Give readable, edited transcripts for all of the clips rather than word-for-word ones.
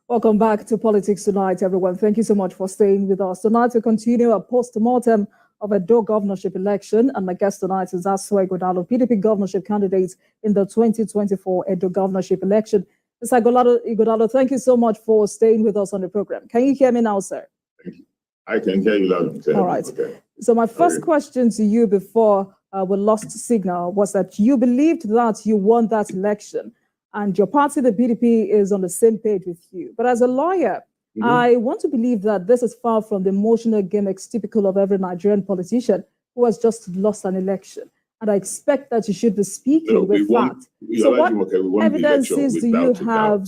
Welcome back to Politics Tonight, everyone. Thank you so much for staying with us. Tonight, we continue a post-mortem of Edo governorship election, and my guest tonight is Asua Ighodalo, PDP governorship candidate in the 2024 Edo governorship election. Mr. Ighodalo, thank you so much for staying with us on the program. Can you hear me now, sir? Thank you. I can hear you loud and clear. All right. Okay. So my first question to you before we lost signal was that you believed that you won that election, and your party, the PDP, is on the same page with you. But as a lawyer, I want to believe that this is far from the emotional gimmicks typical of every Nigerian politician who has just lost an election. And I expect that you should be speaking with fact. So what evidences do you have?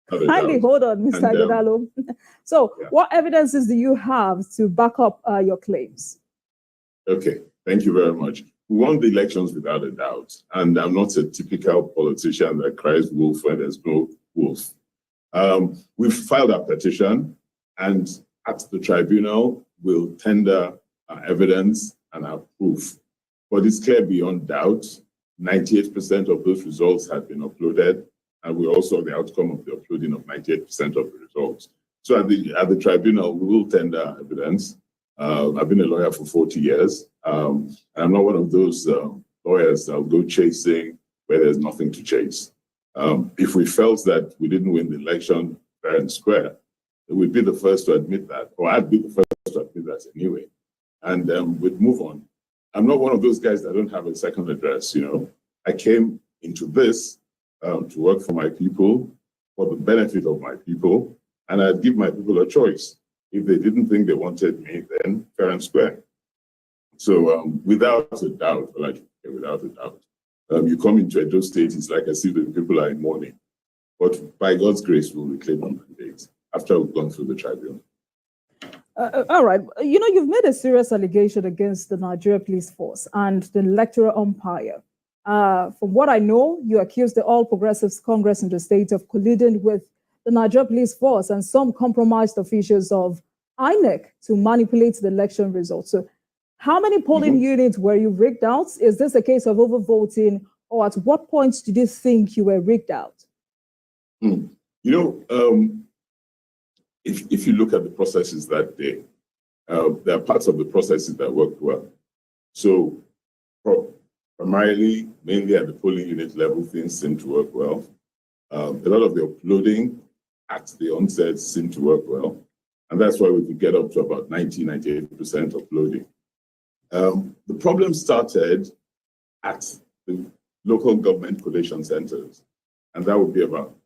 Kindly hold on, Mr. Ighodalo. So what evidences do you have to back up your claims? Okay, thank you very much. We won the elections without a doubt. And I'm not a typical politician that cries wolf when there's no wolf. We've filed our petition, and at the tribunal, we'll tender our evidence and our proof. But it's clear beyond doubt, 98% of those results have been uploaded, and we also have the outcome of the uploading of 98% of the results. So at the tribunal, we will tender our evidence. I've been a lawyer for 40 years, and I'm not one of those lawyers that'll go chasing where there's nothing to chase. If we felt that we didn't win the election fair and square, we'd be the first to admit that, or I'd be the first to admit that anyway, and we'd move on. I'm not one of those guys that don't have a second address, you know. I came into this to work for my people, for the benefit of my people, and I'd give my people a choice. If they didn't think they wanted me, then fair and square. So without a doubt, without a doubt, you come into Edo State, it's like I see the people are in mourning. But by God's grace, we'll reclaim our mandate after we've gone through the tribunal. All right. You know, you've made a serious allegation against the Nigeria Police Force and the electoral umpire. From what I know, you accused the All Progressives Congress in the state of colluding with the Nigeria Police Force and some compromised officials of INEC to manipulate the election results. So how many polling units were you rigged out? Is this a case of overvoting, or at what point did you think you were rigged out? You know, if you look at the processes that day, there are parts of the processes that worked well. So primarily, mainly at the polling unit level, things seem to work well. A lot of the uploading at the onset seemed to work well. And that's why we could get up to about 98% uploading. The problem started at the local government collation centers. And that would be about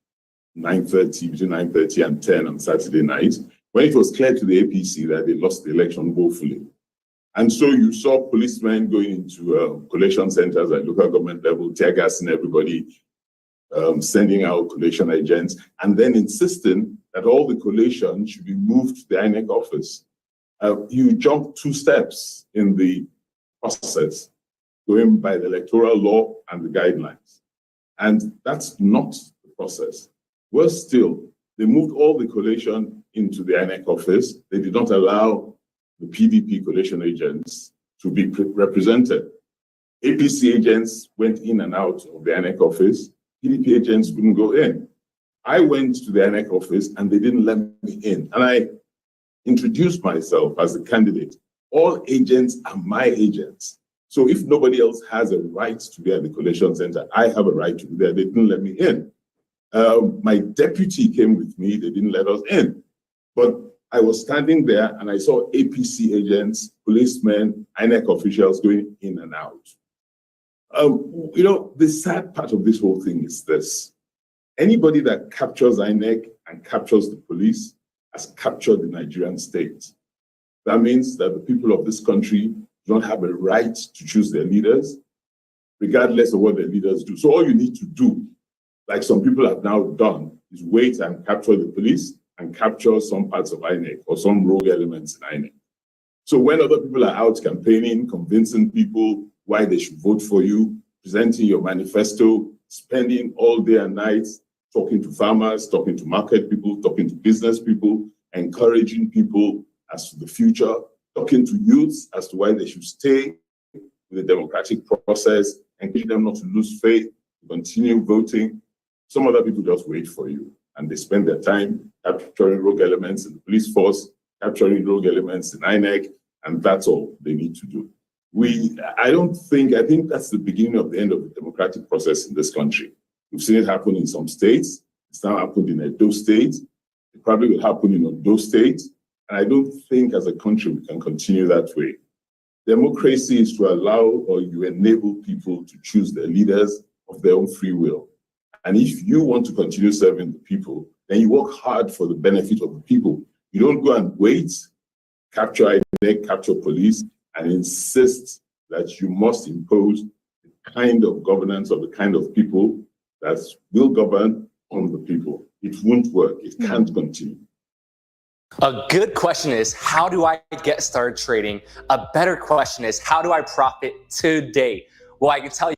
9:30, between 9:30 and 10 on Saturday night, when it was clear to the APC that they lost the election woefully. And so you saw policemen going into collation centers at local government level, tear gassing everybody, sending out collation agents, and then insisting that all the collation should be moved to the INEC office. You jump 2 steps in the process, going by the electoral law and the guidelines. And that's not the process. Worse still, they moved all the collation into the INEC office. They did not allow the PDP collation agents to be represented. APC agents went in and out of the INEC office. PDP agents couldn't go in. I went to the INEC office and they didn't let me in. And I introduced myself as a candidate. All agents are my agents. So if nobody else has a right to be at the collation center, I have a right to be there. They didn't let me in. My deputy came with me. They didn't let us in. But I was standing there and I saw APC agents, policemen, INEC officials going in and out. You know, the sad part of this whole thing is this. Anybody that captures INEC and captures the police has captured the Nigerian state. That means that the people of this country do not have a right to choose their leaders, regardless of what their leaders do. So all you need to do, like some people have now done, is wait and capture the police and capture some parts of INEC or some rogue elements in INEC. So when other people are out campaigning, convincing people why they should vote for you, presenting your manifesto, spending all day and night talking to farmers, talking to market people, talking to business people, encouraging people as to the future, talking to youths as to why they should stay in the democratic process, encouraging them not to lose faith continue voting. Some other people just wait for you, and they spend their time capturing rogue elements in the police force, capturing rogue elements in INEC, and that's all they need to do. I think that's the beginning of the end of the democratic process in this country. We've seen it happen in some states. It's now happened in Edo State. It probably will happen in Ondo State. And I don't think as a country we can continue that way. Democracy is to allow or you enable people to choose their leaders of their own free will. And if you want to continue serving the people, then you work hard for the benefit of the people. You don't go and wait, capture INEC, capture police, and insist that you must impose the kind of governance of the kind of people that will govern on the people. It won't work. It can't continue. A good question is, how do I get started trading? A better question is, how do I profit today? Well, I can tell you.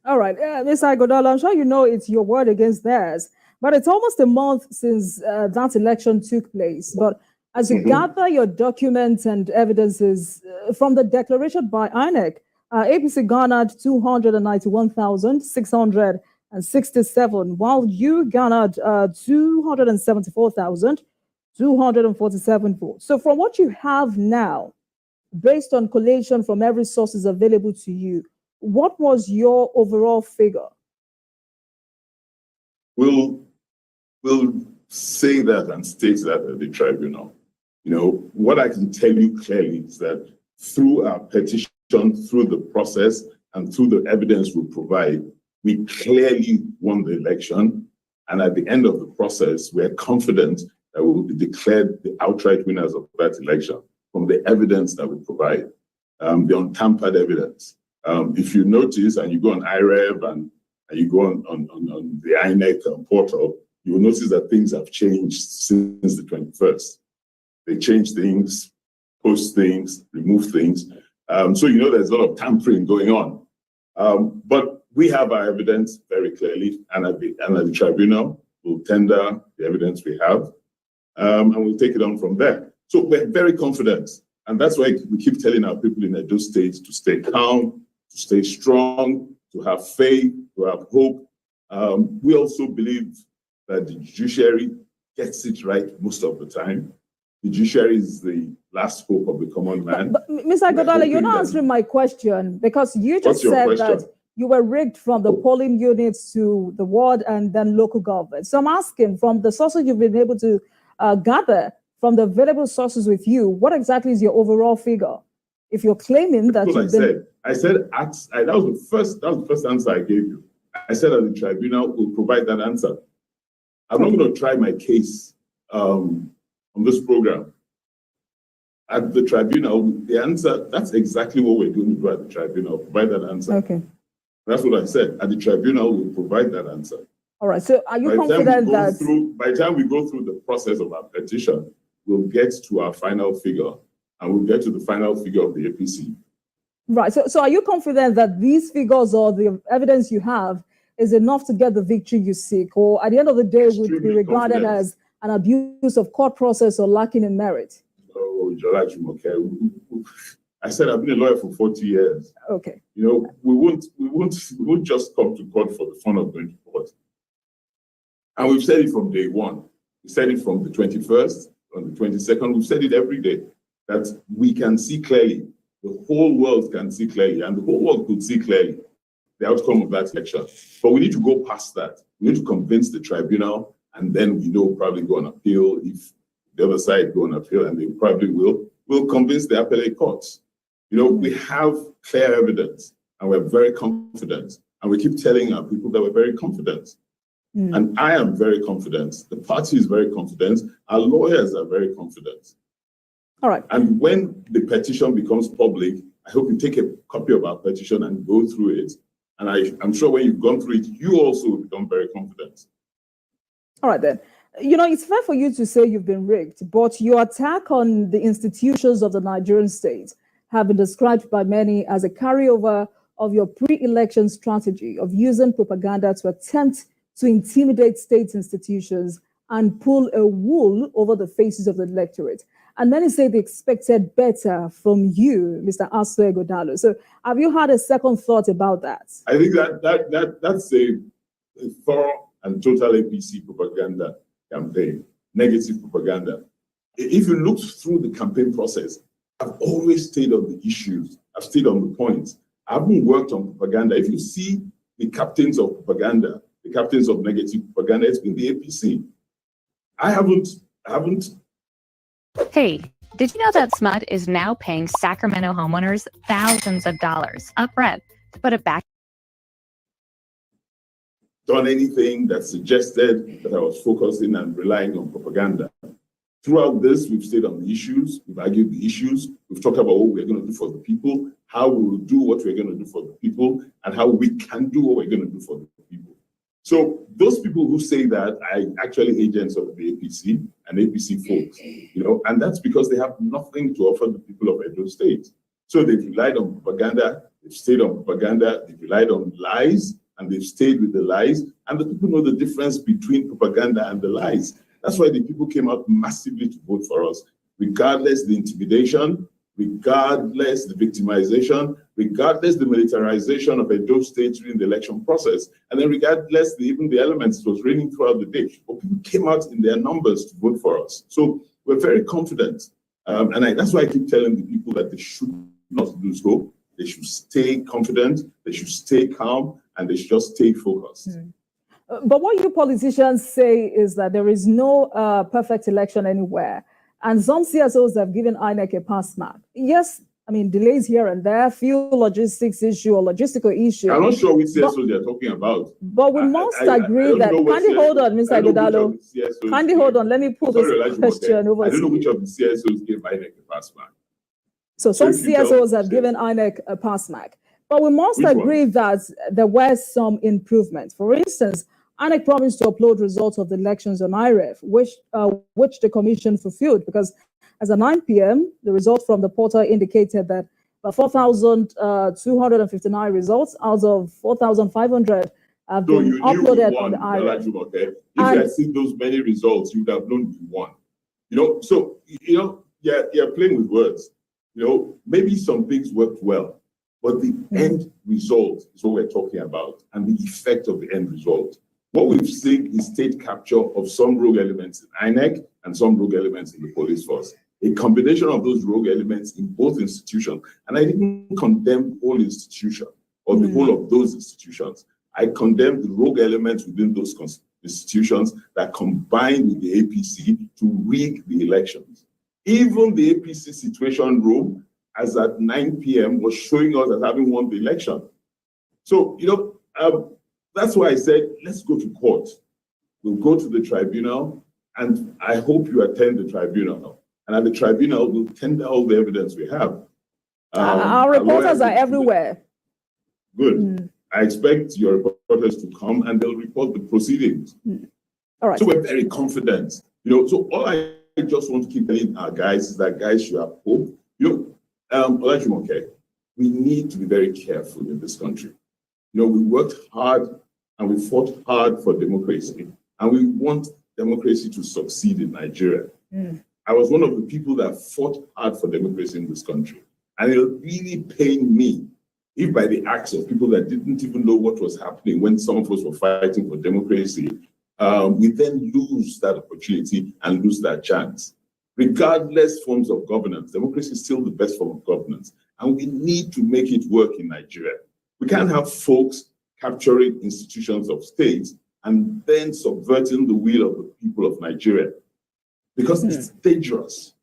All right, Mr. Ighodalo, I'm sure you know it's your word against theirs, but it's almost a month since that election took place. But as you gather your documents and evidences from the declaration by INEC, APC garnered 291,667, while you garnered 274,247 votes. So from what you have now, based on collation from every sources available to you, what was your overall figure? We'll say that and state that at the tribunal. You know, what I can tell you clearly is that through our petition, through the process, and through the evidence we provide, we clearly won the election. And at the end of the process, we're confident that we will be declared the outright winners of that election from the evidence that we provide, the untampered evidence. If you notice, and you go on IREV and you go on the INEC portal, you will notice that things have changed since the 21st. They change things, post things, remove things. So you know there's a lot of tampering going on. But we have our evidence very clearly, and at the tribunal, we'll tender the evidence we have, and we'll take it on from there. So we're very confident, and that's why we keep telling our people in Edo State to stay calm, to stay strong, to have faith, to have hope. We also believe that the judiciary gets it right most of the time. The judiciary is the last hope of the common man. But Mr. Ighodalo, you're not answering my question, because you just said that you were rigged from the polling units to the ward and then local government. So I'm asking, from the sources you've been able to gather, from the available sources with you, what exactly is your overall figure? If you're claiming that you've been... I said that was the first answer I gave you. I said that the tribunal will provide that answer. I'm not going to try my case on this program. At the tribunal, the answer, that's exactly what we're going to do at the tribunal, provide that answer. Okay. That's what I said. At the tribunal, we'll provide that answer. All right. So are you confident that... By the time we go through the process of our petition, we'll get to our final figure, and we'll get to the final figure of the APC. Right. So are you confident that these figures or the evidence you have is enough to get the victory you seek? Or at the end of the day, would be regarded as an abuse of court process or lacking in merit? Oh, Jola Jumoke, I said I've been a lawyer for 40 years. Okay. You know, we won't just come to court for the fun of going to court. And we've said it from day one. We said it from the 21st, on the 22nd. We've said it every day that we can see clearly. The whole world can see clearly, and the whole world could see clearly the outcome of that election. But we need to go past that. We need to convince the tribunal, and then we know probably go on appeal. If the other side go on appeal, and they probably will convince the appellate courts. You know, we have clear evidence, and we're very confident. And we keep telling our people that we're very confident. And I am very confident. The party is very confident. Our lawyers are very confident. All right. And when the petition becomes public, I hope you take a copy of our petition and go through it. And I'm sure when you've gone through it, you also will become very confident. All right, then. You know, it's fair for you to say you've been rigged, but your attack on the institutions of the Nigerian state have been described by many as a carryover of your pre-election strategy of using propaganda to attempt to intimidate state institutions and pull a wool over the faces of the electorate. And many say they expected better from you, Mr. Asue Godalo. So have you had a second thought about that? I think that's a thorough and total APC propaganda campaign, negative propaganda. If you look through the campaign process, I've always stayed on the issues. I've stayed on the points. I haven't worked on propaganda. If you see the captains of propaganda, the captains of negative propaganda, it's been the APC. I haven't. Hey, did you know that SMUD is now paying Sacramento homeowners thousands of dollars upfront to put it back? Done anything that suggested that I was focusing and relying on propaganda. Throughout this, we've stayed on the issues, we've argued the issues, we've talked about what we're going to do for the people, how we will do what we're going to do for the people, and how we can do what we're going to do for the people. So those people who say that are actually agents of the APC and APC folks, and that's because they have nothing to offer the people of Edo State. So they've relied on propaganda, they've stayed on propaganda, they've relied on lies, and they've stayed with the lies, and the people know the difference between propaganda and the lies. That's why the people came out massively to vote for us, regardless the intimidation, regardless the victimization, regardless the militarization of Edo State during the election process, and then regardless even the elements that was raining throughout the day. But people came out in their numbers to vote for us. So we're very confident. That's why I keep telling the people that they should not lose hope. They should stay confident, they should stay calm, and they should just stay focused. But what you politicians say is that there is no perfect election anywhere. And some CSOs have given INEC a pass mark. Yes, I mean, delays here and there, few logistics issue or logistical issue. I'm not sure which CSOs they're talking about. But we must agree that, kindly hold on, Mr. Godalo. Kindly hold on, let me put this question over to you. I don't know which of the CSOs gave INEC a pass mark. So some CSOs have given INEC a pass mark. But we must agree that there were some improvements. For instance, INEC promised to upload results of the elections on IREF, which the commission fulfilled, because as of 9 p.m., the result from the portal indicated that 4,259 results out of 4,500 have been uploaded on the IREF. If you had seen those many results, you would have known you won. So you're playing with words. Maybe some things worked well, but the end result is what we're talking about, and the effect of the end result. What we've seen is state capture of some rogue elements in INEC and some rogue elements in the police force. A combination of those rogue elements in both institutions. And I didn't condemn the whole institution or the whole of those institutions. I condemn the rogue elements within those institutions that combined with the APC to rig the elections. Even the APC situation room, as at 9 p.m., was showing us as having won the election. So, that's why I said, let's go to court. We'll go to the tribunal, and I hope you attend the tribunal. And at the tribunal, we'll tender all the evidence we have. Our reporters are everywhere. Good. I expect your reporters to come, and they'll report the proceedings. All right. So we're very confident. So all I just want to keep telling our guys is that guys should have hope. Olajumoke, we need to be very careful in this country. We worked hard and we fought hard for democracy, and we want democracy to succeed in Nigeria. I was one of the people that fought hard for democracy in this country, and it'll really pain me if by the acts of people that didn't even know what was happening when some of us were fighting for democracy, we then lose that opportunity and lose that chance. Regardless forms of governance, democracy is still the best form of governance, and we need to make it work in Nigeria. We can't have folks capturing institutions of states and then subverting the will of the people of Nigeria, because it's dangerous.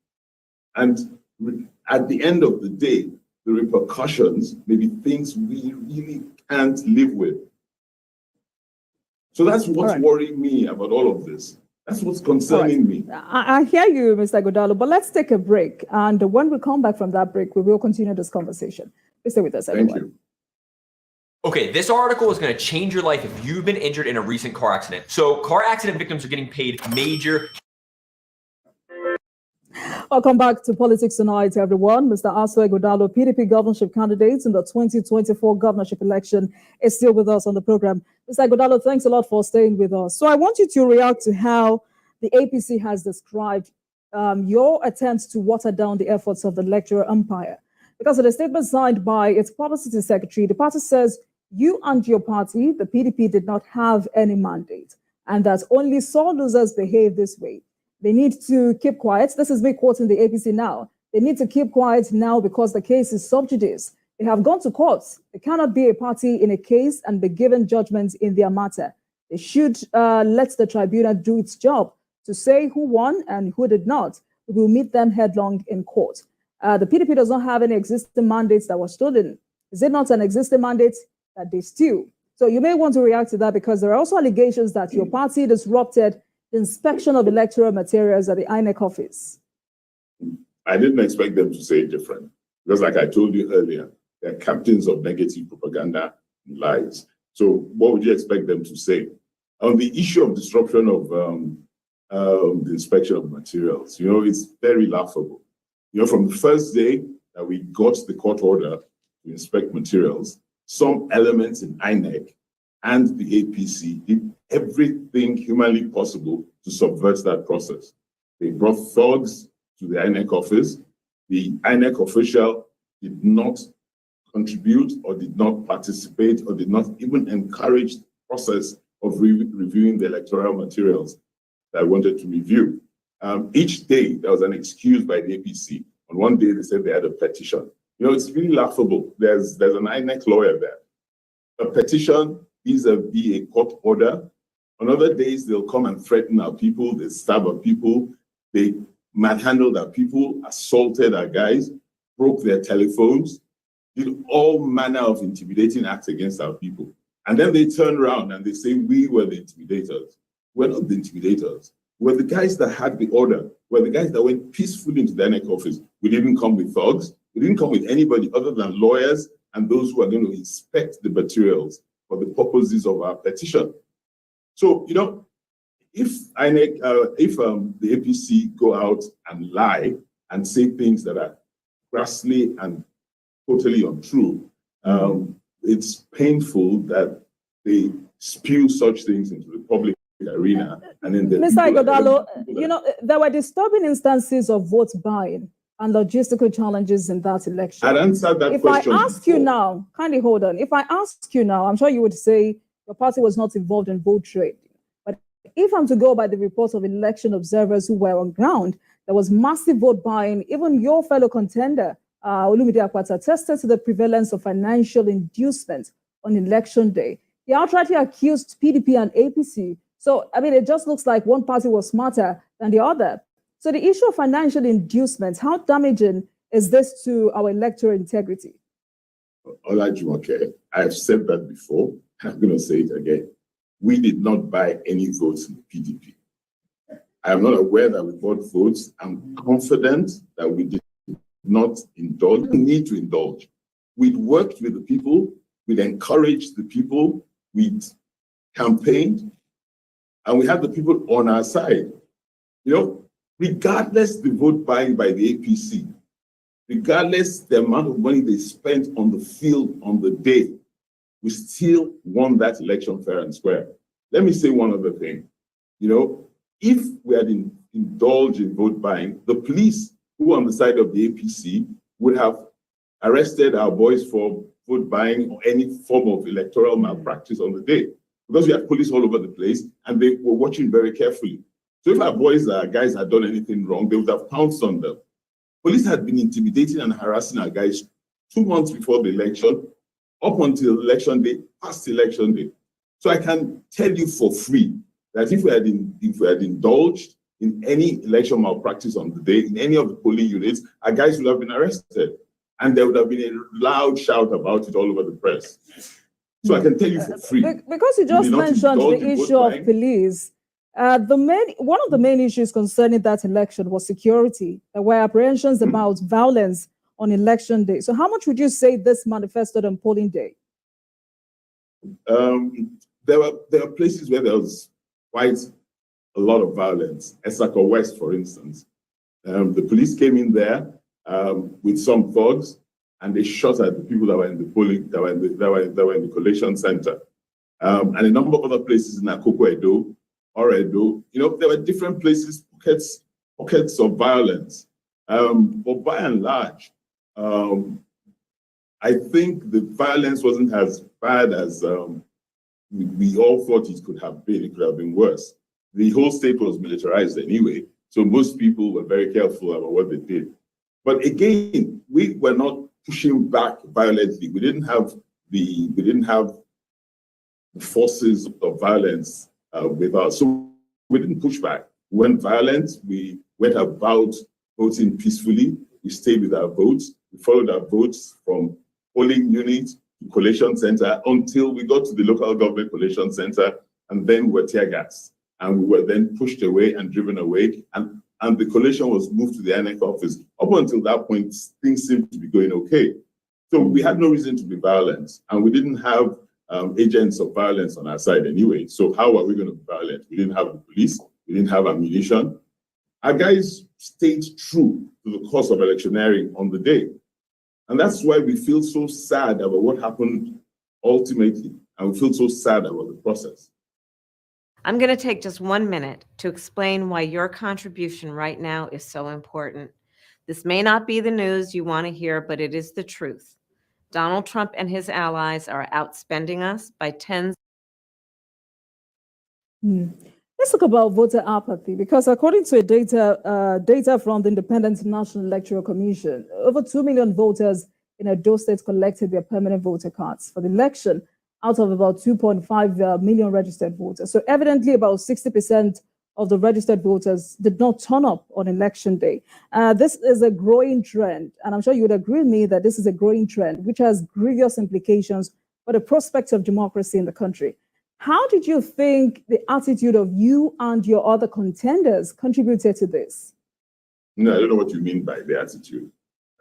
And at the end of the day, the repercussions may be things we really can't live with. So that's what's worrying me about all of this. That's what's concerning me. I hear you, Mr. Godalo, but let's take a break. And when we come back from that break, we will continue this conversation. Please stay with us, everyone. Thank you. Okay, this article is going to change your life if you've been injured in a recent car accident. So car accident victims are getting paid major. Welcome back to Politics Tonight, everyone. Mr. Asue Godalo, PDP governorship candidate in the 2024 governorship election, is still with us on the program. Mr. Godalo, thanks a lot for staying with us. So I want you to react to how the APC has described your attempts to water down the efforts of the electoral umpire. Because in a statement signed by its publicity secretary, the party says you and your party, the PDP, did not have any mandate, and that only sore losers behave this way. They need to keep quiet. This is me quoting the APC now. They need to keep quiet now because the case is sub judice. They have gone to court. They cannot be a party in a case and be given judgment in their matter. They should let the tribunal do its job to say who won and who did not. We will meet them headlong in court. The PDP does not have any existing mandates that were stolen. Is it not an existing mandate that they steal? So you may want to react to that, because there are also allegations that your party disrupted the inspection of electoral materials at the INEC office. I didn't expect them to say different, because like I told you earlier, they're captains of negative propaganda and lies. So what would you expect them to say? On the issue of disruption of the inspection of materials, it's very laughable. From the first day that we got the court order to inspect materials, some elements in INEC and the APC did everything humanly possible to subvert that process. They brought thugs to the INEC office. The INEC official did not contribute or did not participate or did not even encourage the process of reviewing the electoral materials that I wanted to review. Each day, there was an excuse by the APC. On one day, they said they had a petition. It's really laughable. There's an INEC lawyer there. A petition vis-a-vis a court order. On other days, they'll come and threaten our people. They stab our people. They manhandled our people, assaulted our guys, broke their telephones, did all manner of intimidating acts against our people. And then they turn around and they say, we were the intimidators. We're not the intimidators. We're the guys that had the order. We're the guys that went peacefully into the INEC office. We didn't come with thugs. We didn't come with anybody other than lawyers and those who are going to inspect the materials for the purposes of our petition. So, if INEC, the APC go out and lie and say things that are crassly and totally untrue, it's painful that they spew such things into the public arena. And then Mr. Ighodalo, there were disturbing instances of vote buying and logistical challenges in that election. I'd answer that question. If I ask you now, kindly hold on. If I ask you now, I'm sure you would say your party was not involved in vote trading. But if I'm to go by the reports of election observers who were on ground, there was massive vote buying. Even your fellow contender, Olumide Akpata, attested to the prevalence of financial inducement on election day. He outrightly accused PDP and APC. So, it just looks like one party was smarter than the other. So the issue of financial inducement, how damaging is this to our electoral integrity? Olajumoke, I've said that before. I'm going to say it again. We did not buy any votes in the PDP. I am not aware that we bought votes. I'm confident that we did not indulge. We didn't need to indulge. We'd worked with the people. We'd encouraged the people. We'd campaigned. And we had the people on our side. Regardless the vote buying by the APC, regardless the amount of money they spent on the field on the day, we still won that election fair and square. Let me say one other thing. If we had indulged in vote buying, the police who were on the side of the APC would have arrested our boys for vote buying or any form of electoral malpractice on the day, because we had police all over the place and they were watching very carefully. So if our boys, our guys had done anything wrong, they would have pounced on them. Police had been intimidating and harassing our guys 2 months before the election, up until election day, past election day. So I can tell you for free that if we had indulged in any election malpractice on the day, in any of the polling units, our guys would have been arrested. And there would have been a loud shout about it all over the press. So I can tell you for free. Because you just mentioned the issue of police, one of the main issues concerning that election was security. There were apprehensions about violence on election day. So how much would you say this manifested on polling day? There were places where there was quite a lot of violence. Esako West, for instance. The police came in there with some thugs, and they shot at the people that were in the polling, that were in the collation center. And a number of other places in Akoko Edo, or Edo. There were different places, pockets of violence. But by and large, I think the violence wasn't as bad as we all thought it could have been. It could have been worse. The whole state was militarized anyway, so most people were very careful about what they did. But again, we were not pushing back violently. We didn't have the forces of violence with us. So we didn't push back. We weren't violent. We went about voting peacefully. We stayed with our votes. We followed our votes from polling unit to collation center until we got to the local government collation center, and then we were tear gas. And we were then pushed away and driven away. And the collation was moved to the INEC office. Up until that point, things seemed to be going okay. So we had no reason to be violent, and we didn't have agents of violence on our side anyway. So how are we going to be violent? We didn't have the police. We didn't have ammunition. Our guys stayed true to the course of electioneering on the day. And that's why we feel so sad about what happened ultimately. And we feel so sad about the process. I'm going to take just 1 minute to explain why your contribution right now is so important. This may not be the news you want to hear, but it is the truth. Donald Trump and his allies are outspending us by tens. Let's talk about voter apathy, because according to data from the Independent National Electoral Commission, over 2 million voters in Edo State collected their permanent voter cards for the election out of about 2.5 million registered voters. So evidently about 60% of the registered voters did not turn up on election day. This is a growing trend, and I'm sure you would agree with me that this is a growing trend, which has grievous implications for the prospects of democracy in the country. How did you think the attitude of you and your other contenders contributed to this? No, I don't know what you mean by the attitude.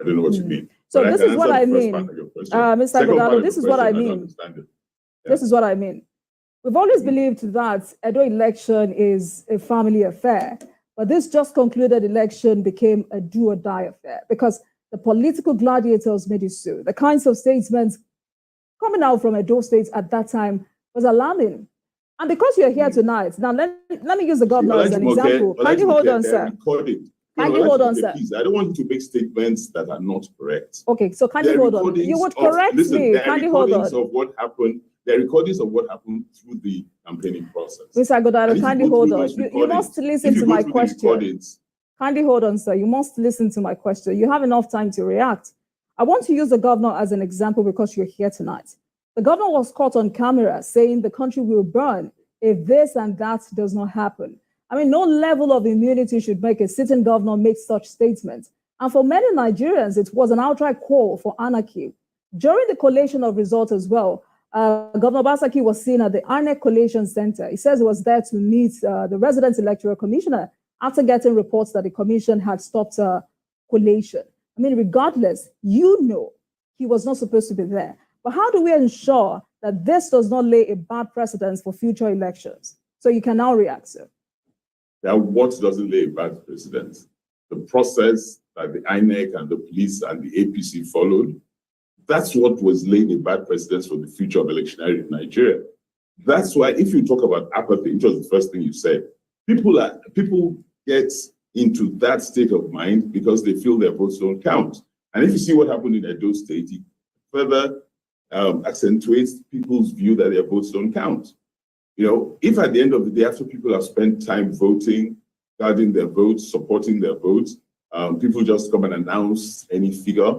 I don't know what you mean. So this is what I mean, Mr. Godalo, this is what I mean. This is what I mean. We've always believed that Edo election is a family affair, but this just concluded election became a do or die affair because the political gladiators made it so. The kinds of statements coming out from Edo State at that time was alarming. And because you're here tonight, now let me use the governor as an example. Can you hold on, sir? Can you hold on, sir? I don't want you to make statements that are not correct. Okay, so can you hold on? You would correct me. Can you hold on? Of what happened. There are recordings of what happened through the campaigning process. Mr. Godalo, kindly hold on. You must listen to my question. Kindly hold on, sir. You must listen to my question. You have enough time to react. I want to use the governor as an example because you're here tonight. The governor was caught on camera saying the country will burn if this and that does not happen. I mean, no level of immunity should make a sitting governor make such statements. And for many Nigerians, it was an outright call for anarchy. During the collation of results as well, Governor Obaseki was seen at the INEC Collation Center. He says he was there to meet the resident electoral commissioner after getting reports that the commission had stopped collation. I mean, regardless, you know he was not supposed to be there. But how do we ensure that this does not lay a bad precedent for future elections? So you can now react, sir. Now, what doesn't lay a bad precedent? The process that the INEC and the police and the APC followed, that's what was laying a bad precedent for the future of electioneering in Nigeria. That's why if you talk about apathy, which was the first thing you said, people get into that state of mind because they feel their votes don't count. And if you see what happened in Edo State, it further accentuates people's view that their votes don't count. You know, if at the end of the day, after people have spent time voting, guarding their votes, supporting their votes, people just come and announce any figure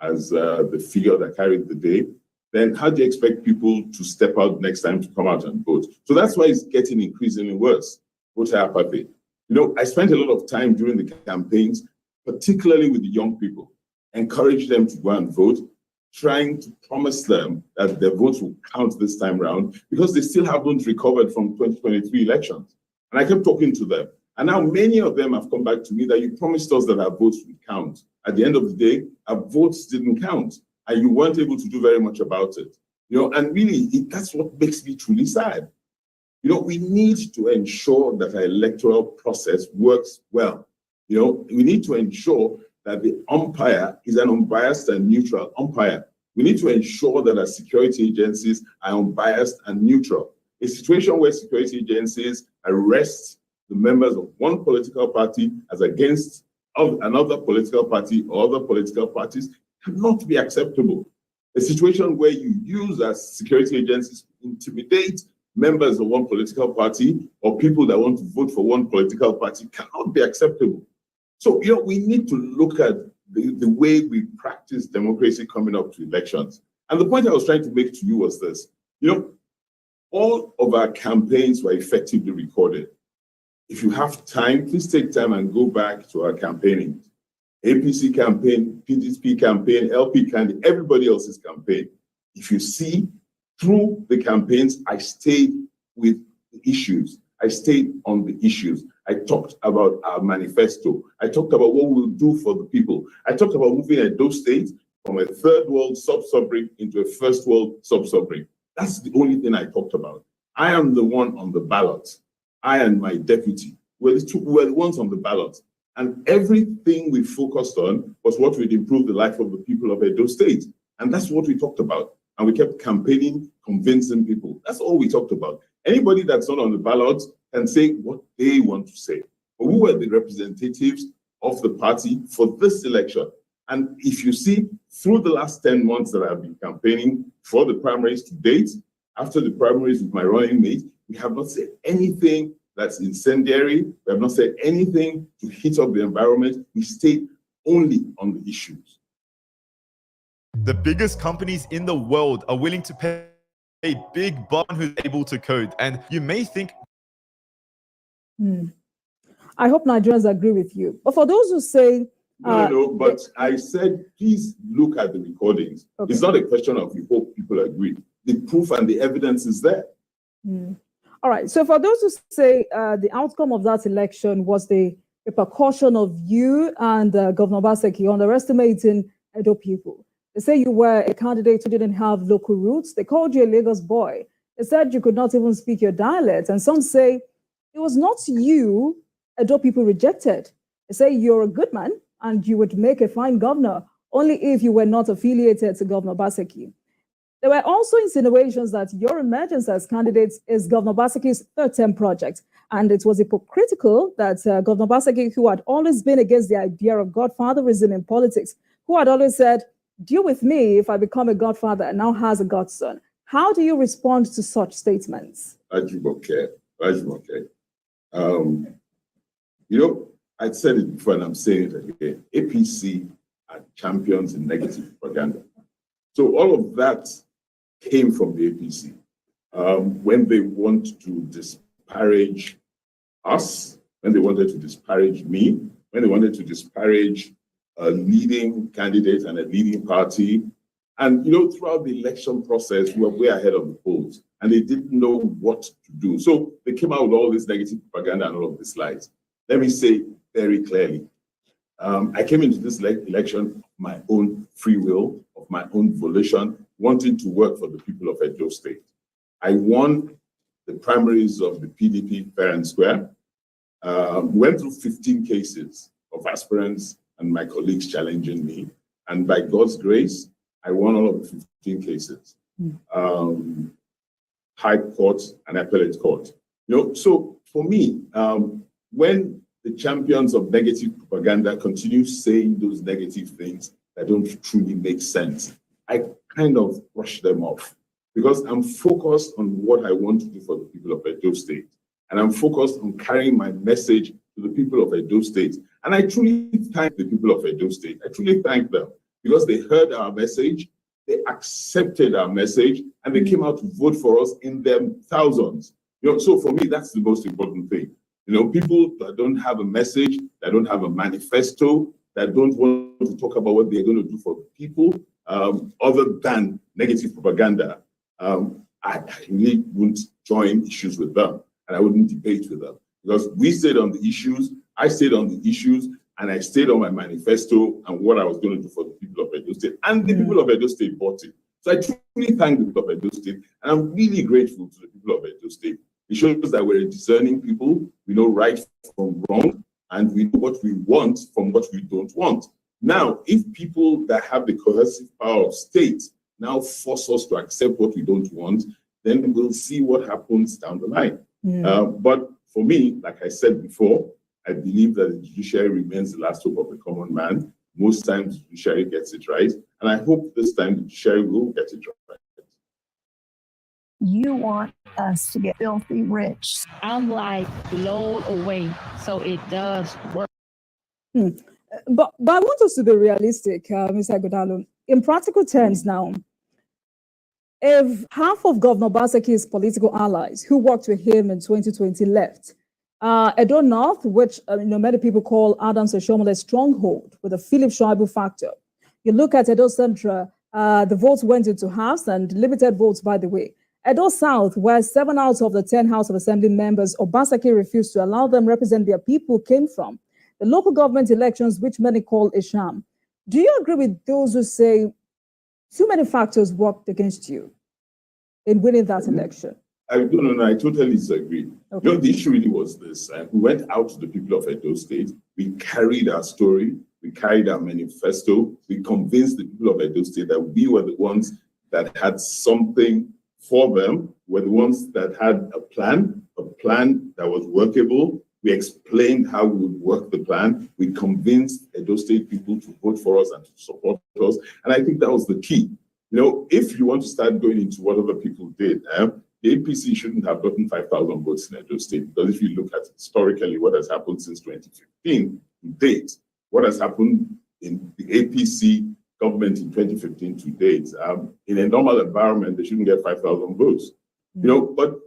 as the figure that carried the day, then how do you expect people to step out next time to come out and vote? So that's why it's getting increasingly worse, voter apathy. You know, I spent a lot of time during the campaigns, particularly with the young people, encourage them to go and vote, trying to promise them that their votes will count this time around because they still haven't recovered from 2023 elections. And I kept talking to them. And now many of them have come back to me that you promised us that our votes would count. At the end of the day, our votes didn't count and you weren't able to do very much about it. You know, and really, that's what makes me truly sad. You know, we need to ensure that our electoral process works well. You know, we need to ensure that the umpire is an unbiased and neutral umpire. We need to ensure that our security agencies are unbiased and neutral. A situation where security agencies arrest the members of one political party as against of another political party or other political parties cannot be acceptable. A situation where you use as security agencies to intimidate members of one political party or people that want to vote for one political party cannot be acceptable. So, we need to look at the way we practice democracy coming up to elections. And the point I was trying to make to you was this, all of our campaigns were effectively recorded. If you have time, please take time and go back to our campaigning. APC campaign, PDP campaign, LP campaign, everybody else's campaign. If you see, through the campaigns, I stayed with the issues. I stayed on the issues. I talked about our manifesto. I talked about what we'll do for the people. I talked about moving Edo State from a third world sub-sovereign into a first world sub-sovereign. That's the only thing I talked about. I am the one on the ballot. I and my deputy were the ones on the ballot. And everything we focused on was what would improve the life of the people of Edo State. And that's what we talked about. And we kept campaigning, convincing people. That's all we talked about. Anybody that's not on the ballot can say what they want to say. But we were the representatives of the party for this election. And if you see, through the last 10 months that I've been campaigning for the primaries to date, after the primaries with my running mate, we have not said anything that's incendiary. We have not said anything to hit up the environment. We stayed only on the issues. The biggest companies in the world are willing to pay a big bond who's able to code. And you may think... I hope Nigerians agree with you. But for those who say... No, but I said, please look at the recordings. Okay. It's not a question of you hope people agree. The proof and the evidence is there. All right. So for those who say the outcome of that election was the repercussion of you and Governor Obaseki underestimating Edo people. They say you were a candidate who didn't have local roots. They called you a Lagos boy. They said you could not even speak your dialect. And some say it was not you Edo people rejected. They say you're a good man and you would make a fine governor only if you were not affiliated to Governor Obaseki. There were also insinuations that your emergence as candidate is Governor Obaseki's third-term project. And it was hypocritical that Governor Obaseki, who had always been against the idea of godfatherism in politics, who had always said, deal with me if I become a godfather, and now has a godson. How do you respond to such statements? Ajumoke. I said it before and I'm saying it again. APC are champions in negative propaganda. So all of that came from the APC. When they want to disparage us, when they wanted to disparage me, when they wanted to disparage a leading candidate and a leading party. And, throughout the election process, we were way ahead of the polls and they didn't know what to do. So they came out with all this negative propaganda and all of these lies. Let me say very clearly, I came into this election of my own free will, of my own volition, wanting to work for the people of Edo State. I won the primaries of the PDP fair and square, went through 15 cases of aspirants and my colleagues challenging me. And by God's grace, I won all of the 15 cases. High court and appellate court. So for me, when the champions of negative propaganda continue saying those negative things that don't truly make sense, I kind of brush them off because I'm focused on what I want to do for the people of Edo State. And I'm focused on carrying my message to the people of Edo State. And I truly thank the people of Edo State. I truly thank them because they heard our message, they accepted our message, and they came out to vote for us in their thousands. So for me, that's the most important thing. People that don't have a message, that don't have a manifesto, that don't want to talk about what they're going to do for the people, other than negative propaganda, I really wouldn't join issues with them and I wouldn't debate with them because we stayed on the issues, I stayed on the issues, and I stayed on my manifesto and what I was going to do for the people of Edo State. And the people of Edo State bought it. So I truly thank the people of Edo State, and I'm really grateful to the people of Edo State. It shows that we're a discerning people. We know right from wrong, and we know what we want from what we don't want. Now, if people that have the coercive power of state now force us to accept what we don't want, then we'll see what happens down the line. But for me, like I said before, I believe that the judiciary remains the last hope of the common man. Most times the judiciary gets it right. And I hope this time the judiciary will get it right. You want us to get filthy rich. I'm like blown away. So it does work. But I want us to be realistic, Mr. Ighodalo. In practical terms now, if half of Governor Obaseki's political allies who worked with him in 2020 left, Edo North, which many people call Adams Oshomole's stronghold with the Philip Shoaibu factor. You look at Edo Central, the votes went into halves and limited votes, by the way. Edo South, where 7 out of the 10 House of Assembly members Obaseki refused to allow them represent their people, came from. The local government elections, which many call a sham. Do you agree with those who say too many factors worked against you in winning that election? I totally disagree. Okay. The issue really was this. We went out to the people of Edo State. We carried our story. We carried our manifesto. We convinced the people of Edo State that we were the ones that had something for them, were the ones that had a plan that was workable. We explained how we would work the plan. We convinced Edo State people to vote for us and to support us. And I think that was the key. If you want to start going into what other people did, the APC shouldn't have gotten 5,000 votes in Edo State, because if you look at historically what has happened since 2015 to date, what has happened in the APC government in 2015 to date, in a normal environment, they shouldn't get 5,000 votes. But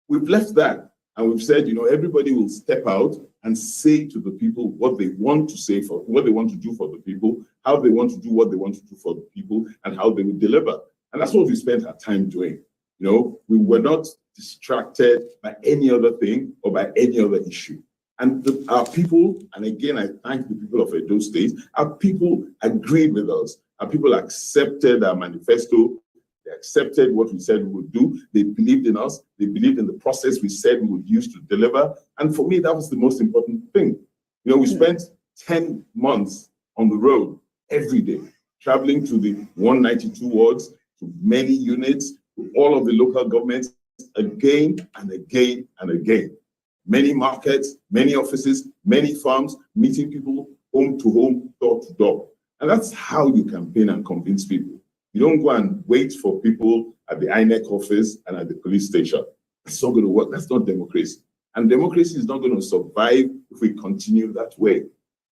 we've left that and we've said, everybody will step out and say to the people what they want to say for what they want to do for the people, how they want to do what they want to do for the people, and how they will deliver. And that's what we spent our time doing. We were not distracted by any other thing or by any other issue. And our people, and again, I thank the people of Edo State, our people agreed with us. Our people accepted our manifesto. They accepted what we said we would do. They believed in us. They believed in the process we said we would use to deliver. And for me, that was the most important thing. We spent 10 months on the road every day, traveling to the 192 wards, to many units, to all of the local governments, again and again and again. Many markets, many offices, many farms, meeting people home to home, door to door. And that's how you campaign and convince people. You don't go and wait for people at the INEC office and at the police station. That's not going to work. That's not democracy. And democracy is not going to survive if we continue that way.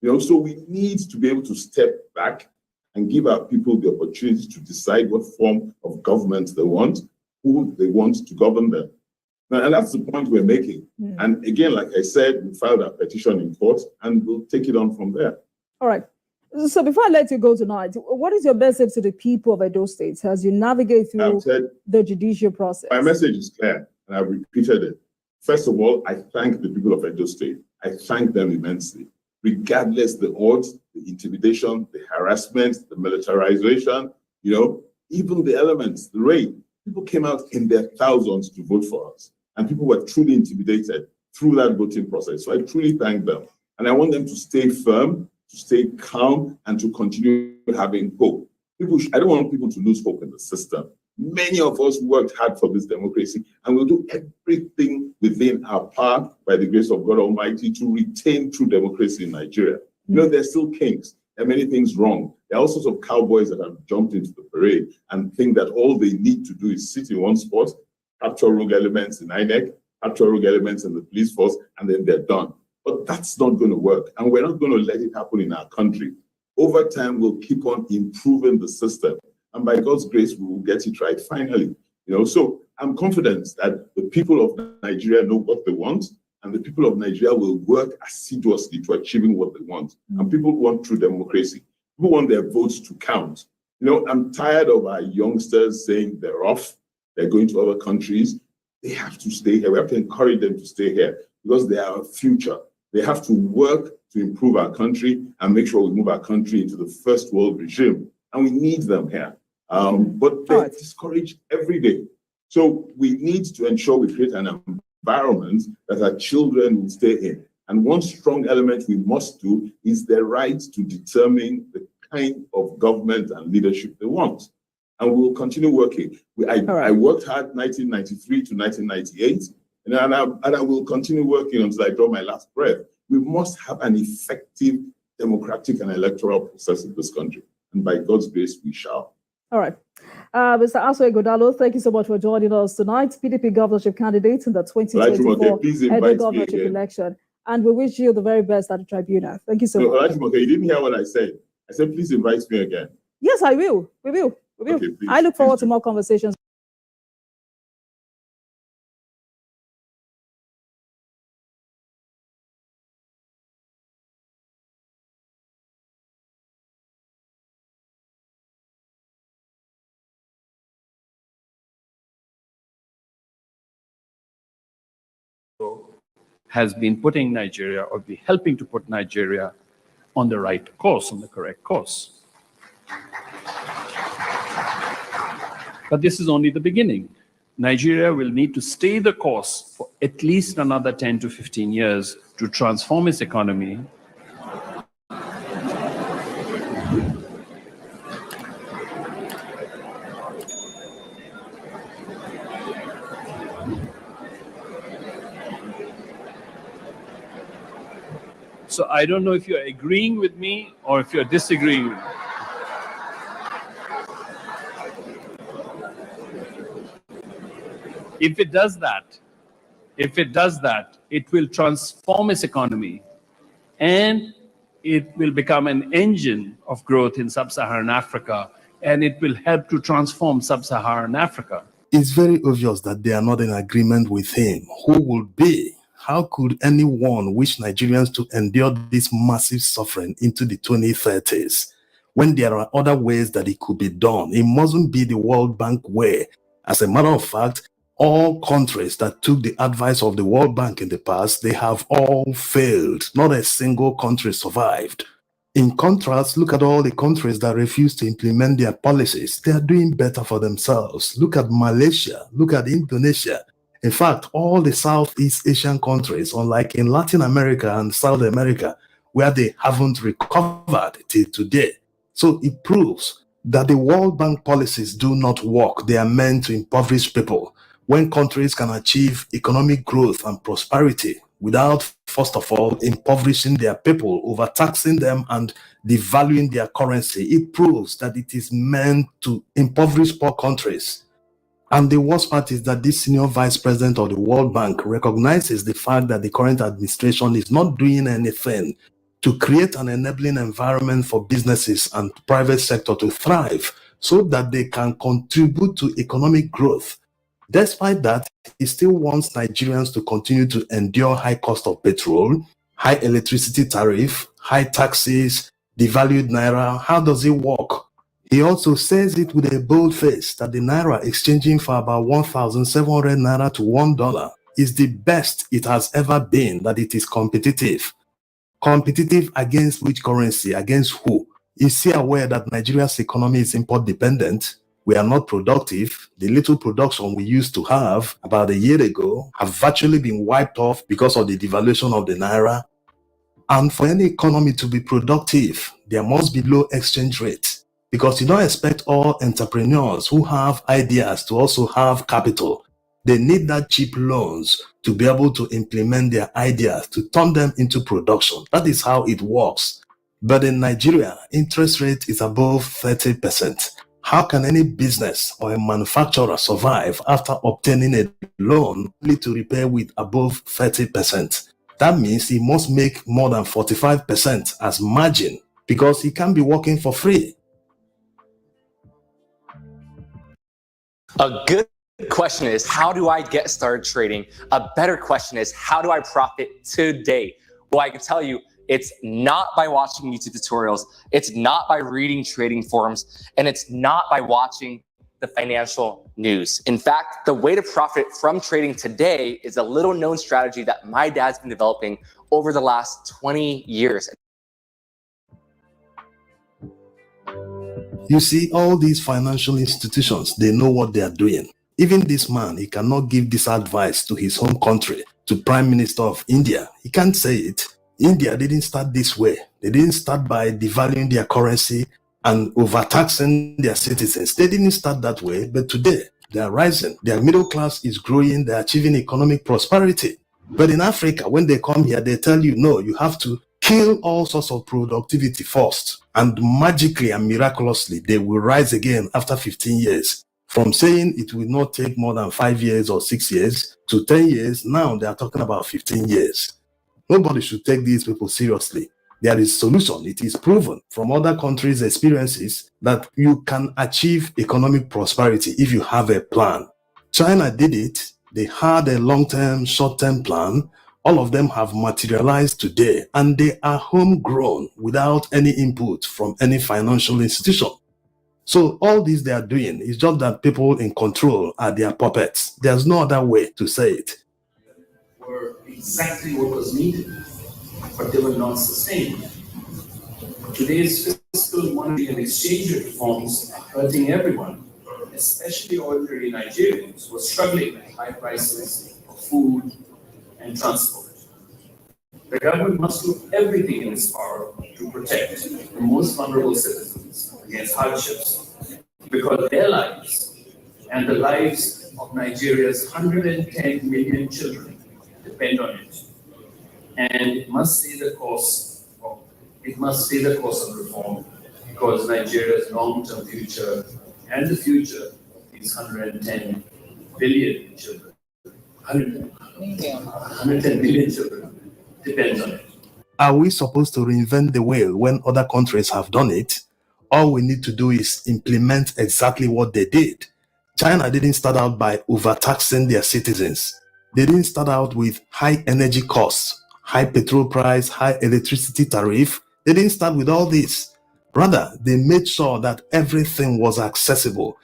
So we need to be able to step back and give our people the opportunity to decide what form of government they want, who they want to govern them. And that's the point we're making. And again, like I said, we filed our petition in court and we'll take it on from there. All right. So before I let you go tonight, what is your message to the people of Edo State as you navigate through the judicial process? My message is clear, and I've repeated it. First of all, I thank the people of Edo State. I thank them immensely. Regardless the odds, the intimidation, the harassment, the militarization, even the elements, the raid, people came out in their thousands to vote for us. And people were truly intimidated through that voting process. So I truly thank them. And I want them to stay firm, to stay calm, and to continue having hope. I don't want people to lose hope in the system. Many of us worked hard for this democracy, and we'll do everything within our power, by the grace of God Almighty, to retain true democracy in Nigeria. There's still kinks. There are many things wrong. There are all sorts of cowboys that have jumped into the parade and think that all they need to do is sit in one spot, capture rogue elements in INEC, capture rogue elements in the police force, and then they're done. But that's not going to work. And we're not going to let it happen in our country. Over time, we'll keep on improving the system. And by God's grace, we will get it right finally. So I'm confident that the people of Nigeria know what they want, and the people of Nigeria will work assiduously to achieving what they want. And people want true democracy. People want their votes to count. I'm tired of our youngsters saying they're off, they're going to other countries. They have to stay here. We have to encourage them to stay here because they are our future. They have to work to improve our country and make sure we move our country into the first world regime. And we need them here. But they're discouraged every day. So we need to ensure we create an environment that our children will stay in. And one strong element we must do is the right to determine the kind of government and leadership they want. And we will continue working. I worked hard 1993 to 1998. And I will continue working until I draw my last breath. We must have an effective democratic and electoral process in this country. And by God's grace, we shall. All right. Mr. Asue Godalo, thank you so much for joining us tonight. PDP governorship candidate in the 2024 Edo governorship election. And we wish you the very best at the tribunal. Thank you so much. You didn't hear what I said. I said, please invite me again. Yes, I will. We will. Okay, please, I look forward to more conversations. has been putting Nigeria, or be helping to put Nigeria on the right course, on the correct course. But this is only the beginning. Nigeria will need to stay the course for at least another 10 to 15 years to transform its economy. So I don't know if you're agreeing with me or if you're disagreeing with me. If it does that, it will transform its economy and it will become an engine of growth in sub-Saharan Africa, and it will help to transform sub-Saharan Africa. It's very obvious that they are not in agreement with him. Who would be? How could anyone wish Nigerians to endure this massive suffering into the 2030s when there are other ways that it could be done? It mustn't be the World Bank way. As a matter of fact, all countries that took the advice of the World Bank in the past, they have all failed. Not a single country survived. In contrast, look at all the countries that refuse to implement their policies. They are doing better for themselves. Look at Malaysia. Look at Indonesia. In fact, all the Southeast Asian countries, unlike in Latin America and South America, where they haven't recovered till today. So it proves that the World Bank policies do not work. They are meant to impoverish people. When countries can achieve economic growth and prosperity without, first of all, impoverishing their people, overtaxing them and devaluing their currency, it proves that it is meant to impoverish poor countries. And the worst part is that this senior vice president of the World Bank recognizes the fact that the current administration is not doing anything to create an enabling environment for businesses and private sector to thrive so that they can contribute to economic growth. Despite that, he still wants Nigerians to continue to endure high cost of petrol, high electricity tariff, high taxes, devalued naira. How does it work? He also says it with a bold face that the naira exchanging for about 1,700 naira to $1 is the best it has ever been, that it is competitive. Competitive against which currency? Against who? Is he aware that Nigeria's economy is import dependent? We are not productive. The little production we used to have about a year ago have virtually been wiped off because of the devaluation of the naira. And for any economy to be productive, there must be low exchange rate. Because you don't expect all entrepreneurs who have ideas to also have capital. They need that cheap loans to be able to implement their ideas, to turn them into production. That is how it works. But in Nigeria, interest rate is above 30%. How can any business or a manufacturer survive after obtaining a loan only to repay with above 30%? That means he must make more than 45% as margin because he can't be working for free. A good question is, how do I get started trading? A better question is, how do I profit today? Well, I can tell you, it's not by watching YouTube tutorials. It's not by reading trading forums, and it's not by watching the financial news. In fact, the way to profit from trading today is a little known strategy that my dad's been developing over the last 20 years. You see, all these financial institutions, they know what they are doing. Even this man, he cannot give this advice to his home country, to Prime Minister of India. He can't say it. India didn't start this way. They didn't start by devaluing their currency and overtaxing their citizens. They didn't start that way. But today, They are rising. Their middle class is growing. They're achieving economic prosperity. But in Africa, when they come here, they tell you, no, you have to kill all sorts of productivity first. And magically and miraculously, they will rise again after 15 years. From saying it will not take more than 5 years or 6 years to 10 years, now they are talking about 15 years. Nobody should take these people seriously. There is solution. It is proven from other countries' experiences that you can achieve economic prosperity if you have a plan. China did it. They had a long-term, short-term plan. All of them have materialized today, and they are homegrown without any input from any financial institution. So all this they are doing is just that people in control are their puppets. There's no other way to say it. Were exactly what was needed, but they were not sustained. Today's fiscal, monetary, and exchange reforms are hurting everyone, especially ordinary Nigerians who are struggling with high prices of food and transport. The government must do everything in its power to protect the most vulnerable citizens against hardships, because their lives and the lives of Nigeria's 110 million children depend on it. And it must stay the course of reform, because Nigeria's long-term future and the future of these 110 billion children, 110 billion children depends on it. Are we supposed to reinvent the wheel when other countries have done it? All we need to do is implement exactly what they did. China didn't start out by overtaxing their citizens. They didn't start out with high energy costs, high petrol price, high electricity tariff. They didn't start with all this. Rather, they made sure that everything was accessible.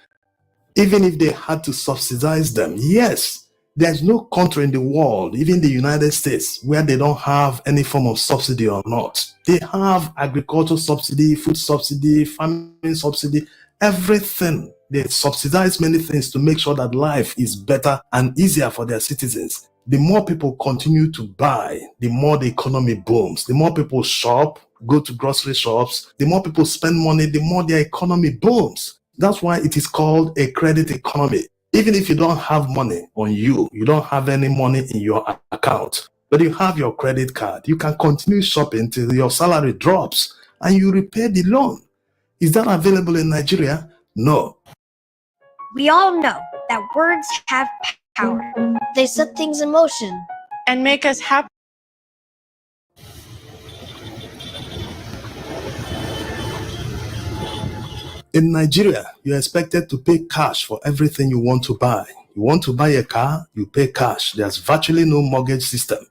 Even if they had to subsidize them, yes, there's no country in the world, even the United States, where they don't have any form of subsidy or not. They have agricultural subsidy, food subsidy, farming subsidy, everything. They subsidize many things to make sure that life is better and easier for their citizens. The more people continue to buy, the more the economy booms. The more people shop, go to grocery shops, the more people spend money, the more their economy booms. That's why it is called a credit economy. Even if you don't have money on you, you don't have any money in your account, but you have your credit card, you can continue shopping till your salary drops and you repay the loan. Is that available in Nigeria? No. We all know that words have power. They set things in motion and make us happy. In Nigeria, you're expected to pay cash for everything you want to buy. You want to buy a car, you pay cash. There's virtually no mortgage system.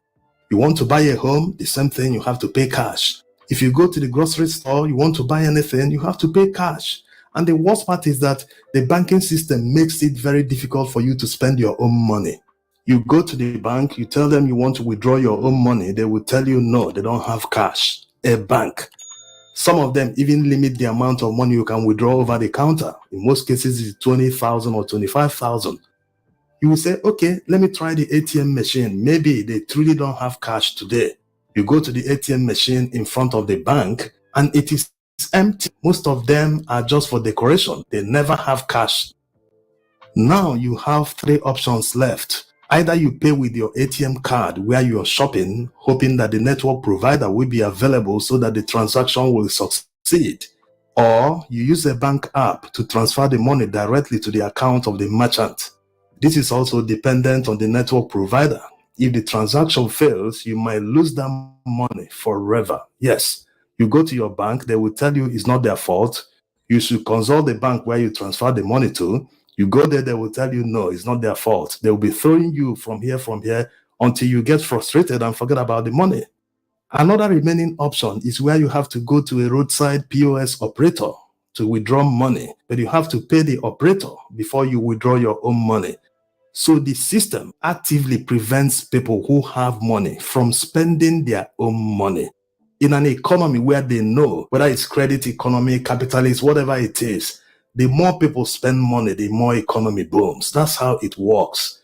You want to buy a home, the same thing, you have to pay cash. If you go to the grocery store, you want to buy anything, you have to pay cash. And the worst part is that the banking system makes it very difficult for you to spend your own money. You go to the bank, you tell them you want to withdraw your own money, they will tell you no, they don't have cash. A bank. Some of them even limit the amount of money you can withdraw over the counter. In most cases, it's 20,000 or 25,000. You will say, okay, let me try the ATM machine. Maybe they truly don't have cash today. You go to the ATM machine in front of the bank and it is empty. Most of them are just for decoration. They never have cash. Now you have three options left. Either you pay with your ATM card where you are shopping, hoping that the network provider will be available so that the transaction will succeed. Or you use a bank app to transfer the money directly to the account of the merchant. This is also dependent on the network provider. If the transaction fails, you might lose that money forever. Yes, you go to your bank, they will tell you it's not their fault. You should consult the bank where you transfer the money to. You go there, they will tell you, no, it's not their fault. They will be throwing you from here, until you get frustrated and forget about the money. Another remaining option is where you have to go to a roadside POS operator to withdraw money, but you have to pay the operator before you withdraw your own money. So the system actively prevents people who have money from spending their own money. In an economy where they know, whether it's credit economy, capitalist, whatever it is, the more people spend money, the more economy booms. That's how it works.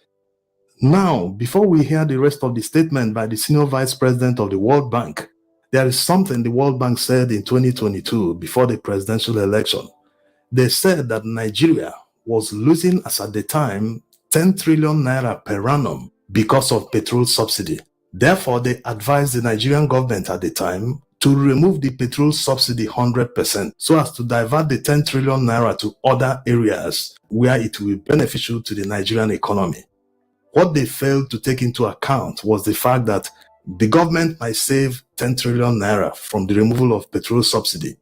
Now, before we hear the rest of the statement by the senior vice president of the World Bank, there is something the World Bank said in 2022 before the presidential election. They said that Nigeria was losing, as at the time, 10 trillion naira per annum because of petrol subsidy. Therefore, they advised the Nigerian government at the time to remove the petrol subsidy 100% so as to divert the 10 trillion naira to other areas where it will be beneficial to the Nigerian economy. What they failed to take into account was the fact that the government might save 10 trillion naira from the removal of petrol subsidy.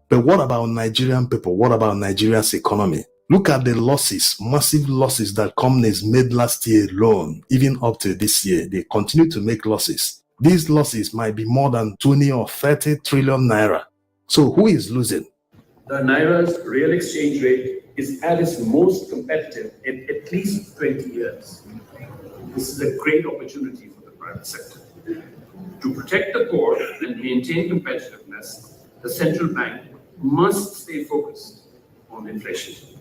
But what about Nigerian people? What about Nigeria's economy? Look at the losses, massive losses that companies made last year alone, even up to this year. They continue to make losses. These losses might be more than 20 or 30 trillion naira. So who is losing? The Naira's real exchange rate is at its most competitive in at least 20 years. This is a great opportunity for the private sector. To protect the poor and maintain competitiveness, the central bank must stay focused on inflation.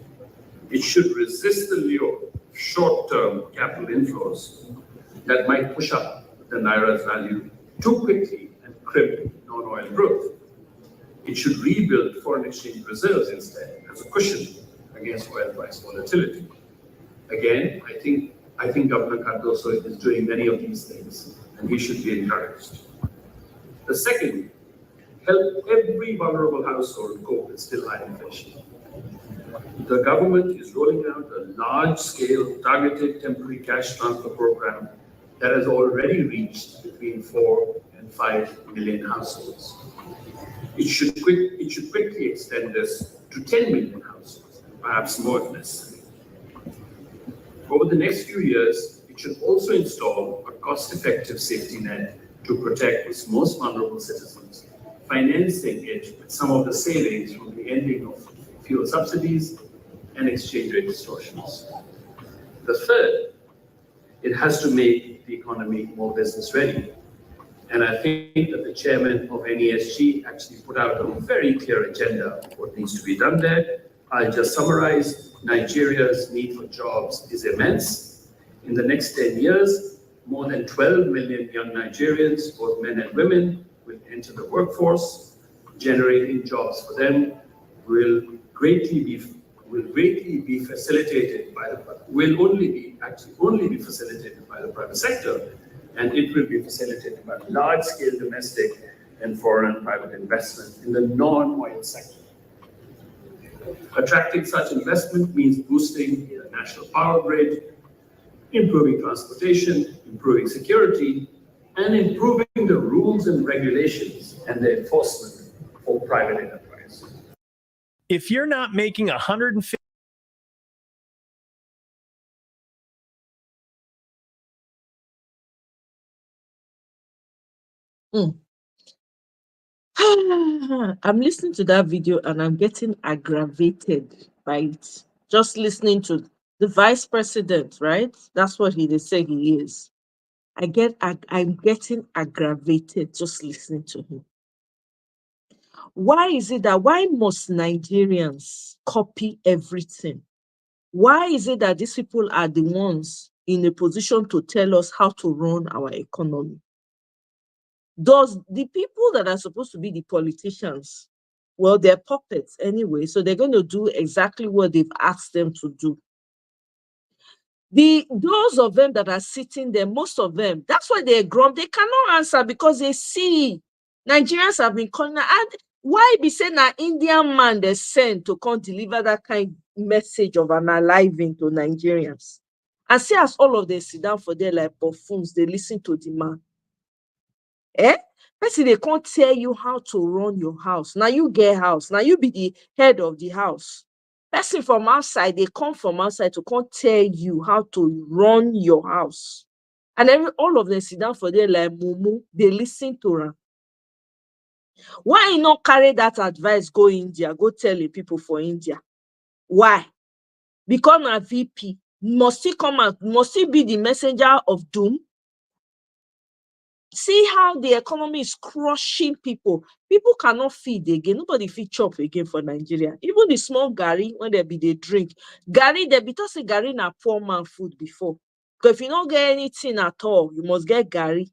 It should resist the lure of short-term capital inflows that might push up the Naira's value too quickly and crimp non-oil growth. It should rebuild foreign exchange reserves instead as a cushion against oil price volatility. Again, I think Governor Cardoso is doing many of these things, and he should be encouraged. The second, help every vulnerable household cope with still high inflation. The government is rolling out a large-scale targeted temporary cash transfer program that has already reached between 4 and 5 million households. It should quickly extend this to 10 million households, perhaps more if necessary. Over the next few years, it should also install a cost-effective safety net to protect its most vulnerable citizens, financing it with some of the savings from the ending of fuel subsidies and exchange rate distortions. The third, it has to make the economy more business ready. And I think that the chairman of NESG actually put out a very clear agenda of what needs to be done there. I'll just summarize. Nigeria's need for jobs is immense. In the next 10 years, more than 12 million young Nigerians, both men and women, will enter the workforce. Generating jobs for them will only be facilitated by the private sector, and it will be facilitated by large-scale domestic and foreign private investment in the non-oil sector. Attracting such investment means boosting the national power grid, improving transportation, improving security, and improving the rules and regulations and the enforcement for private enterprise. If you're not making 150 I'm listening to that video and I'm getting aggravated by it. Just listening to the vice president, right? That's what they say he is. I'm getting aggravated just listening to him. Why is it that why must Nigerians copy everything? Why is it that these people are the ones in a position to tell us how to run our economy? Does the people that are supposed to be the politicians, well, they're puppets anyway, so they're going to do exactly what they've asked them to do. Those of them that are sitting there, most of them, that's why they grumble. They cannot answer because they see Nigerians have been calling. And why be saying an Indian man they sent to come deliver that kind of message of an enlivening to Nigerians? And see as all of them sit down for there like buffoons, they listen to the man. Person they can't tell you how to run your house. Now you get house. Now you be the head of the house. Person from outside, they come from outside to come tell you how to run your house. And all of them sit down for there like mumu. They listen to her. Why you not carry that advice, go India, go tell the people for India? Why? Because a VP, must he come out, must he be the messenger of doom? See how the economy is crushing people. People cannot feed again. Nobody feed chop again for Nigeria. Even the small Gary, when they drink. Gary, they be tossing Gary na poor man food before. Because if you don't get anything at all, you must get Gary.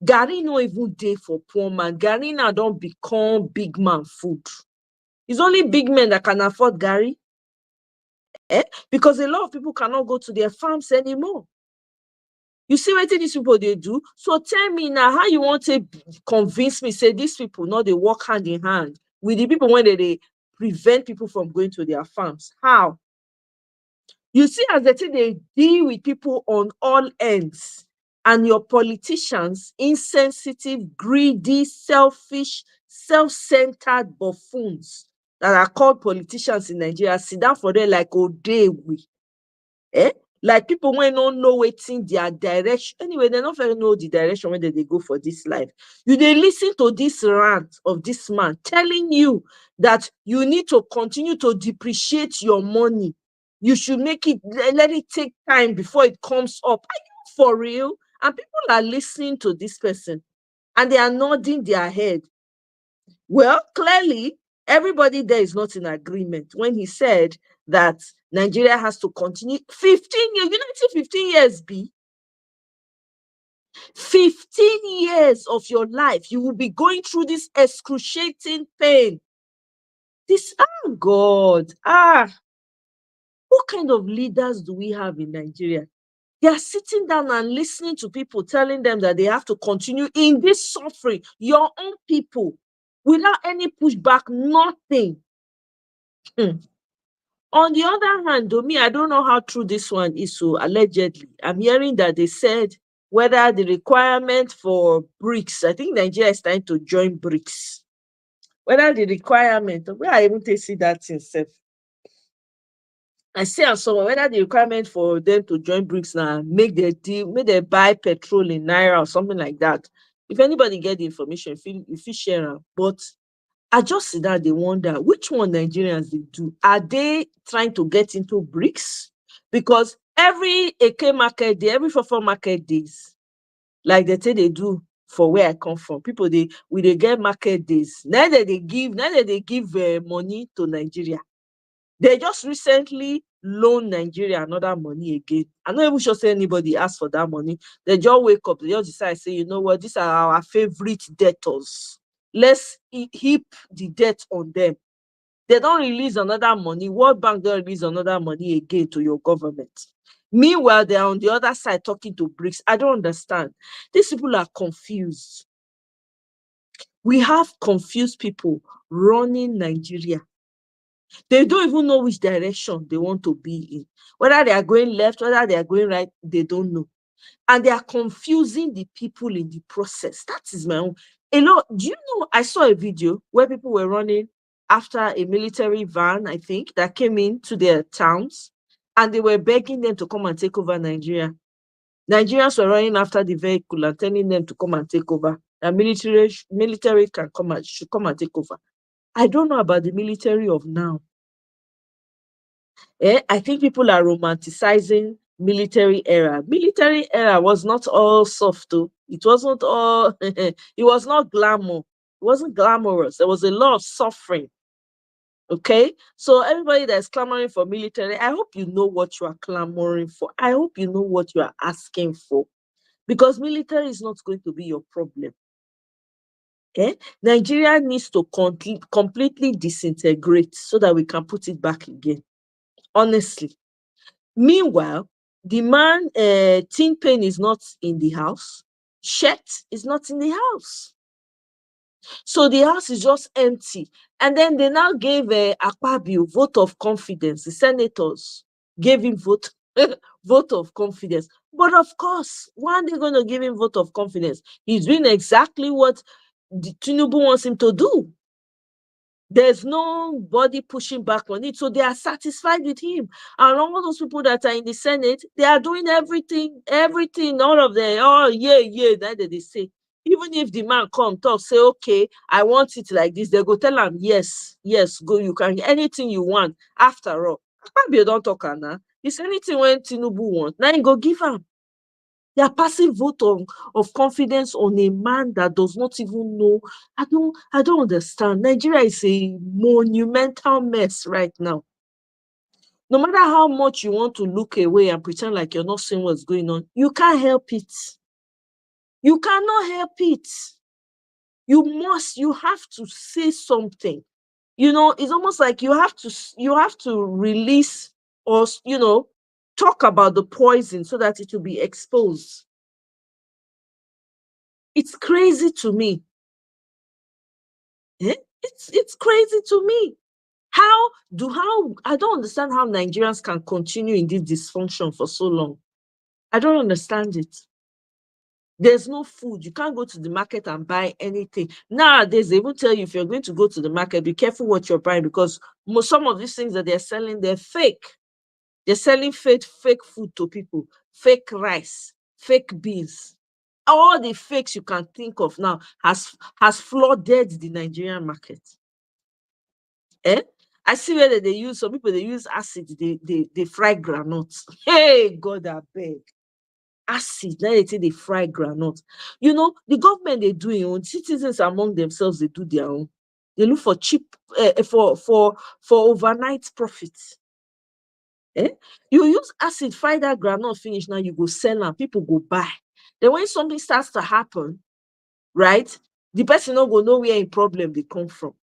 Gary no even day for poor man. Gary now don't become big man food. It's only big men that can afford Gary. Because a lot of people cannot go to their farms anymore. You see what these people they do? So tell me now how you want to convince me, say these people, no, they work hand in hand with the people when they prevent people from going to their farms. How? You see, as they say, they deal with people on all ends, and your politicians, insensitive, greedy, selfish, self-centered buffoons that are called politicians in Nigeria, sit down for them like Odewi. Like people when don't know waiting their direction. Anyway, they don't very know the direction when they go for this life. You they listen to this rant of this man telling you that you need to continue to depreciate your money. You should make it, let it take time before it comes up. Are you for real? And people are listening to this person and they are nodding their head. Well, clearly, everybody there is not in agreement when he said that Nigeria has to continue 15 years. You know, it's 15 years, B. 15 years of your life, you will be going through this excruciating pain. This, oh God, what kind of leaders do we have in Nigeria? They are sitting down and listening to people telling them that they have to continue in this suffering, your own people, without any pushback, nothing. On the other hand, to me, I don't know how true this one is. So allegedly, I'm hearing that they said whether the requirement for BRICS, I think Nigeria is trying to join BRICS, whether the requirement, where I even see that itself. I see on someone whether the requirement for them to join BRICS now make their deal, make they buy petrol in Naira or something like that. If anybody get the information, if you share them. But I just see that they wonder which one Nigerians they do. Are they trying to get into BRICS? Because every AK market day, every 4 market days, like they say they do for where I come from, people they get market days. Neither they give money to Nigeria. They just recently loaned Nigeria another money again. I'm not even sure say anybody asked for that money. They just wake up, they just decide, say, you know what, these are our favorite debtors. Let's heap the debt on them. They don't release another money. World Bank don't release another money again to your government. Meanwhile, they're on the other side talking to BRICS. I don't understand. These people are confused. We have confused people running Nigeria. They don't even know which direction they want to be in. Whether they are going left, whether they are going right, they don't know. And they are confusing the people in the process. That is my own. Do you know, I saw a video where people were running after a military van, I think, that came into their towns, and they were begging them to come and take over Nigeria. Nigerians were running after the vehicle and telling them to come and take over. The military can come and should come and take over. I don't know about the military of now. I think people are romanticizing military era. Military era was not all soft, though. It wasn't all, it was not glamour. It wasn't glamorous. There was a lot of suffering. Okay? So everybody that's clamoring for military, I hope you know what you are clamoring for. I hope you know what you are asking for. Because military is not going to be your problem. Nigeria needs to completely disintegrate so that we can put it back again. Honestly. Meanwhile, the man, Tin Pain is not in the house. Shet is not in the house. So the house is just empty. And then they now gave Akpabio vote of confidence. The senators gave him vote of confidence. But of course, why are they going to give him vote of confidence? He's doing exactly what the Tinubu wants him to do. There's nobody pushing back on it. So they are satisfied with him. And all those people that are in the Senate, they are doing everything, all of them. Oh, yeah, that they say. Even if the man come talk, say, okay, I want it like this, they go tell him, yes, go, you can get anything you want. After all, Akpabio don't talk now. It's anything when Tinubu wants. Now you go give him. They are passing vote of confidence on a man that does not even know. I don't understand. Nigeria is a monumental mess right now. No matter how much you want to look away and pretend like you're not seeing what's going on, you can't help it. You cannot help it. You have to say something. You know, it's almost like you have to release or, talk about the poison so that it will be exposed. It's crazy to me. It's crazy to me. How I don't understand how Nigerians can continue in this dysfunction for so long. I don't understand it. There's no food. You can't go to the market and buy anything. Nowadays, they will tell you if you're going to go to the market, be careful what you're buying, because some of these things that they're selling, they're fake. They're selling fake food to people, fake rice, fake beans. All the fakes you can think of now has flooded the Nigerian market. I see where they use, some people, they use acid, they fry granuts. Hey, God, I beg. Acid, now they say they fry granuts. The government, they do their own. Citizens among themselves, they do their own. They look for cheap, for overnight profits. You use acid, fry that granite, finish, now you go sell them, people go buy. Then when something starts to happen, right, the person not go know where a problem they come from.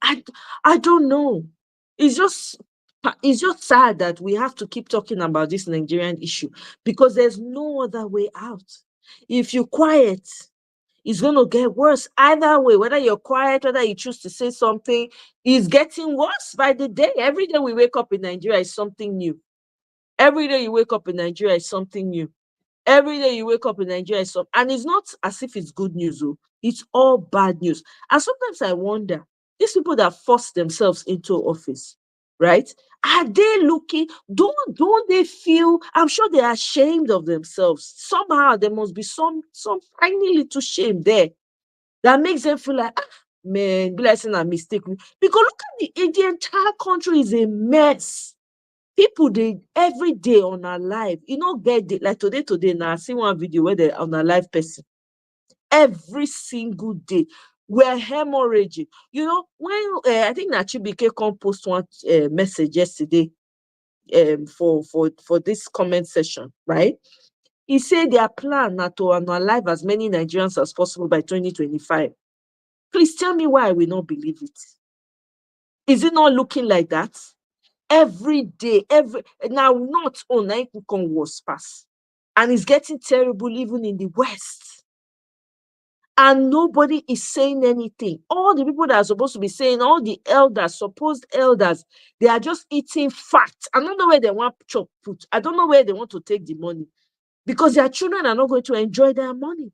I don't know. It's just sad that we have to keep talking about this Nigerian issue, because there's no other way out. If you're quiet, it's going to get worse. Either way, whether you're quiet, whether you choose to say something, it's getting worse by the day. Every day we wake up in Nigeria is something new. Every day you wake up in Nigeria is something new. Every day you wake up in Nigeria is something. And it's not as if it's good news, though. It's all bad news. And sometimes I wonder, these people that force themselves into office, right? Are they looking, don't they feel, I'm sure they're ashamed of themselves. Somehow there must be some tiny little shame there that makes them feel like, man, be like saying a mistake. Because look at the entire country is a mess. People, they every day on our life, get it. Like today now, I see one video where they're on a live person. Every single day, we're hemorrhaging. When I think Nachibike come post one message yesterday for this comment session, right? He said their plan now to unalive as many Nigerians as possible by 2025. Please tell me why I will not believe it. Is it not looking like that? Every day, now not on income was pass. And it's getting terrible even in the West. And nobody is saying anything. All the people that are supposed to be saying, all the elders, supposed elders, they are just eating fat. I don't know where they want to put. I don't know where they want to take the money. Because their children are not going to enjoy their money.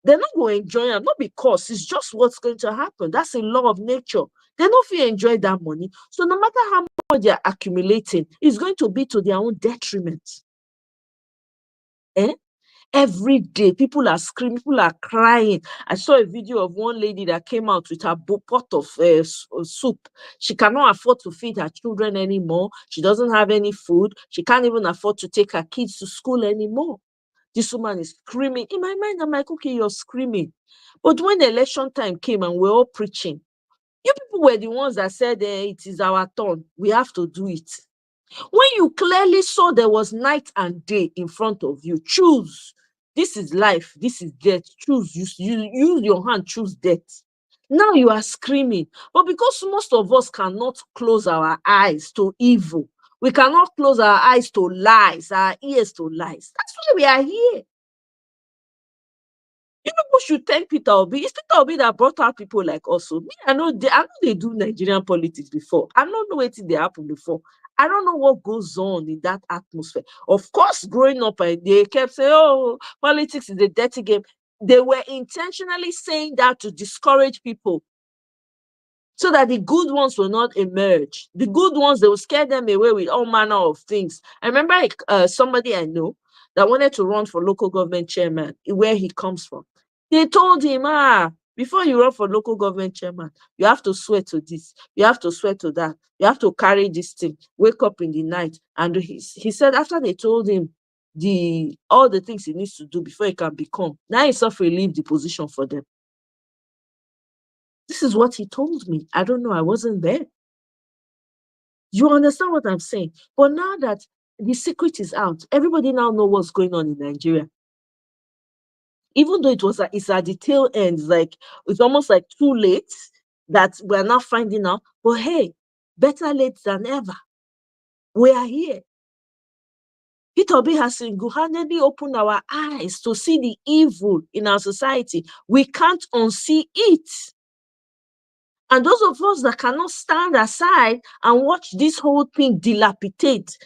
They're not going to enjoy it, not because it's just what's going to happen. That's a law of nature. They're not going to enjoy that money. So no matter how much they're accumulating, it's going to be to their own detriment. Every day, people are screaming, people are crying. I saw a video of one lady that came out with her pot of soup. She cannot afford to feed her children anymore. She doesn't have any food. She can't even afford to take her kids to school anymore. This woman is screaming. In my mind, I'm like, okay, you're screaming. But when the election time came and we're all preaching, you people were the ones that said, it is our turn. We have to do it. When you clearly saw there was night and day in front of you, choose. This is life. This is death. Choose. Use your hand. Choose death. Now you are screaming. But because most of us cannot close our eyes to evil, we cannot close our eyes to lies, our ears to lies. That's why we are here. You people should thank Peter Obi. It's Peter Obi that brought out people like us. Me, I know they do Nigerian politics before. I don't know what they happened before. I don't know what goes on in that atmosphere. Of course, growing up, they kept saying, oh, politics is a dirty game. They were intentionally saying that to discourage people so that the good ones will not emerge. The good ones, they will scare them away with all manner of things. I remember somebody I know that wanted to run for local government chairman, where he comes from. They told him, before you run for local government chairman, you have to swear to this, you have to swear to that, you have to carry this thing, wake up in the night. And he said after they told him all the things he needs to do before he can become, now he's suffering, leave the position for them. This is what he told me. I don't know, I wasn't there. You understand what I'm saying? But now that the secret is out, everybody now knows what's going on in Nigeria. Even though it's at the tail end, it's almost like too late that we're not finding out. But hey, Better late than ever. We are here. Peter Obi has single-handedly opened our eyes to see the evil in our society. We can't unsee it. And those of us that cannot stand aside and watch this whole thing dilapidate,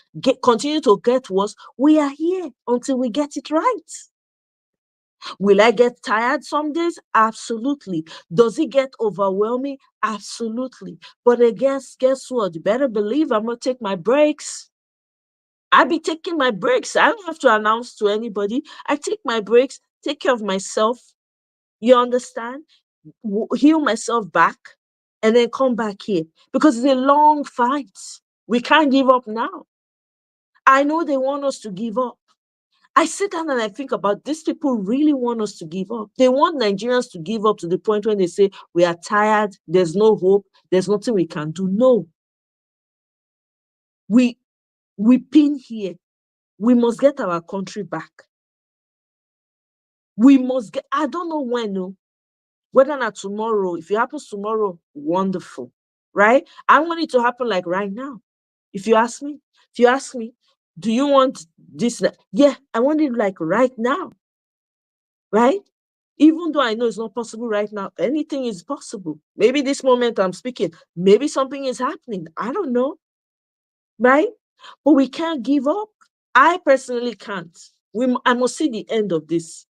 continue to get worse, we are here until we get it right. Will I get tired some days? Absolutely. Does it get overwhelming? Absolutely. But guess what? You better believe I'm going to take my breaks. I be taking my breaks. I don't have to announce to anybody. I take my breaks, take care of myself. You understand? Heal myself back and then come back here because it's a long fight. We can't give up now. I know they want us to give up. I sit down and I think about these people really want us to give up. They want Nigerians to give up to the point when they say, we are tired, there's no hope, there's nothing we can do. No. We pin here. We must get our country back. We must get, I don't know when, no. Whether not tomorrow, if it happens tomorrow, wonderful, right? I want it to happen like right now. If you ask me, do you want this? Yeah, I want it like right now, right? Even though I know it's not possible right now, anything is possible. Maybe this moment I'm speaking, maybe something is happening. I don't know, right? But we can't give up. I personally can't. I must see the end of this.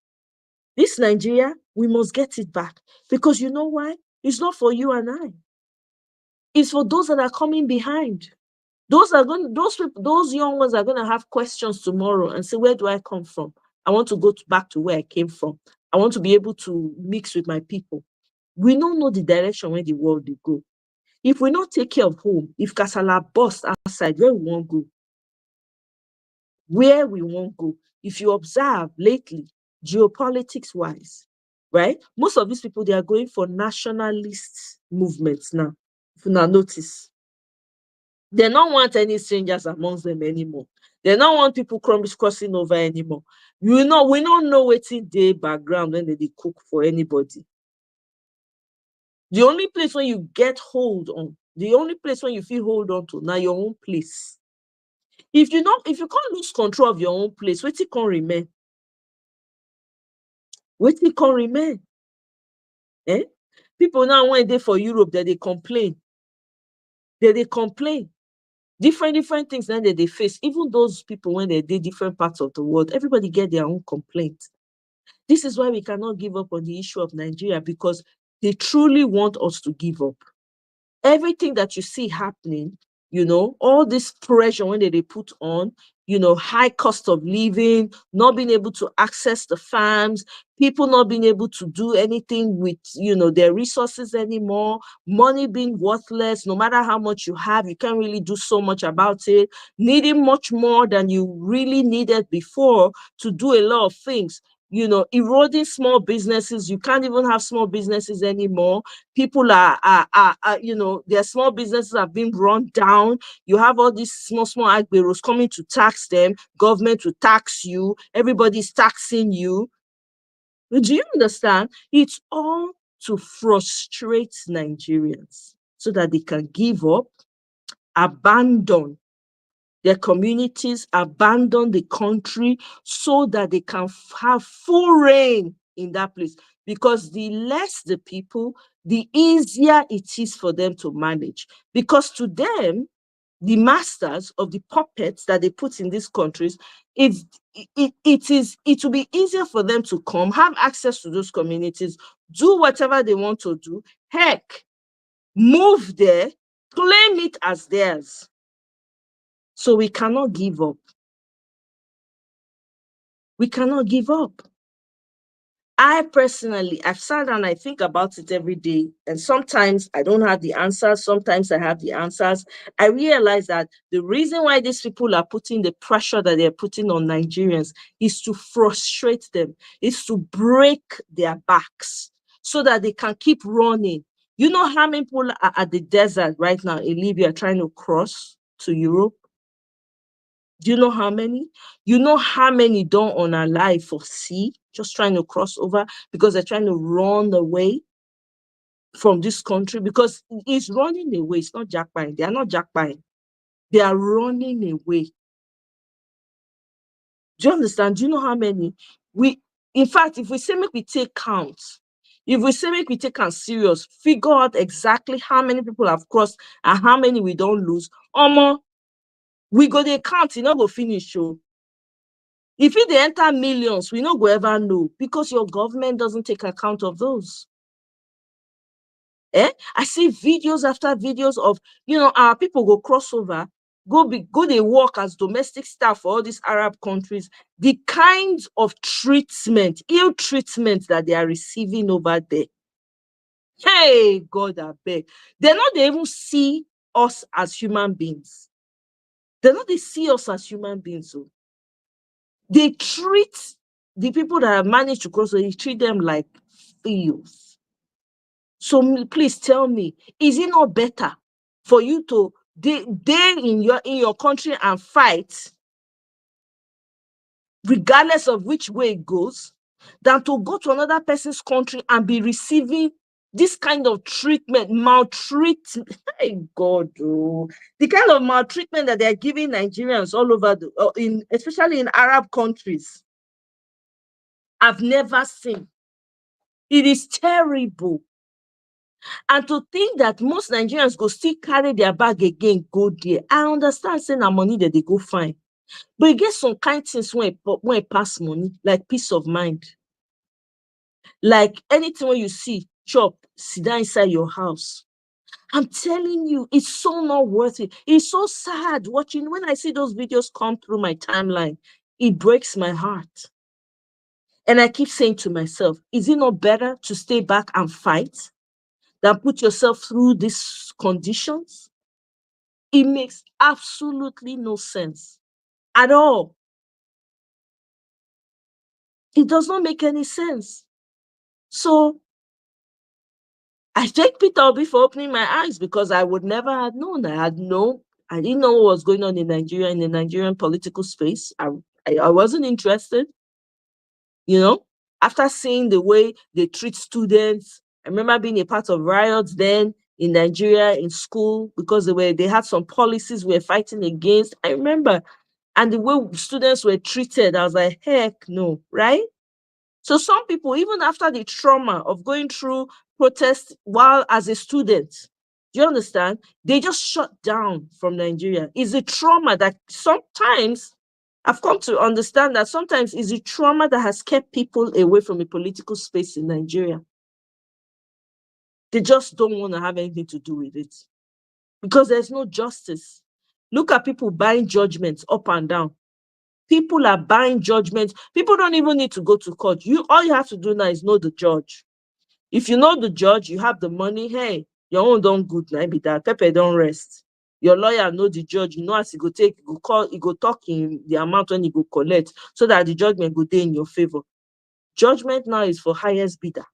This Nigeria, we must get it back. Because you know why? It's not for you and I. It's for those that are coming behind. Those young ones are going to have questions tomorrow and say, where do I come from? I want to go back to where I came from. I want to be able to mix with my people. We don't know the direction where the world will go. If we not take care of home, if Kasala bursts outside, where we won't go? Where we won't go? If you observe lately, geopolitics-wise, right? Most of these people, they are going for nationalist movements now. If you now notice, they don't want any strangers amongst them anymore. They don't want people crossing over anymore. We don't know what's in the background when they cook for anybody. The only place where you get hold on, the only place where you feel hold on to, now your own place. If you can't lose control of your own place, what it can remain? What it can remain? Eh? People now when they for Europe, that they complain. They complain. Different things that they face. Even those people when they did different parts of the world, everybody get their own complaint. This is why we cannot give up on the issue of Nigeria, because they truly want us to give up. Everything that you see happening, all this pressure when they put on, high cost of living, not being able to access the farms, people not being able to do anything with, their resources anymore, money being worthless, no matter how much you have, you can't really do so much about it, needing much more than you really needed before to do a lot of things. Eroding small businesses. You can't even have small businesses anymore. People their small businesses have been run down. You have all these small agberos coming to tax them. Government will tax you. Everybody's taxing you. Do you understand? It's all to frustrate Nigerians so that they can give up, abandon their communities, abandon the country so that they can have full reign in that place. Because the less the people, the easier it is for them to manage. Because to them, the masters of the puppets that they put in these countries, it will be easier for them to come, have access to those communities, do whatever they want to do, heck, move there, claim it as theirs. So we cannot give up. We cannot give up. I personally, I've sat and I think about it every day. And sometimes I don't have the answers. Sometimes I have the answers. I realize that the reason why these people are putting the pressure that they're putting on Nigerians is to frustrate them, is to break their backs so that they can keep running. You know how many people are at the desert right now in Libya trying to cross to Europe? Do you know how many? You know how many don't unalive for sea, just trying to cross over because they're trying to run away from this country because it's running away. It's not jackpine. They are not jackpine. They are running away. Do you understand? Do you know how many? In fact, if we say make we take count, if we say make we take count serious, figure out exactly how many people have crossed and how many we don't lose. We go dey count, not go finish. So if they enter millions, we not go ever know because your government doesn't take account of those. I see videos after videos of, our people go cross over, go they work as domestic staff for all these Arab countries. The kinds of treatment, ill treatment that they are receiving over there. Hey, God, I beg. They're not they even see us as human beings. They're not they see us as human beings. So they treat the people that have managed to cross, they treat them like thieves. So please tell me, is it not better for you to stay in your country and fight, regardless of which way it goes, than to go to another person's country and be receiving this kind of treatment, maltreatment? Hey, God, the kind of maltreatment that they are giving Nigerians all over, especially in Arab countries, I've never seen. It is terrible. And to think that most Nigerians go still carry their bag again, go there. I understand saying that money that they go find. But you get some kind of things when it pass money, like peace of mind. Like anything when you see, chop, sit down inside your house. I'm telling you, it's so not worth it. It's so sad watching. When I see those videos come through my timeline, it breaks my heart. And I keep saying to myself, is it not better to stay back and fight than put yourself through these conditions? It makes absolutely no sense at all. It does not make any sense. So I thank Peter Obi for opening my eyes, because I would never have known. I didn't know what was going on in Nigeria, in the Nigerian political space. I wasn't interested. After seeing the way they treat students, I remember being a part of riots then in Nigeria in school because they had some policies we were fighting against. I remember, and the way students were treated, I was like, heck no, right? So some people, even after the trauma of going through protests while as a student, do you understand? They just shut down from Nigeria. It's a trauma that sometimes, I've come to understand that sometimes it's a trauma that has kept people away from a political space in Nigeria. They just don't want to have anything to do with it because there's no justice. Look at people buying judgments up and down. People are buying judgments. People don't even need to go to court. All you have to do now is know the judge. If you know the judge, you have the money. Hey, your own don't good. Now be that Pepe don't rest. Your lawyer know the judge. You know as he go take, he go talk in the amount when he go collect, so that the judgment go day in your favor. Judgment now is for highest bidder.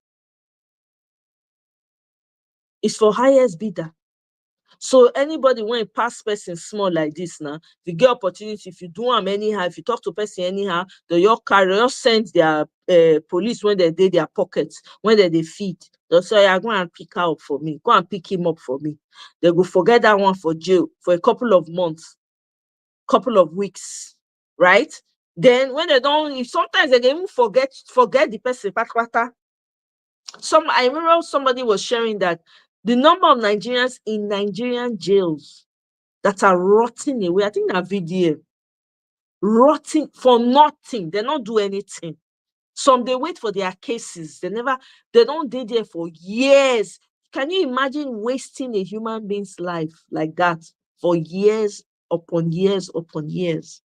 It's for highest bidder. So anybody when pass person small like this now, if you get opportunity, if you do them anyhow, if you talk to person anyhow, your carrier send their police when they did their pockets, when they feed. They'll say, yeah, go and pick her up for me. Go and pick him up for me. They go forget that one for jail for a couple of months, couple of weeks, right? Then when they don't, sometimes they even forget the person. I remember somebody was sharing that the number of Nigerians in Nigerian jails that are rotting away, I think that video, rotting for nothing. They don't do anything. Some they wait for their cases. They don't do there for years. Can you imagine wasting a human being's life like that for years upon years upon years?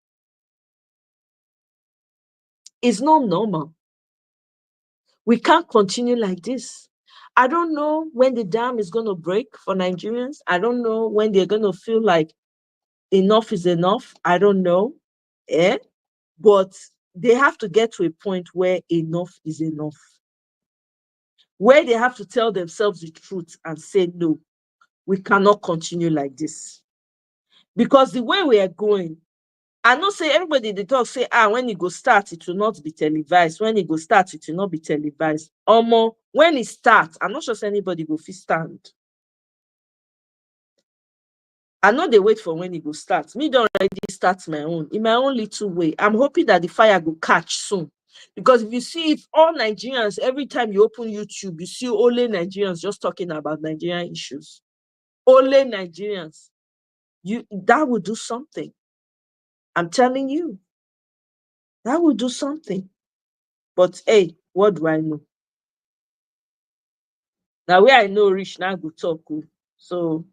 It's not normal. We can't continue like this. I don't know when the dam is going to break for Nigerians. I don't know when they're going to feel like enough is enough. I don't know. But they have to get to a point where enough is enough. Where they have to tell themselves the truth and say, no, we cannot continue like this. Because the way we are going, I know say everybody they talk say when it go start it will not be televised. When it go start it will not be televised. When it starts, I'm not sure say anybody go fit stand. I know they wait for when it go start. Me don't already start my own in my own little way. I'm hoping that the fire will catch soon. Because if you see, if all Nigerians, every time you open YouTube, you see only Nigerians just talking about Nigerian issues. Only Nigerians. That would do something. I'm telling you. That would do something. But hey, what do I know? Now where I know rich now go talk. So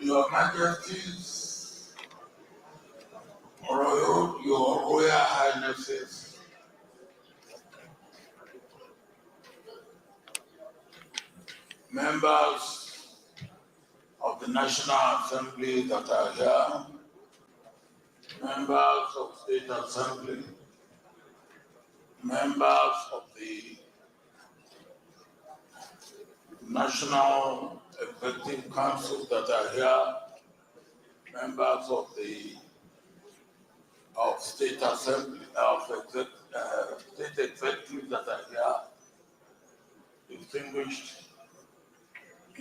Your Majesties, your Royal Highnesses, members of the National Assembly that are here, members of State Assembly, members of the National Executive Council that are here, members of the State Assembly, State Executive that are here, distinguished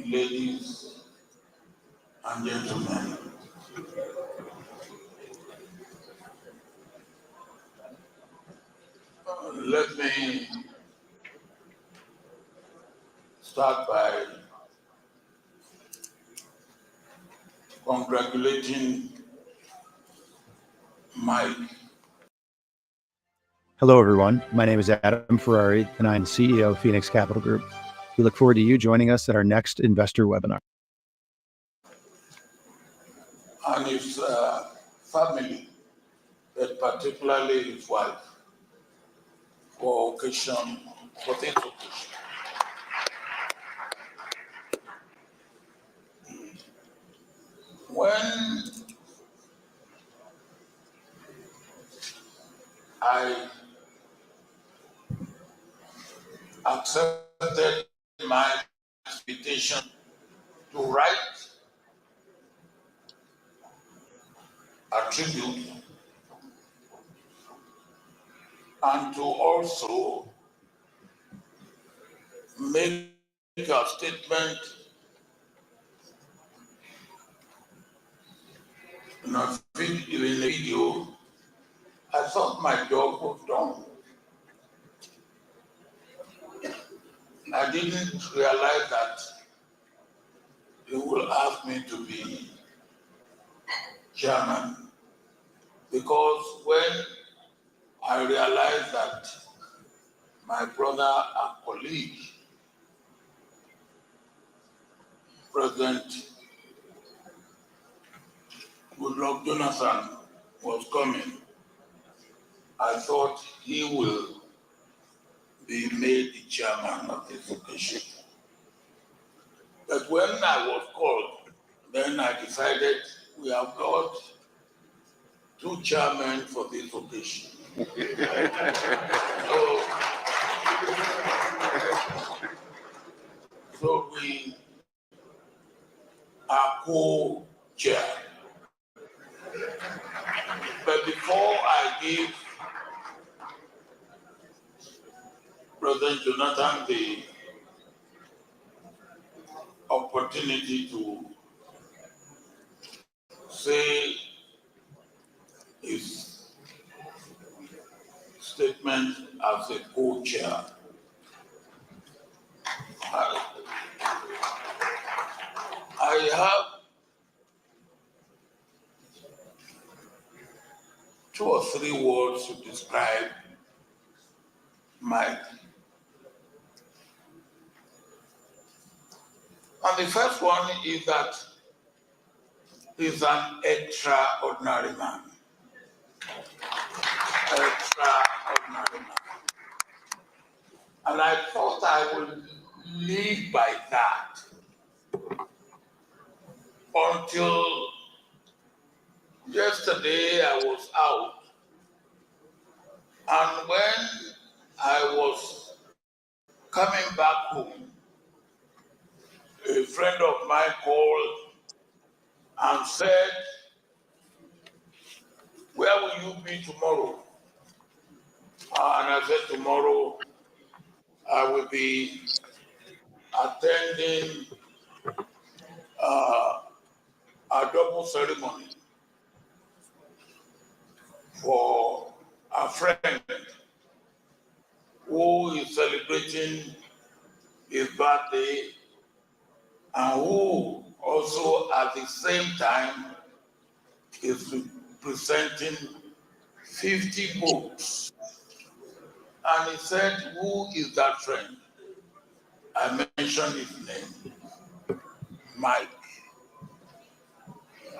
ladies and gentlemen. Let me start by congratulating Mike. Hello, everyone. My name is Adam Ferrari, and I'm the CEO of Phoenix Capital Group. We look forward to you joining us at our next investor webinar. And his family, but particularly his wife, for this occasion. When I accepted my invitation to write a tribute and to also make a statement in a video, I thought my job was done. I didn't realize that they will ask me to be chairman, because when I realized that my brother and colleague, President Goodluck Jonathan, was coming, I thought he will be made the chairman of this occasion. But when I was called, then I decided we have got two chairmen for this occasion. So we are co-chair. But before I give President Jonathan the opportunity to say his statement as a co-chair, I have 2 or 3 words to describe Mike. And the first one is that he's an extraordinary man. Extraordinary man. And I thought I would live by that until yesterday I was out. And when I was coming back home, a friend of mine called and said, "Where will you be tomorrow?" And I said, "Tomorrow I will be attending a double ceremony for a friend who is celebrating his birthday and who also at the same time is presenting 50 books." And he said, "Who is that friend?" I mentioned his name, Mike.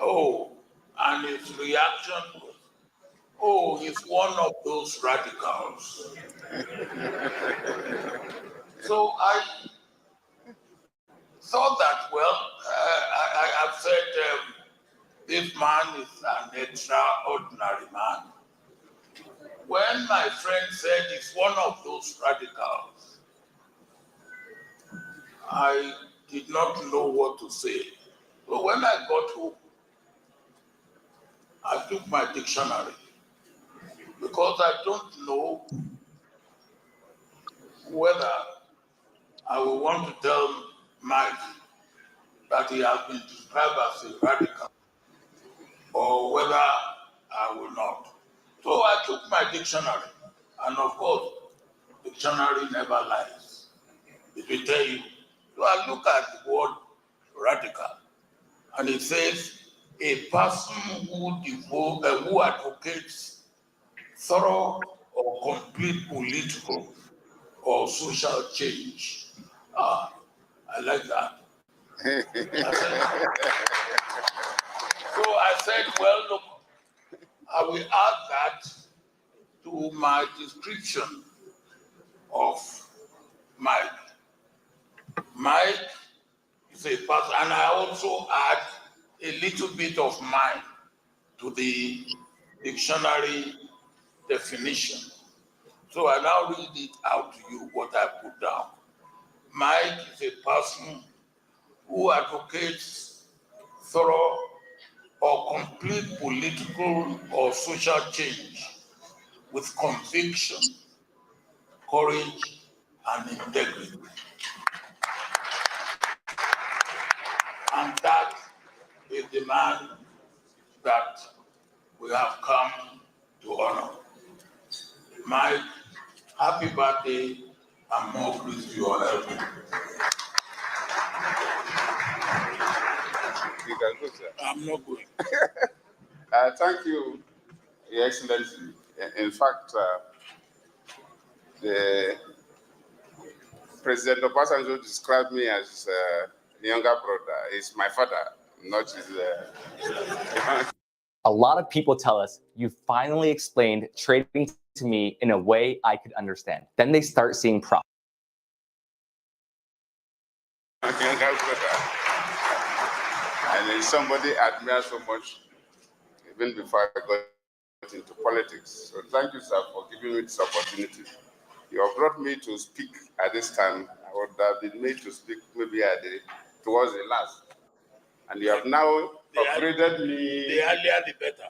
Oh, and his reaction was, "Oh, he's one of those radicals." So I thought that, well, I have said this man is an extraordinary man. When my friend said he's one of those radicals, I did not know what to say. So when I got home, I took my dictionary because I don't know whether I will want to tell Mike that he has been described as a radical or whether I will not. So I took my dictionary, and of course, dictionary never lies. It will tell you. So I look at the word radical, and it says, a person who advocates thorough or complete political or social change. Ah, I like that. So I said, well, look, I will add that to my description of Mike. Mike is a person, and I also add a little bit of mine to the dictionary definition. So I now read it out to you, what I put down. Mike is a person who advocates thorough or complete political or social change with conviction, courage, and integrity. And that is the man that we have come to honor. Mike, happy birthday and more grace to your health. You can go, sir. I'm not going. Thank you, Your Excellency. In fact, the President Obasanjo described me as a younger brother. He's my father, not his. A lot of people tell us, you finally explained trading to me in a way I could understand. Then they start seeing profit. Younger brother. And he's somebody I admire so much, even before I got into politics. So thank you, sir, for giving me this opportunity. You have brought me to speak at this time. I would have been made to speak maybe towards the last. And you have now upgraded me. The earlier, the better.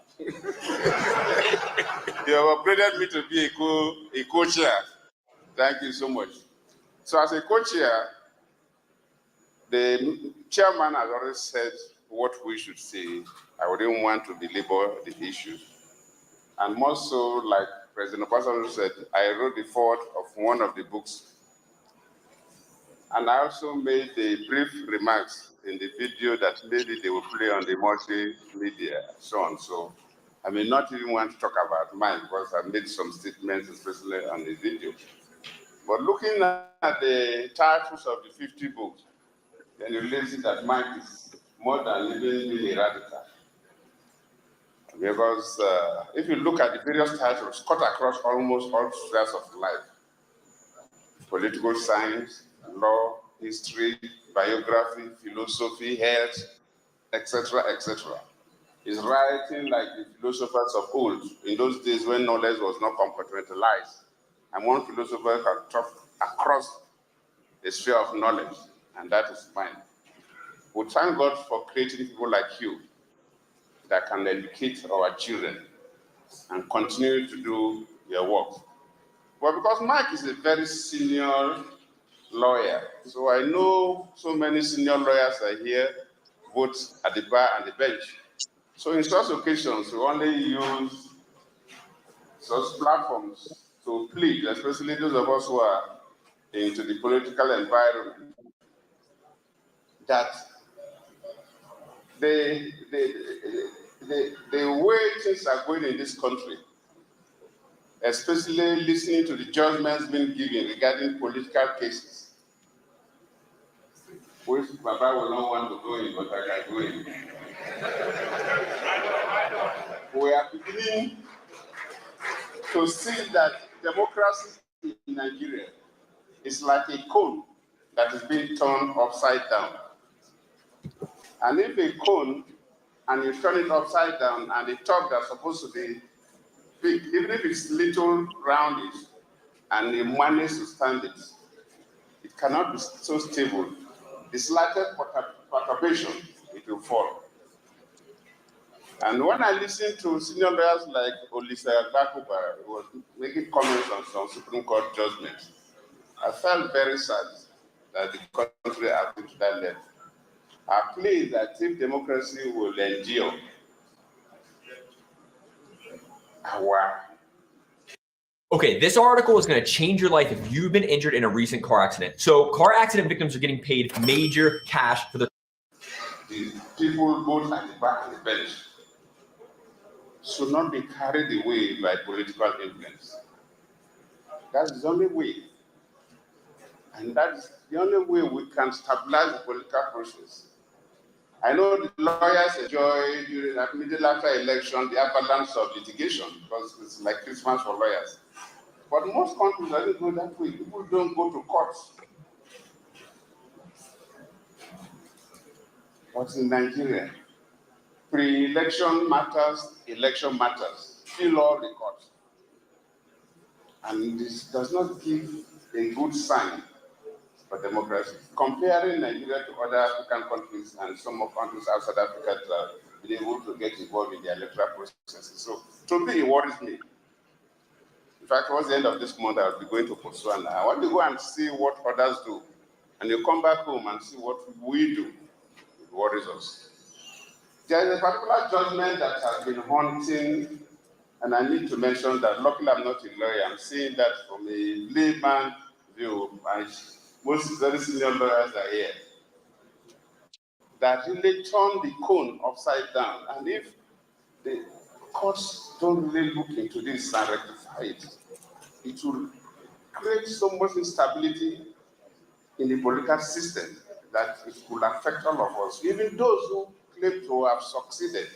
You have upgraded me to be a co-chair. Thank you so much. So as a co-chair, the chairman has already said what we should say. I wouldn't want to belabor the issues. And more so, like President Obasanjo said, I wrote the foreword of one of the books. And I also made the brief remarks in the video that maybe they will play on the multimedia, so on. So I may not even want to talk about mine because I made some statements, especially on the video. But looking at the titles of the 50 books, then you realize that mine is more than even being a radical. Because if you look at the various titles, cut across almost all spheres of life, political science, law, history, biography, philosophy, health, etc., etc. Is writing like the philosophers of old, in those days when knowledge was not compartmentalized. And one philosopher can talk across the sphere of knowledge, and that is fine. We thank God for creating people like you that can educate our children and continue to do your work. But because Mike is a very senior lawyer, so I know so many senior lawyers are here, both at the bar and the bench. So in such occasions, we only use such platforms to plead, especially those of us who are into the political environment, that the way things are going in this country, especially listening to the judgments being given regarding political cases, which Baba will not want to go in, but I can go in. We are beginning to see that democracy in Nigeria is like a cone that is being turned upside down. And if a cone, and you turn it upside down, and the top that's supposed to be big, even if it's little rounded, and you manage to stand it, it cannot be so stable. The slightest perturbation, it will fall. And when I listen to senior lawyers like Olisa Agbakuba, who was making comments on some Supreme Court judgments, I felt very sad that the country has reached that level. I plead that if democracy will endure, Okay, this article is going to change your life if you've been injured in a recent car accident. So car accident victims are getting paid major cash for the people both at the back and the bench should not be carried away by political influence. That's the only way. And that's the only way we can stabilize the political process. I know the lawyers enjoy during the middle after election the avalanche of litigation because it's like Christmas for lawyers. But most countries don't go that way. People don't go to courts. But in Nigeria, pre-election matters, election matters, fill all the courts. And this does not give a good sign for democracy. Comparing Nigeria to other African countries and some of countries outside Africa that have been able to get involved in the electoral processes. So to me, it worries me. In fact, towards the end of this month, I'll be going to Botswana. I want to go and see what others do. And you come back home and see what we do. It worries us. There is a particular judgment that has been haunting, and I need to mention that, luckily I'm not a lawyer, I'm seeing that from a layman view, and most very senior lawyers are here, that really turn the cone upside down. And if the courts don't really look into this and rectify it, it will create so much instability in the political system that it will affect all of us. Even those who claim to have succeeded,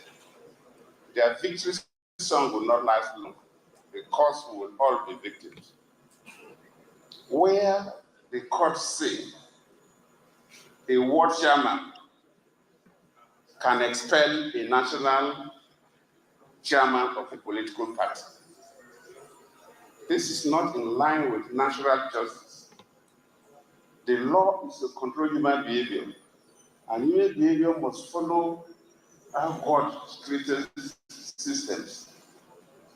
their victory song will not last long because we will all be victims. Where the courts say a ward chairman can expel a national chairman of a political party. This is not in line with natural justice. The law is to control human behavior, and human behavior must follow how God created systems.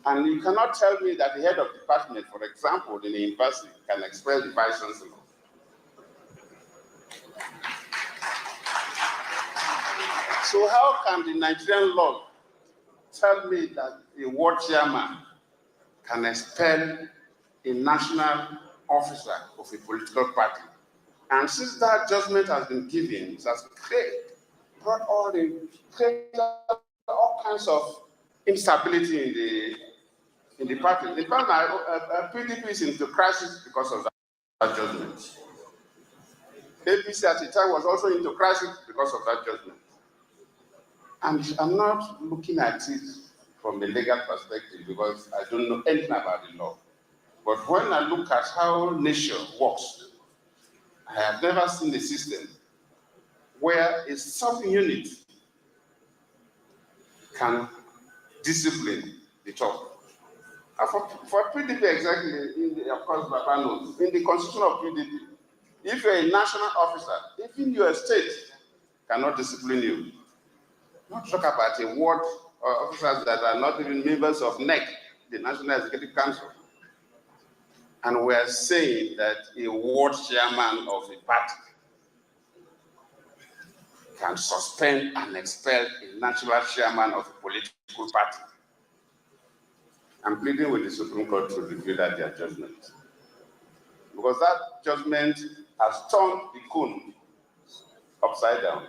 And you cannot tell me that the head of department, for example, in a university, can expel the vice chancellor. So how can the Nigerian law tell me that a ward chairman can expel a national officer of a political party? And since that judgment has been given, it has brought all kinds of instability in the party. In fact, PDP is into crisis because of that judgment. APC at the time was also into crisis because of that judgment. And I'm not looking at it from a legal perspective because I don't know anything about the law. But when I look at how nature works, I have never seen a system where a sub-unit can discipline the top. For PDP exactly, of course, Baba knows, in the constitution of PDP, If you're a national officer, even your state cannot discipline you. Not talk about a ward officers that are not even members of NEC, the National Executive Council. And we're saying that a ward chairman of a party can suspend and expel a national chairman of a political party. I'm pleading with the Supreme Court to review that their judgment. Because that judgment has turned the cone upside down.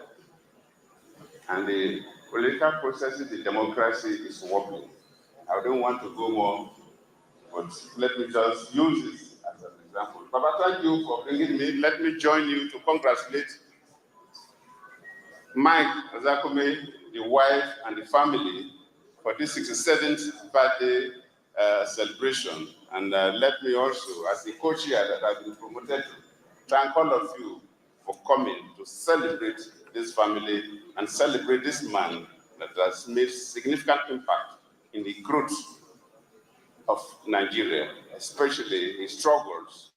And the political process, the democracy is wobbling. I don't want to go more, but let me just use this as an example. Baba, thank you for bringing me. Let me join you to congratulate Mike Zakome, the wife, and the family for this 67th birthday celebration. And let me also, as the co-chair that I've been promoted to, thank all of you for coming to celebrate this family and celebrate this man that has made significant impact in the growth of Nigeria, especially his struggles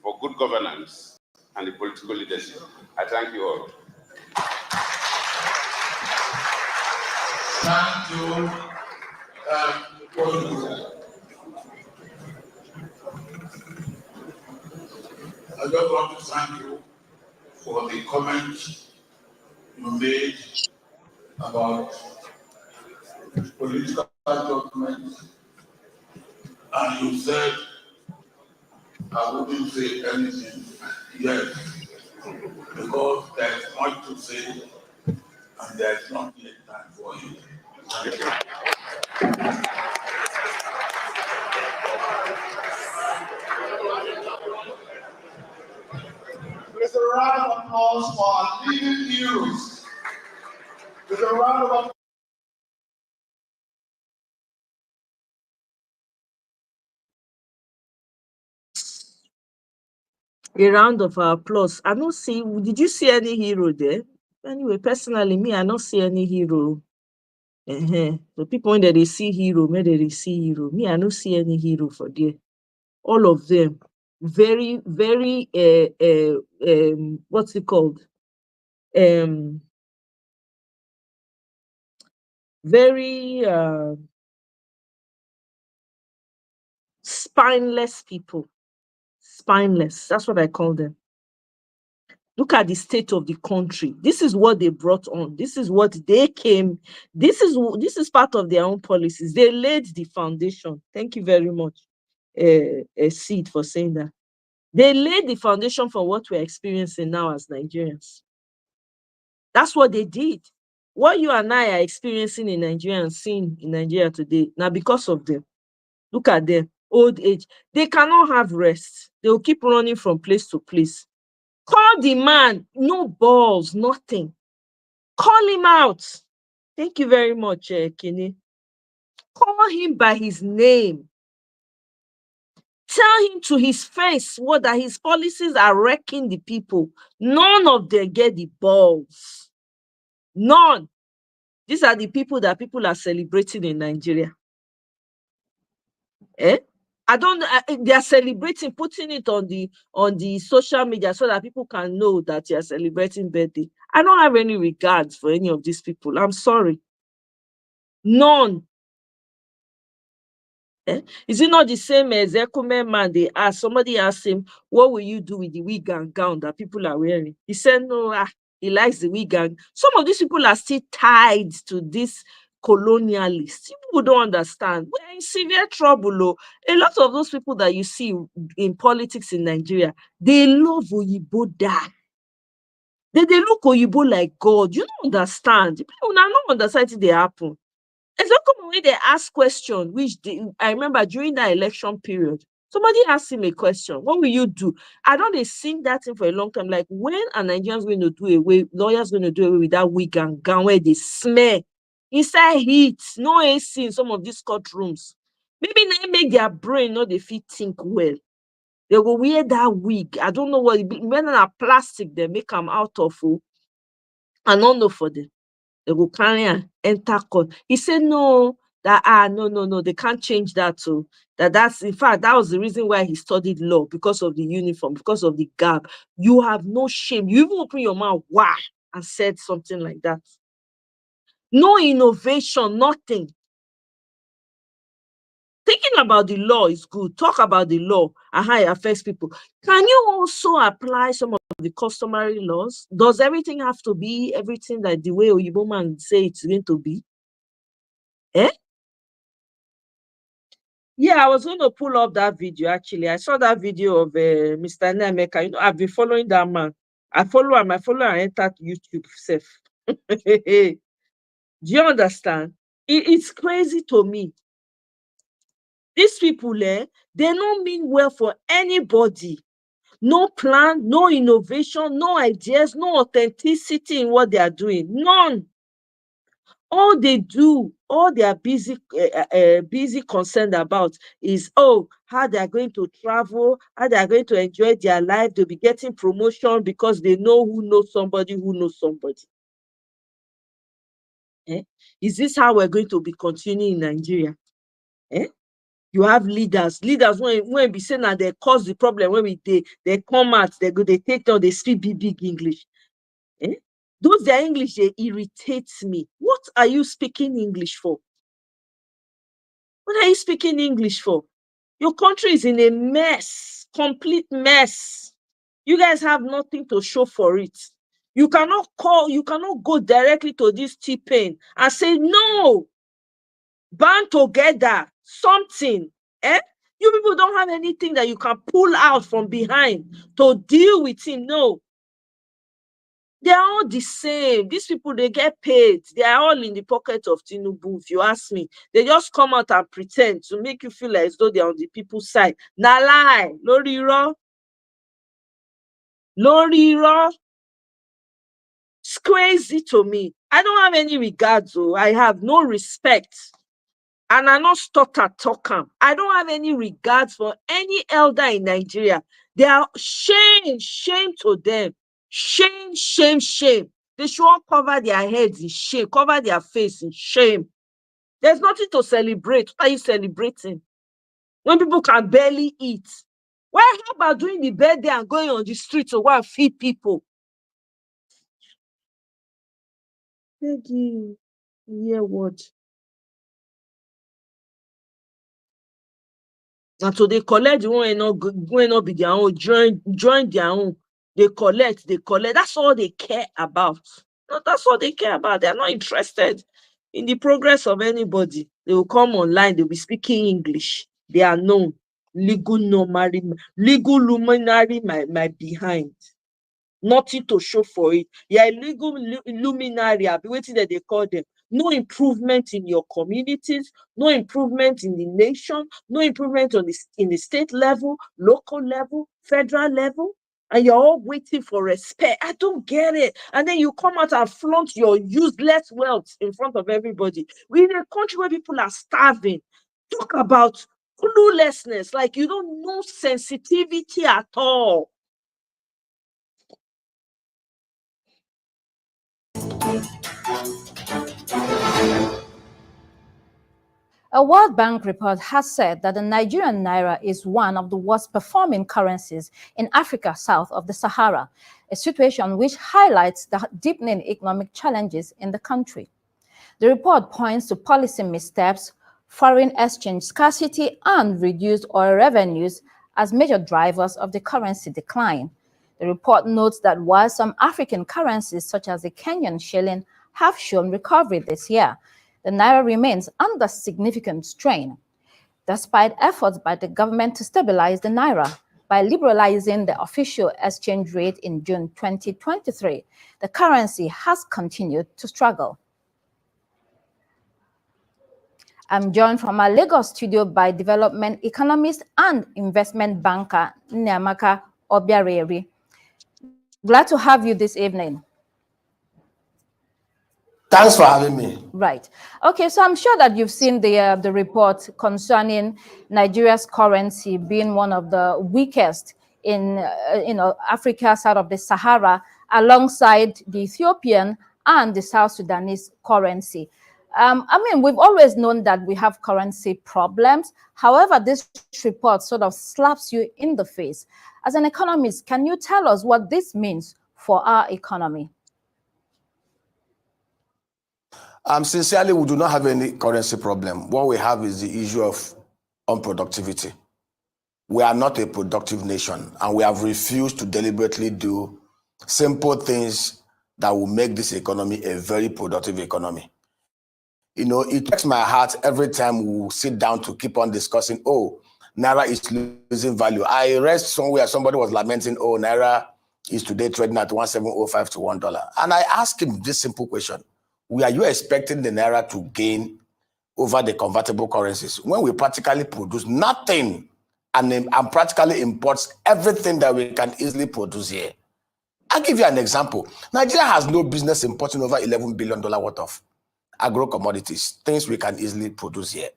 for good governance and the political leadership. I thank you all. Thank you. I just want to thank you for the comments you made about political judgment, and you said I wouldn't say anything yet because there's much to say and there's not yet time for it. There's a round of applause for our leading heroes. There's a round of applause. A round of applause. I don't see. Did you see any hero there? Anyway, personally, me, I don't see any hero. The people when they see hero, when they see hero. Me, I don't see any hero for there. All of them, very, very. What's it called? Very spineless people. Spineless. That's what I call them. Look at the state of the country. This is what they brought on. This is what they came. This is part of their own policies. They laid the foundation. Thank you very much, Seed, for saying that. They laid the foundation for what we're experiencing now as Nigerians. That's what they did. What you and I are experiencing in Nigeria and seeing in Nigeria today, now because of them. Look at them, old age. They cannot have rest. They will keep running from place to place. Call the man, no balls, nothing. Call him out. Thank you very much, Kenny. Call him by his name. Tell him to his face that his policies are wrecking the people. None of them get the balls. None. These are the people that people are celebrating in Nigeria. They are celebrating, putting it on the social media so that people can know that they are celebrating birthday. I don't have any regards for any of these people. I'm sorry. None. Is it not the same as Ekume man? Somebody asked him, what will you do with the wig and gown that people are wearing? He said, no, he likes the wig and some of these people are still tied to this colonialists. People don't understand. We're in severe trouble. A lot of those people that you see in politics in Nigeria, they love Oyibo die. They look Oyibo like God. You don't understand. People don't understand it they happen. It's not common when they ask questions, I remember during that election period, somebody asked him a question. What will you do? I don't sing that thing for a long time. Like, when are Nigerians going to do away, lawyers going to do away with that wig and gown where they smell? Inside heat, no AC in some of these courtrooms. Maybe they make their brain not they fit think well. They go wear that wig. I don't know what when are plastic they make them out of. I don't know for them. They go carry and enter court. He said no, that no, they can't change that too. That's in fact that was the reason why he studied law, because of the uniform, because of the gap. You have no shame. You even open your mouth, wow, and said something like that. No innovation, nothing. Thinking about the law is good. Talk about the law and how it affects people. Can you also apply some of the customary laws? Does everything have to be everything that the way Oyibo man say it's going to be? Eh? Yeah, I was going to pull up that video actually. I saw that video of Mr. Nemeka. You know, I've been following that man. I follow him and entered YouTube self. Do you understand? It's crazy to me. These people, they don't mean well for anybody. No plan, no innovation, no ideas, no authenticity in what they are doing. None. All they do, all they are busy concerned about is, oh, how they are going to travel, how they are going to enjoy their life. They'll be getting promotion because they know who knows somebody who knows somebody. Eh? Is this how we're going to be continuing in Nigeria? Eh? You have leaders when we say now they cause the problem, when they come out, they take down, they speak big English. Eh? Those their English, they irritates me. What are you speaking English for? What are you speaking English for? Your country is in a mess, complete mess. You guys have nothing to show for it. You cannot go directly to this T-Pain and say, no, band together, something. Eh? You people don't have anything that you can pull out from behind to deal with him. No. They are all the same. These people, they get paid. They are all in the pocket of Tinubu, if you ask me. They just come out and pretend to make you feel like as though they're on the people's side. Na lie. Loriro. It's crazy to me. I don't have any regards, though. I have no respect. And I not stutter talk. I don't have any regards for any elder in Nigeria. They are shame to them. Shame. They should all cover their heads in shame, cover their face in shame. There's nothing to celebrate. What are you celebrating? When people can barely eat. How about doing the birthday and going on the street to go and feed people? Thank you. Yeah, what? And so they collect the one going up be their own, join their own. They collect. That's all they care about. No, that's all they care about. They're not interested in the progress of anybody. They will come online, they'll be speaking English. They are known. Legal luminary, my behind. Nothing to show for it. Yeah, legal luminary, I'll be waiting that they call them. No improvement in your communities, no improvement in the nation, no improvement in the state level, local level, federal level, and you're all waiting for respect. I don't get it. And then you come out and flaunt your useless wealth in front of everybody. We're in a country where people are starving. Talk about cluelessness, like you don't know sensitivity at all. A World Bank report has said that the Nigerian naira is one of the worst performing currencies in Africa south of the Sahara, a situation which highlights the deepening economic challenges in the country. The report points to policy missteps, foreign exchange scarcity, and reduced oil revenues as major drivers of the currency decline. The report notes that while some African currencies, such as the Kenyan shilling, have shown recovery this year, the naira remains under significant strain. Despite efforts by the government to stabilize the naira by liberalizing the official exchange rate in June 2023, the currency has continued to struggle. I'm joined from our Lagos studio by development economist and investment banker Nneamaka Obiareri. Glad to have you this evening. Thanks for having me. Right. Okay, so I'm sure that you've seen the report concerning Nigeria's currency being one of the weakest in Africa south of the Sahara, alongside the Ethiopian and the South Sudanese currency. I mean, we've always known that we have currency problems. However, this report sort of slaps you in the face. As an economist, can you tell us what this means for our economy? Sincerely, we do not have any currency problem. What we have is the issue of unproductivity. We are not a productive nation, and we have refused to deliberately do simple things that will make this economy a very productive economy. You know, it breaks my heart every time we sit down to keep on discussing, oh, Naira is losing value. I read somewhere somebody was lamenting, oh, Naira is today trading at 1,705 to $1. And I asked him this simple question. Are you expecting the Naira to gain over the convertible currencies when we practically produce nothing and practically imports everything that we can easily produce here? I'll give you an example. Nigeria has no business importing over $11 billion worth of agro commodities, things we can easily produce here.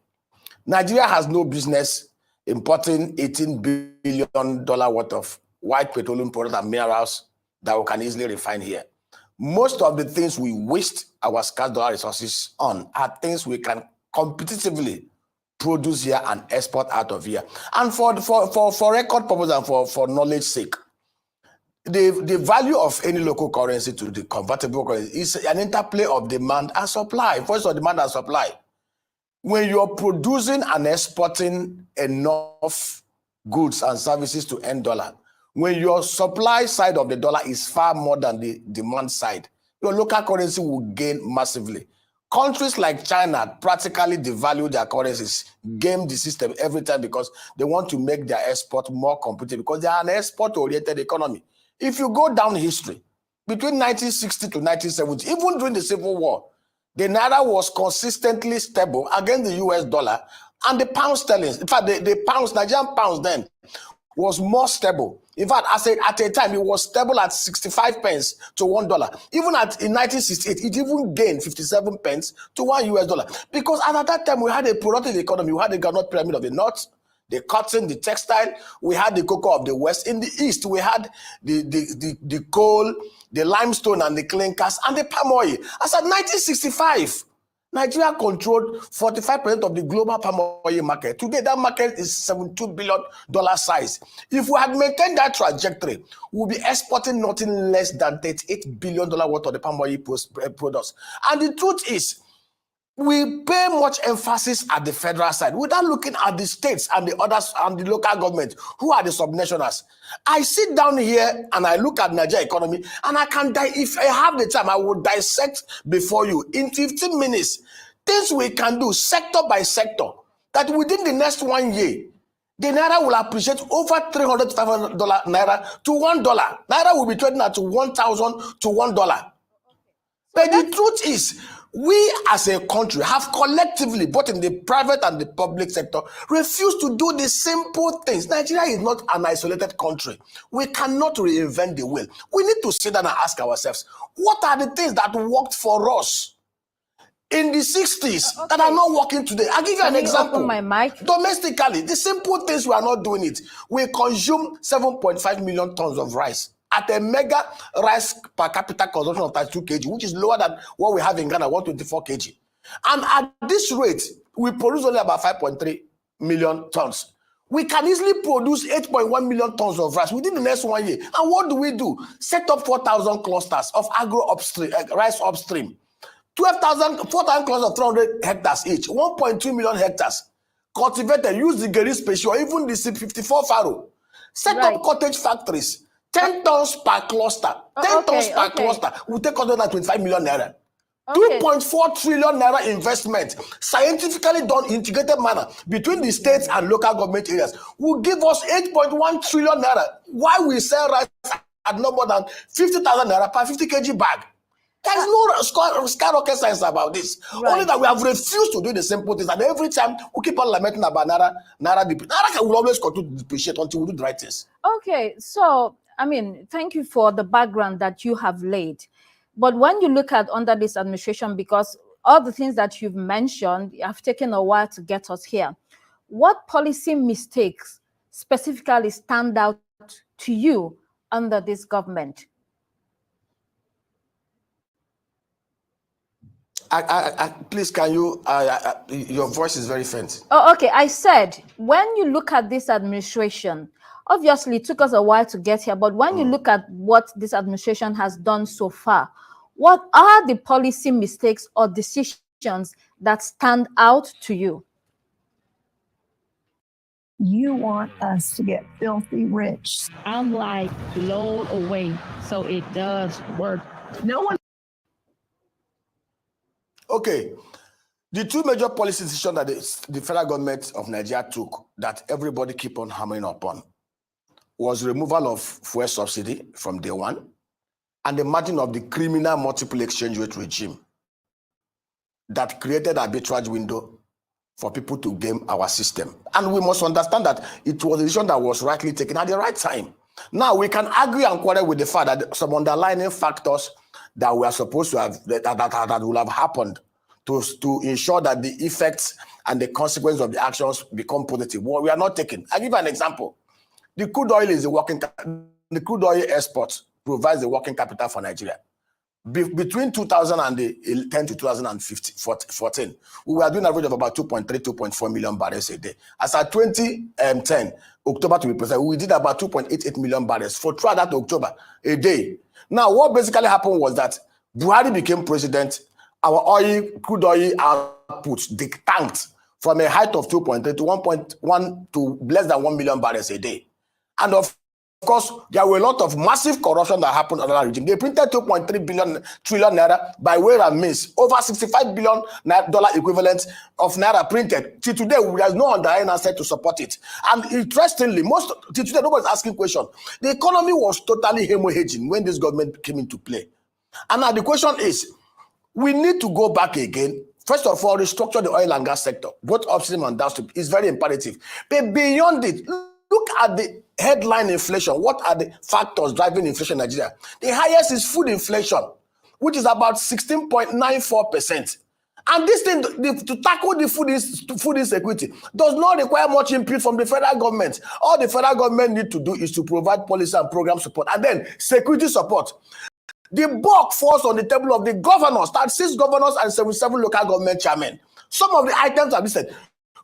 Nigeria has no business importing $18 billion worth of white petroleum products and minerals that we can easily refine here. Most of the things we waste our scarce dollar resources on are things we can competitively produce here and export out of here. And for record purpose and for knowledge sake, the value of any local currency to the convertible currency is an interplay of demand and supply. First of demand and supply. When you're producing and exporting enough goods and services to earn dollar, when your supply side of the dollar is far more than the demand side, your local currency will gain massively. Countries like China practically devalue their currencies, game the system every time because they want to make their export more competitive because they are an export-oriented economy. If you go down history, between 1960 to 1970, even during the Civil War, the Naira was consistently stable against the US dollar and the pound sterling. In fact, the pounds, Nigerian pounds then, was more stable. In fact, at a time, it was stable at 65 pence to $1. Even in 1968, it even gained 57 pence to $1 because at that time, we had a productive economy. We had the Granite Pyramid of the North, the cotton, the textile, we had the cocoa of the West. In the East, we had the coal, the limestone and the clinkers and the palm oil. As at 1965, Nigeria controlled 45% of the global palm oil market. Today, that market is $72 billion size. If we had maintained that trajectory, we'll be exporting nothing less than $38 billion worth of the palm oil products. And the truth is, we pay much emphasis at the federal side without looking at the states and the others and the local government who are the subnationals. I sit down here and I look at Nigeria economy and I can if I have the time, I will dissect before you in 15 minutes things we can do sector by sector that within the next 1 year, the Naira will appreciate over $300 to $500 Naira to $1. Naira will be trading at 1,000 to $1. But the truth is, we as a country have collectively, both in the private and the public sector, refused to do the simple things. Nigeria is not an isolated country. We cannot reinvent the wheel. We need to sit down and ask ourselves, what are the things that worked for us in the 60s that are not working today? I'll give you an example. Open my mic. Domestically, the simple things, we are not doing it. We consume 7.5 million tons of rice at a mega rice per capita consumption of 32 kg, which is lower than what we have in Ghana, 124 kg. And at this rate, we produce only about 5.3 million tons. We can easily produce 8.1 million tons of rice within the next 1 year. And what do? Set up 4,000 clusters of agro upstream, rice upstream. 4,000 clusters of 300 hectares each, 1.2 million hectares. Cultivated, use the Geri species or even the C54 farrow. Set up cottage factories. 10 tons per cluster. 10 tons per cluster will take 125 million naira. 2.4 trillion naira investment, scientifically done integrated manner between the states and local government areas will give us 8.1 trillion naira. Why we sell rice at no more than 50,000 naira per 50 kg bag? There is no skyrocket science about this. Only that we have refused to do the simple things. And every time we keep on lamenting about Naira will always continue to depreciate until we do the right things. Okay, so I mean, thank you for the background that you have laid. But when you look at under this administration, because all the things that you've mentioned have taken a while to get us here, what policy mistakes specifically stand out to you under this government? Please, can you? Your voice is very faint. Oh, okay. I said, when you look at this administration, obviously it took us a while to get here, but when you look at what this administration has done so far, what are the policy mistakes or decisions that stand out to you? You want us to get filthy rich. I'm like blown away. So it does work. No one. Okay. The two major policy decisions that the federal government of Nigeria took that everybody keep on hammering upon was removal of fuel subsidy from day one and the margin of the criminal multiple exchange rate regime that created an arbitrage window for people to game our system. And we must understand that it was a decision that was rightly taken at the right time. Now, we can argue and quarrel with the fact that some underlying factors that we are supposed to have, that will have happened to ensure that the effects and the consequence of the actions become positive. Well, we are not taking. I'll give you an example. The crude oil is the crude oil export provides the working capital for Nigeria. Between 2010 to 2014, we were doing an average of about 2.3, 2.4 million barrels a day. As at 2010, October to be precise, we did about 2.88 million barrels for throughout that October a day. Now, what basically happened was that Buhari became president. Our crude oil output tanked from a height of 2.3 to 1.1 to less than 1 million barrels a day. And of course, there were a lot of massive corruption that happened under that regime. They printed 2.3 trillion naira by way and means, over $65 billion equivalent of naira printed. Till today, there is no underlying asset to support it. And interestingly, till today, nobody's asking questions. The economy was totally hemorrhaging when this government came into play. And now the question is, we need to go back again. First of all, restructure the oil and gas sector, both upstream and downstream, is very imperative. But beyond it, look at the headline inflation. What are the factors driving inflation in Nigeria? The highest is food inflation, which is about 16.94%. And this thing, to tackle the food insecurity, does not require much input from the federal government. All the federal government need to do is to provide policy and program support, and then security support. The buck falls on the table of the governors, 36 governors and 77 local government chairmen. Some of the items are listed.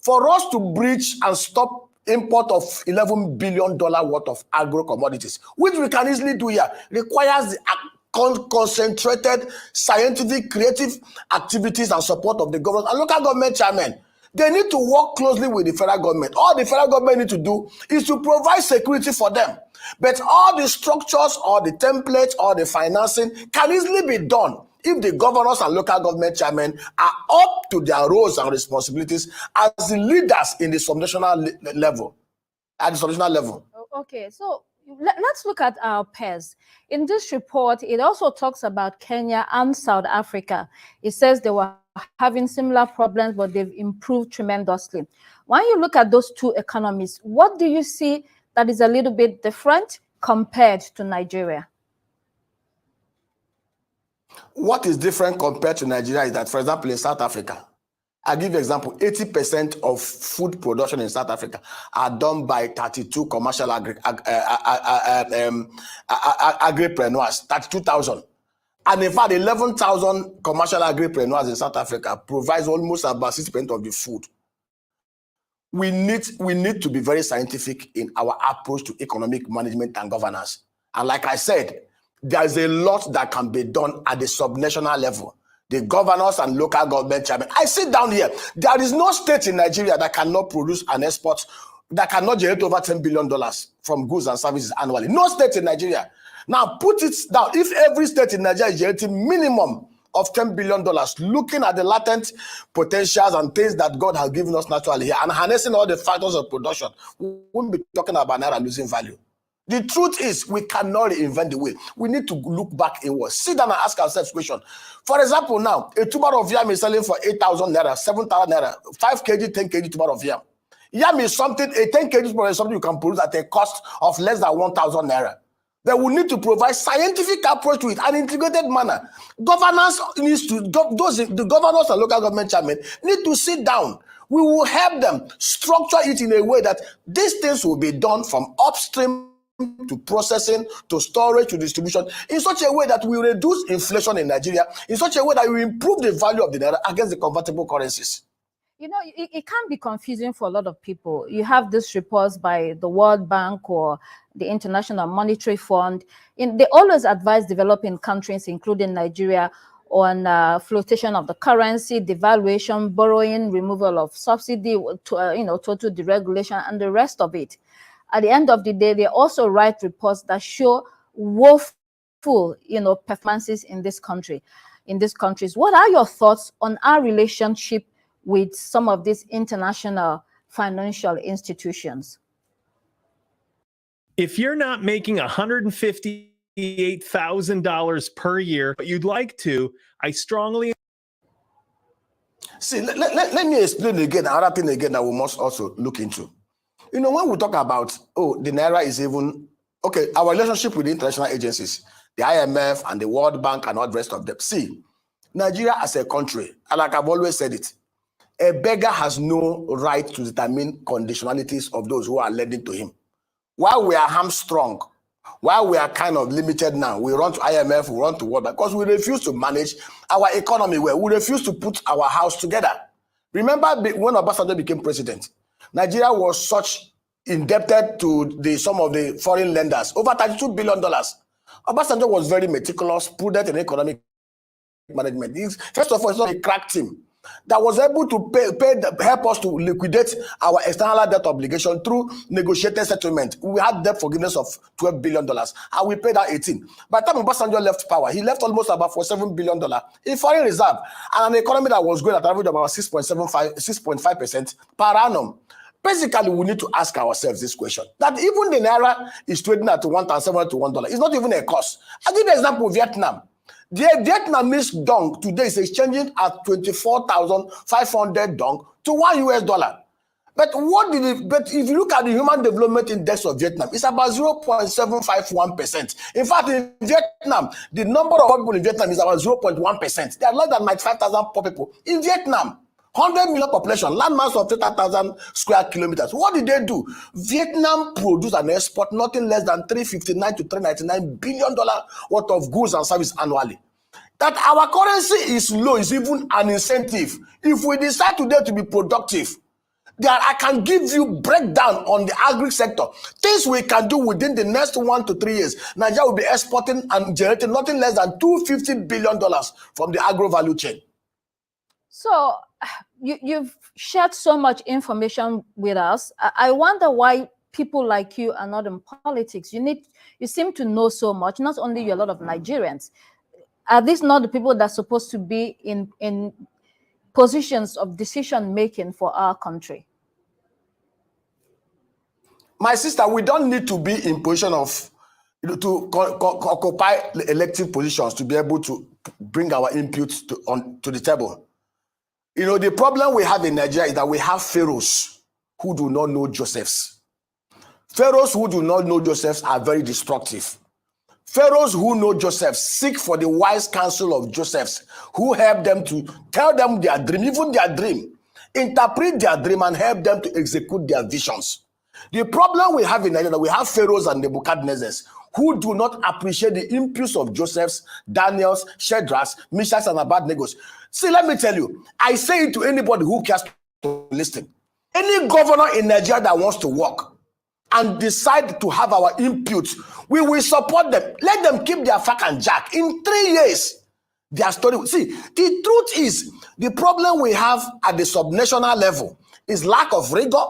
For us to breach and stop import of $11 billion worth of agro commodities, which we can easily do here, requires the concentrated, scientific, creative activities and support of the government and local government chairmen. They need to work closely with the federal government. All the federal government need to do is to provide security for them. But all the structures or the templates or the financing can easily be done if the governors and local government chairmen are up to their roles and responsibilities as the leaders in the subnational level, at the subnational level. Okay, so let's look at our peers. In this report, it also talks about Kenya and South Africa. It says they were having similar problems, but they've improved tremendously. When you look at those two economies, what do you see that is a little bit different compared to Nigeria? What is different compared to Nigeria is that, for example, in South Africa, I'll give you an example, 80% of food production in South Africa are done by 32 commercial agripreneurs, 32,000. And in fact, 11,000 commercial agripreneurs in South Africa provides almost about 60% of the food. We need to be very scientific in our approach to economic management and governance. And like I said, there is a lot that can be done at the subnational level. The governors and local government chairmen. I sit down here. There is no state in Nigeria that cannot produce an export, that cannot generate over $10 billion from goods and services annually. No state in Nigeria. Now put it down. If every state in Nigeria is generating minimum of $10 billion, looking at the latent potentials and things that God has given us naturally here and harnessing all the factors of production, we won't be talking about naira losing value. The truth is, we cannot reinvent the wheel. We need to look back inwards. Sit down and ask ourselves question. For example, now, a tuber of yam is selling for 8,000 naira, 7,000 naira, 5 kg, 10 kg tuber of yam. Yam is something, a 10 kg tuber is something you can produce at a cost of less than 1,000 naira. They will need to provide scientific approach to it, an integrated manner. Governance needs to, the governors and local government chairmen need to sit down. We will help them structure it in a way that these things will be done from upstream to processing, to storage, to distribution, in such a way that we reduce inflation in Nigeria, in such a way that we improve the value of the naira against the convertible currencies. You know, it can be confusing for a lot of people. You have these reports by the World Bank or the International Monetary Fund. They always advise developing countries, including Nigeria, on flotation of the currency, devaluation, borrowing, removal of subsidy, total deregulation, and the rest of it. At the end of the day, they also write reports that show woeful, performances in this country, in these countries. What are your thoughts on our relationship with some of these international financial institutions? If you're not making $158,000 per year, but you'd like to, I strongly... See, let me explain again, another thing again that we must also look into. When we talk about, the naira is even, okay, our relationship with the international agencies, the IMF and the World Bank and all the rest of them. See, Nigeria as a country, and like I've always said it, a beggar has no right to determine conditionalities of those who are lending to him. While we are hamstrung, while we are kind of limited now, we run to IMF, we run to World Bank, because we refuse to manage our economy well. We refuse to put our house together. Remember when Obasanjo became president, Nigeria was such indebted to some of the foreign lenders, over $32 billion. Obasanjo was very meticulous, prudent in economic management. First of all, it's not a crack team that was able to help us to liquidate our external debt obligation through negotiated settlement. We had debt forgiveness of $12 billion, and we paid out 18. By the time Obasanjo left power, he left almost about $47 billion in foreign reserve and an economy that was growing at an average of about 6.5% per annum. Basically, we need to ask ourselves this question, that even the naira is trading at $1,700 to $1. It's not even a cost. I'll give you an example of Vietnam. The Vietnamese dong today is exchanging at 24,500 dong to $1. But but if you look at the Human Development Index of Vietnam, it's about 0.751%. In fact, in Vietnam, the number of people in Vietnam is about 0.1%. There are less than 95,000 poor people in Vietnam. 100 million population, landmass of 30,000 square kilometers. What did they do? Vietnam produced and export nothing less than $359 to $399 billion worth of goods and services annually. That our currency is low is even an incentive. If we decide today to be productive, I can give you breakdown on the agri sector. Things we can do within the next 1 to 3 years. Nigeria will be exporting and generating nothing less than $250 billion from the agro value chain. So you've shared so much information with us. I wonder why people like you are not in politics. You seem to know so much, not only you, a lot of Nigerians. Are these not the people that are supposed to be in positions of decision making for our country? My sister, we don't need to be in position of to occupy elective positions to be able to bring our inputs to the table. The problem we have in Nigeria is that we have pharaohs who do not know Josephs. Pharaohs who do not know Josephs are very destructive. Pharaohs who know Josephs seek for the wise counsel of Josephs, who help them to tell them their dream, even their dream, interpret their dream and help them to execute their visions. The problem we have in Nigeria is that we have pharaohs and Nebuchadnezzars who do not appreciate the impulse of Josephs, Daniels, Shadrachs, Meshach, and Abednego. See, let me tell you, I say it to anybody who cares to listen. Any governor in Nigeria that wants to work and decide to have our input, we will support them. Let them keep their fuck and jack. In 3 years, their story. See, the truth is, the problem we have at the subnational level is lack of rigor,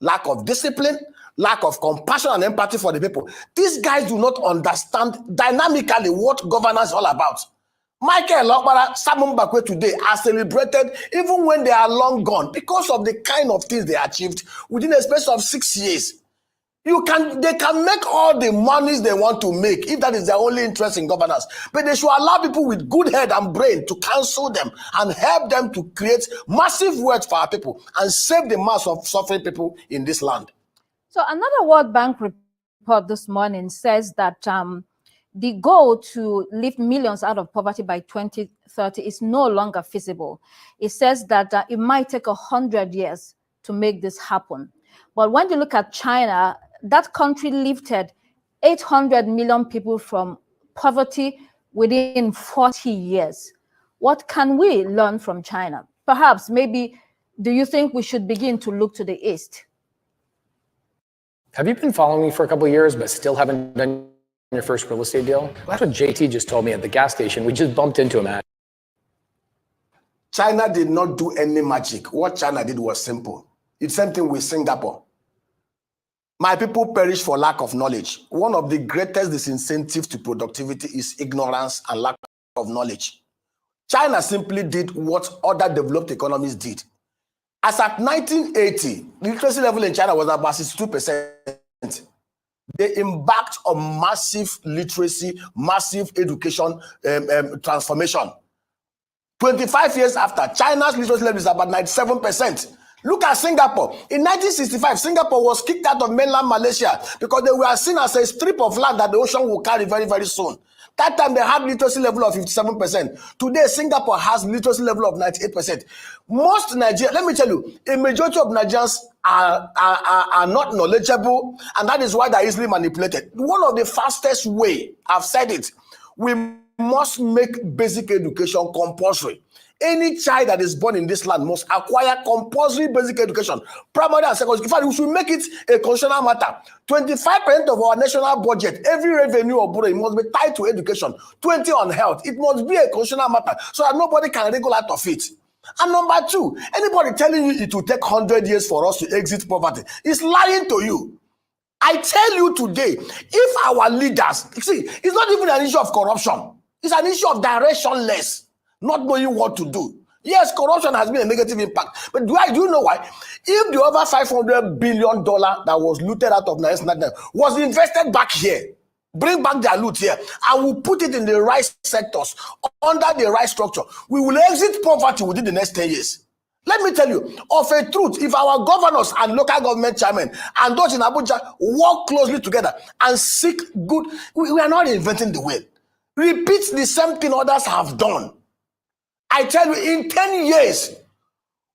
lack of discipline, lack of compassion and empathy for the people. These guys do not understand dynamically what governance is all about. Michael Okpara, Simon Mbakwe today are celebrated even when they are long gone because of the kind of things they achieved within a space of 6 years. They can make all the monies they want to make if that is their only interest in governance. But they should allow people with good head and brain to counsel them and help them to create massive wealth for our people and save the mass of suffering people in this land. So another World Bank report this morning says that the goal to lift millions out of poverty by 2030 is no longer feasible. It says that it might take 100 years to make this happen. But when you look at China, that country lifted 800 million people from poverty within 40 years. What can we learn from China? Perhaps, maybe, do you think we should begin to look to the East? Have you been following me for a couple of years, but still haven't done your first real estate deal? That's what JT just told me at the gas station. We just bumped into him at. China did not do any magic. What China did was simple. It's the same thing with Singapore. My people perish for lack of knowledge. One of the greatest disincentives to productivity is ignorance and lack of knowledge. China simply did what other developed economies did. As at 1980, the literacy level in China was about 62%. They embarked on massive literacy, massive education transformation. 25 years after, China's literacy level is about 97%. Look at Singapore. In 1965, Singapore was kicked out of mainland Malaysia because they were seen as a strip of land that the ocean will carry very, very soon. That time they had literacy level of 57%. Today, Singapore has literacy level of 98%. Most Nigerians, let me tell you, a majority of Nigerians are not knowledgeable, and that is why they're easily manipulated. One of the fastest way, I've said it, we must make basic education compulsory. Any child that is born in this land must acquire compulsory basic education, primary and secondary. In fact, we should make it a constitutional matter. 25% of our national budget, every revenue or borrowing must be tied to education. 20% on health. It must be a constitutional matter so that nobody can wriggle out of it. And number two, anybody telling you it will take 100 years for us to exit poverty is lying to you. I tell you today, if our leaders, see, it's not even an issue of corruption. It's an issue of directionless. Not knowing what to do. Yes, corruption has been a negative impact, but do you know why? If the over $500 billion that was looted out of Nigeria was invested back here, bring back their loot here, and we put it in the right sectors, under the right structure, we will exit poverty within the next 10 years. Let me tell you, of a truth, if our governors and local government chairmen and those in Abuja work closely together and seek good, we are not inventing the wheel. Repeat the same thing others have done. I tell you, in 10 years,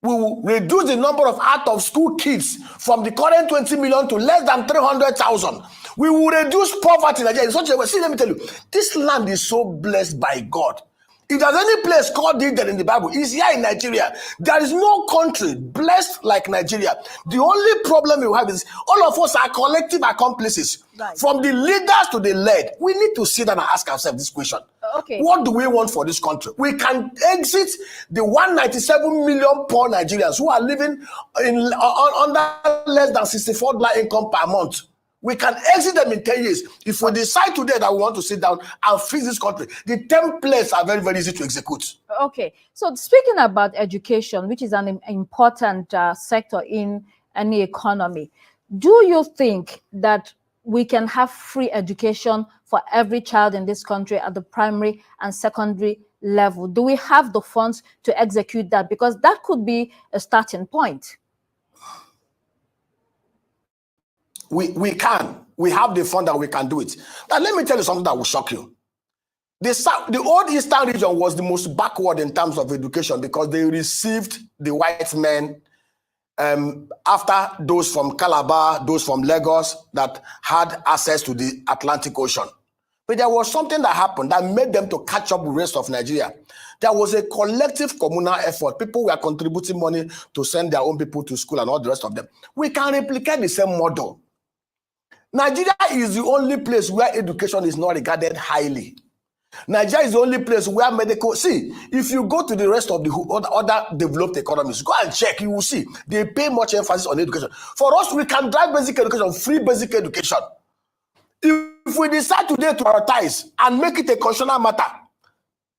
we will reduce the number of out-of-school kids from the current 20 million to less than 300,000. We will reduce poverty in Nigeria in such a way. See, let me tell you, this land is so blessed by God. If there's any place called Eden in the Bible, it's here in Nigeria. There is no country blessed like Nigeria. The only problem we have is all of us are collective accomplices. Right. From the leaders to the led, we need to sit down and ask ourselves this question. Okay. What do we want for this country? We can exit the 197 million poor Nigerians who are living under less than $64 income per month. We can exit them in 10 years. If we decide today that we want to sit down and fix this country, the templates are very, very easy to execute. Okay. So speaking about education, which is an important sector in any economy, do you think that we can have free education for every child in this country at the primary and secondary level? Do we have the funds to execute that? Because that could be a starting point. We can. We have the fund that we can do it. Now, let me tell you something that will shock you. The old Eastern region was the most backward in terms of education because they received the white men after those from Calabar, those from Lagos that had access to the Atlantic Ocean. But there was something that happened that made them to catch up with the rest of Nigeria. There was a collective communal effort. People were contributing money to send their own people to school and all the rest of them. We can replicate the same model. Nigeria is the only place where education is not regarded highly. Nigeria is the only place where medical... See, if you go to the rest of the other developed economies, go and check, you will see they pay much emphasis on education. For us, we can drive basic education, free basic education. If we decide today to prioritize and make it a constitutional matter,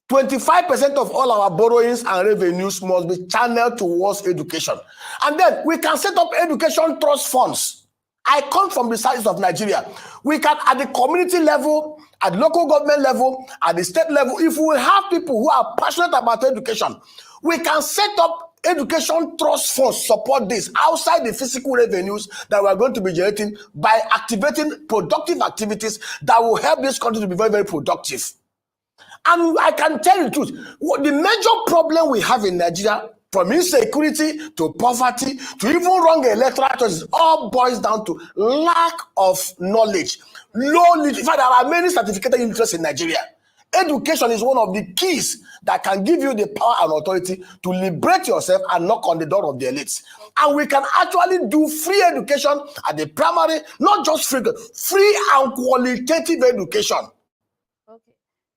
25% of all our borrowings and revenues must be channeled towards education. And then we can set up education trust funds. I come from the sides of Nigeria. We can, at the community level, at the local government level, at the state level, if we have people who are passionate about education, we can set up education trust funds, support this outside the physical revenues that we are going to be generating by activating productive activities that will help this country to be very, very productive. And I can tell you the truth, the major problem we have in Nigeria from insecurity to poverty to even wrong electoral choices, all boils down to lack of knowledge, low literacy. In fact, there are many certificated interests in Nigeria. Education is one of the keys that can give you the power and authority to liberate yourself and knock on the door of the elites. And we can actually do free education at the primary, not just free and qualitative education.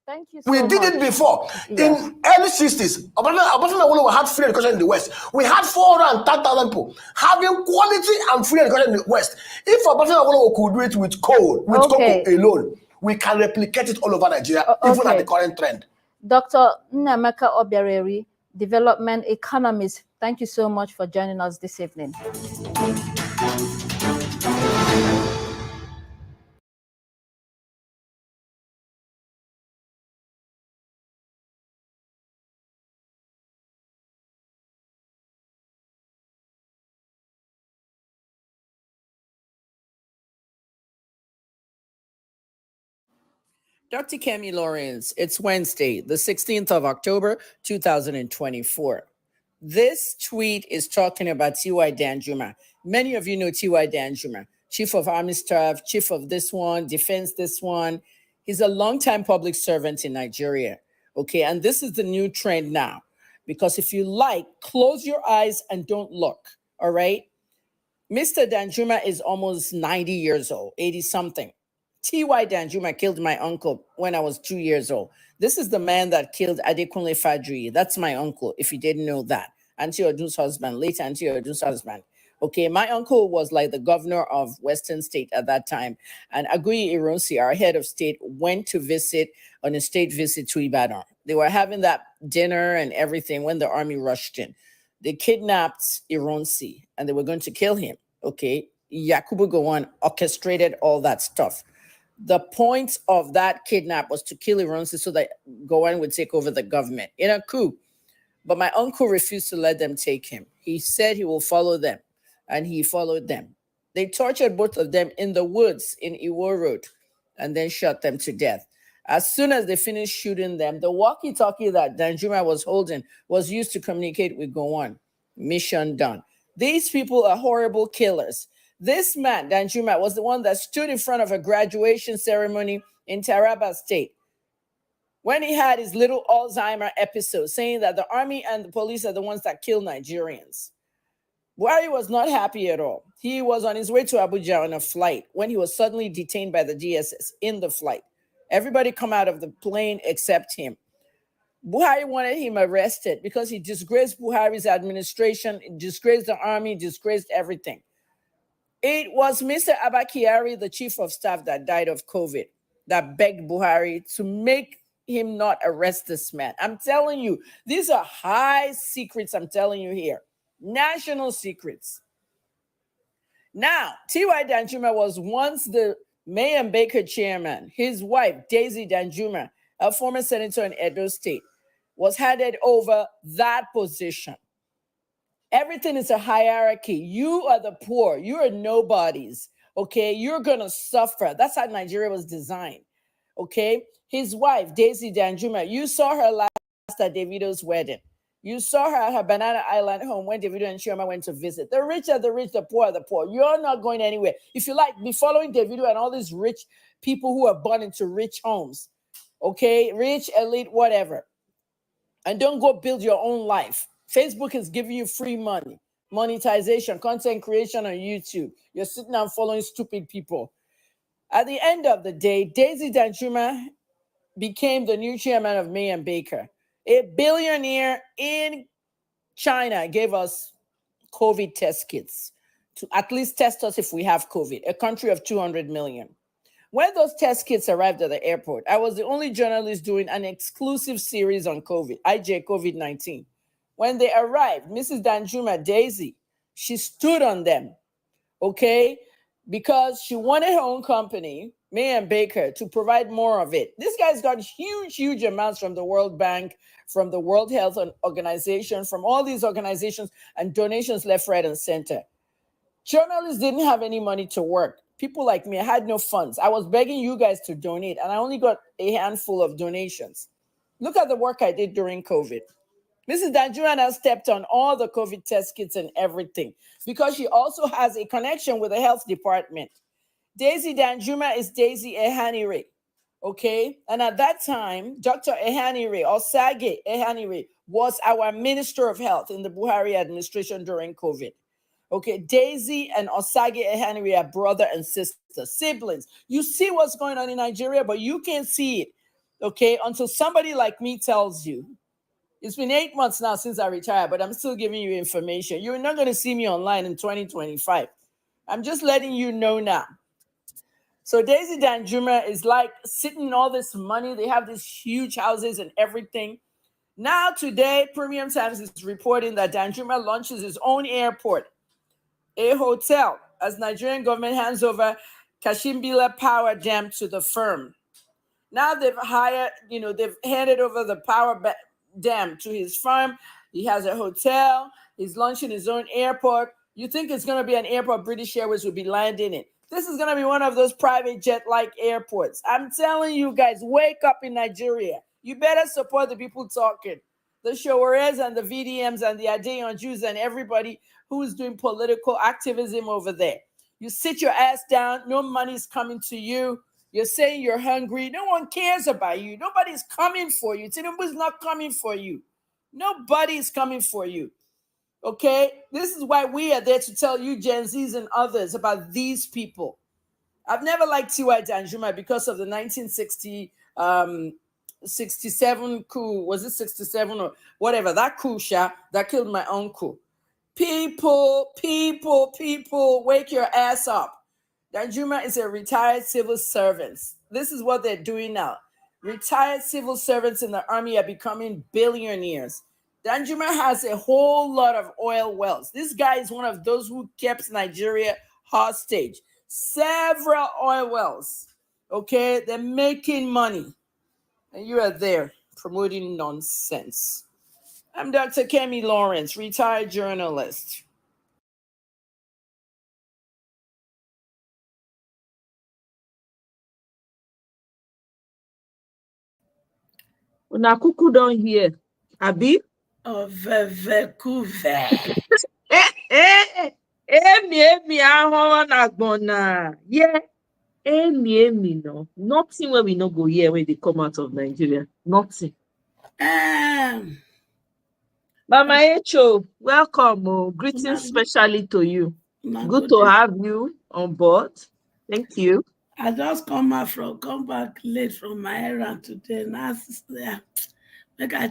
Thank you so We did much. it before. Yeah. In early 60s, Obasanjo had free education in the West. We had 430,000 people having quality and free education in the West. If Obasanjo could do it with coal, with Okay. cocoa alone, we can replicate it all over Nigeria, even at the current trend. Dr. Nnameka Obiareri, development economist, thank you so much for joining us this evening. Dr. Kemi Lawrence, it's Wednesday, the 16th of October, 2024. This tweet is talking about T.Y. Danjuma. Many of you know T.Y. Danjuma, Chief of Army Staff, Chief of this one, Defense this one. He's a longtime public servant in Nigeria. Okay, and this is the new trend now. Because if you like, close your eyes and don't look, all right? Mr. Danjuma is almost 90 years old, 80-something. T.Y. Danjuma killed my uncle when I was 2 years old. This is the man that killed Adekunle Fadri. That's my uncle, if you didn't know that. Auntie Odun's husband, late Auntie Odun's husband. Okay, my uncle was like the governor of Western State at that time. And Aguiyi Ironsi, our head of state, went to visit on a state visit to Ibadan. They were having that dinner and everything when the army rushed in. They kidnapped Ironsi and they were going to kill him. Okay, Yakubu Gowon orchestrated all that stuff. The point of that kidnap was to kill Ironsi so that Gowon would take over the government in a coup. But my uncle refused to let them take him. He said he will follow them, and he followed them. They tortured both of them in the woods in Iwo Road and then shot them to death. As soon as they finished shooting them, the walkie-talkie that Danjuma was holding was used to communicate with Gowon. Mission done. These people are horrible killers. This man, Danjuma, was the one that stood in front of a graduation ceremony in Taraba State when he had his little Alzheimer episode, saying that the army and the police are the ones that kill Nigerians. Buhari was not happy at all. He was on his way to Abuja on a flight when he was suddenly detained by the DSS in the flight. Everybody come out of the plane except him. Buhari wanted him arrested because he disgraced Buhari's administration, disgraced the army, disgraced everything. It was Mr. Abba Kyari, the chief of staff, that died of COVID, that begged Buhari to make him not arrest this man. I'm telling you, these are high secrets I'm telling you here. National secrets. Now, T.Y. Danjuma was once the May and Baker chairman. His wife, Daisy Danjuma, a former senator in Edo State, was handed over that position. Everything is a hierarchy. You are the poor. You are nobodies. Okay, you're going to suffer. That's how Nigeria was designed. Okay, his wife, Daisy Danjuma, you saw her last at Davido's wedding. You saw her at her Banana Island home when Davido and Chioma went to visit. The rich are the rich, the poor are the poor. You're not going anywhere. If you like, be following Davido and all these rich people who are born into rich homes. Okay, rich, elite, whatever. And don't go build your own life. Facebook is giving you free money, monetization, content creation on YouTube. You're sitting down following stupid people. At the end of the day, Daisy Danjuma became the new chairman of May and Baker. A billionaire in China gave us COVID test kits to at least test us if we have COVID, a country of 200 million. When those test kits arrived at the airport, I was the only journalist doing an exclusive series on COVID, IJ COVID-19. When they arrived, Mrs. Danjuma, Daisy, she stood on them, okay? Because she wanted her own company, May and Baker, to provide more of it. This guy's got huge, huge amounts from the World Bank, from the World Health Organization, from all these organizations, and donations left, right, and center. Journalists didn't have any money to work. People like me, I had no funds. I was begging you guys to donate, and I only got a handful of donations. Look at the work I did during COVID. Mrs. Danjuma now stepped on all the COVID test kits and everything because she also has a connection with the health department. Daisy Danjuma is Daisy Ehanire, okay? And at that time, Dr. Ehanire, Osage Ehanire, was our Minister of Health in the Buhari administration during COVID. Okay, Daisy and Osage Ehanire are brother and sister, siblings. You see what's going on in Nigeria, but you can't see it, okay, until somebody like me tells you. It's been 8 months now since I retired, but I'm still giving you information. You're not going to see me online in 2025. I'm just letting you know now. So Daisy Danjuma is like sitting in all this money. They have these huge houses and everything. Now today, Premium Times is reporting that Danjuma launches his own airport, a hotel, as Nigerian government hands over Kashimbila Power Dam to the firm. Now they've hired, they've handed over the power dam to his farm. He has a hotel. He's launching his own airport. You think it's going to be an airport British Airways will be landing in. This is going to be one of those private jet-like airports. I'm telling you guys, wake up in Nigeria. You better support the people talking. The Showeres and the VDMs and the Adeon Jews and everybody who's doing political activism over there. You sit your ass down. No money's coming to you. You're saying you're hungry. No one cares about you. Nobody's coming for you. Tinubu's not coming for you. Nobody's coming for you. Okay? This is why we are there to tell you, Gen Zs and others, about these people. I've never liked T.Y. Danjuma because of the 1967 coup. Was it 67 or whatever? That coup that killed my uncle. People, wake your ass up. Danjuma is a retired civil servant. This is what they're doing now. Retired civil servants in the army are becoming billionaires. Danjuma has a whole lot of oil wells. This guy is one of those who kept Nigeria hostage. Several oil wells. Okay, they're making money. And you are there promoting nonsense. I'm Dr. Kemi Lawrence, retired journalist. Una kuku don hear, abi? Ovevekuve. Emi ahụ na gbona. Yeah. Emi no. Nothing where we no go here when they come out of Nigeria. Nothing. Mama Echo, welcome. Greetings specially to you. Good to have you on board. Thank you. I just come back late from my errand today. Now, make I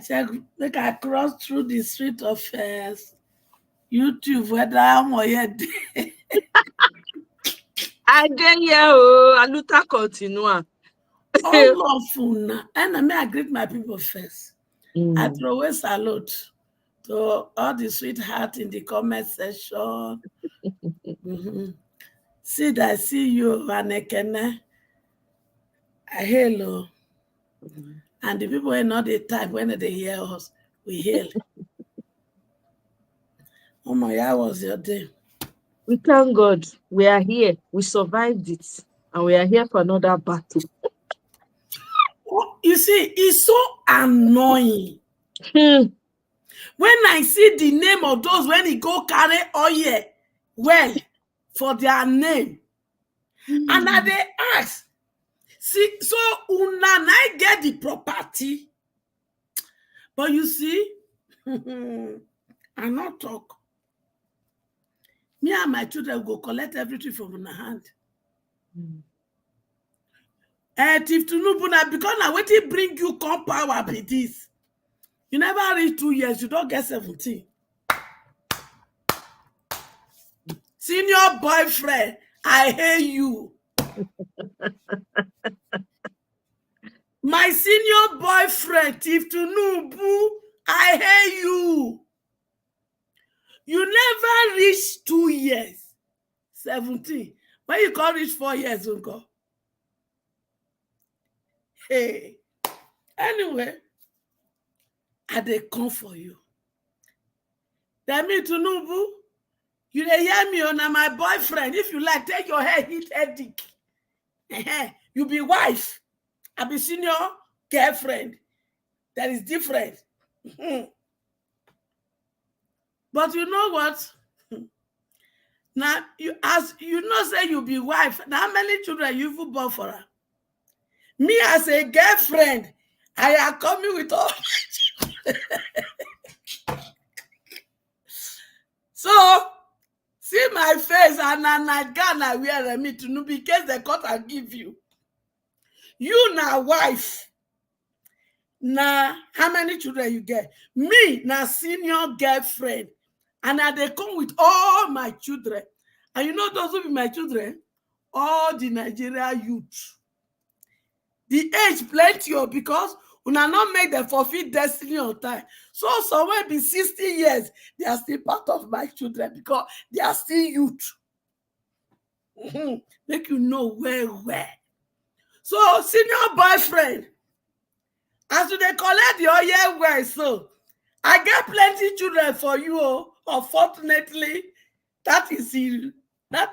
cross through the street of YouTube whether I'm yet. I dare you, Aluta continua. All of una. And I greet my people first. I throw away salute to all the sweethearts in the comment section. Sid, I see you, Vanekene. Hello. And the people are not the type when they hear us, we hail. Oh my, how was your day? We thank God. We are here. We survived it. And we are here for another battle. You see, it's so annoying. When I see the name of those when he go carry oil, well, for their name. And I they ask, see, so una I get the property. But you see, I not talk. Me and my children go collect everything from una hand. And if Tinubu na because now what it bring you come power be this. You never reach 2 years, you don't get 17. Senior boyfriend, I hate you. My senior boyfriend, Tiff Tinubu, I hate you. You never reach 2 years, 17. When you can't reach 4 years, uncle. Hey, anyway, I they come for you. That mean Tinubu, you dey hear me on my boyfriend. If you like, take your hair, hit headache. You be wife. I be senior girlfriend. That is different. But you know what? Now, as you know, say you be wife. Now, how many children you even born for her? Me as a girlfriend, I am coming with all my children. So, see my face and a nightgown I wear me to know because the court I give you. You now wife. Now, how many children you get? Me now senior girlfriend. And now they come with all my children. And you know those who be my children? All the Nigeria youth. The age plenty because we not make them fulfill destiny on time. So somewhere be 60 years, they are still part of my children because they are still youth. Make you know where. So senior boyfriend, as they collect the oil well, so I get plenty children for you. Unfortunately, that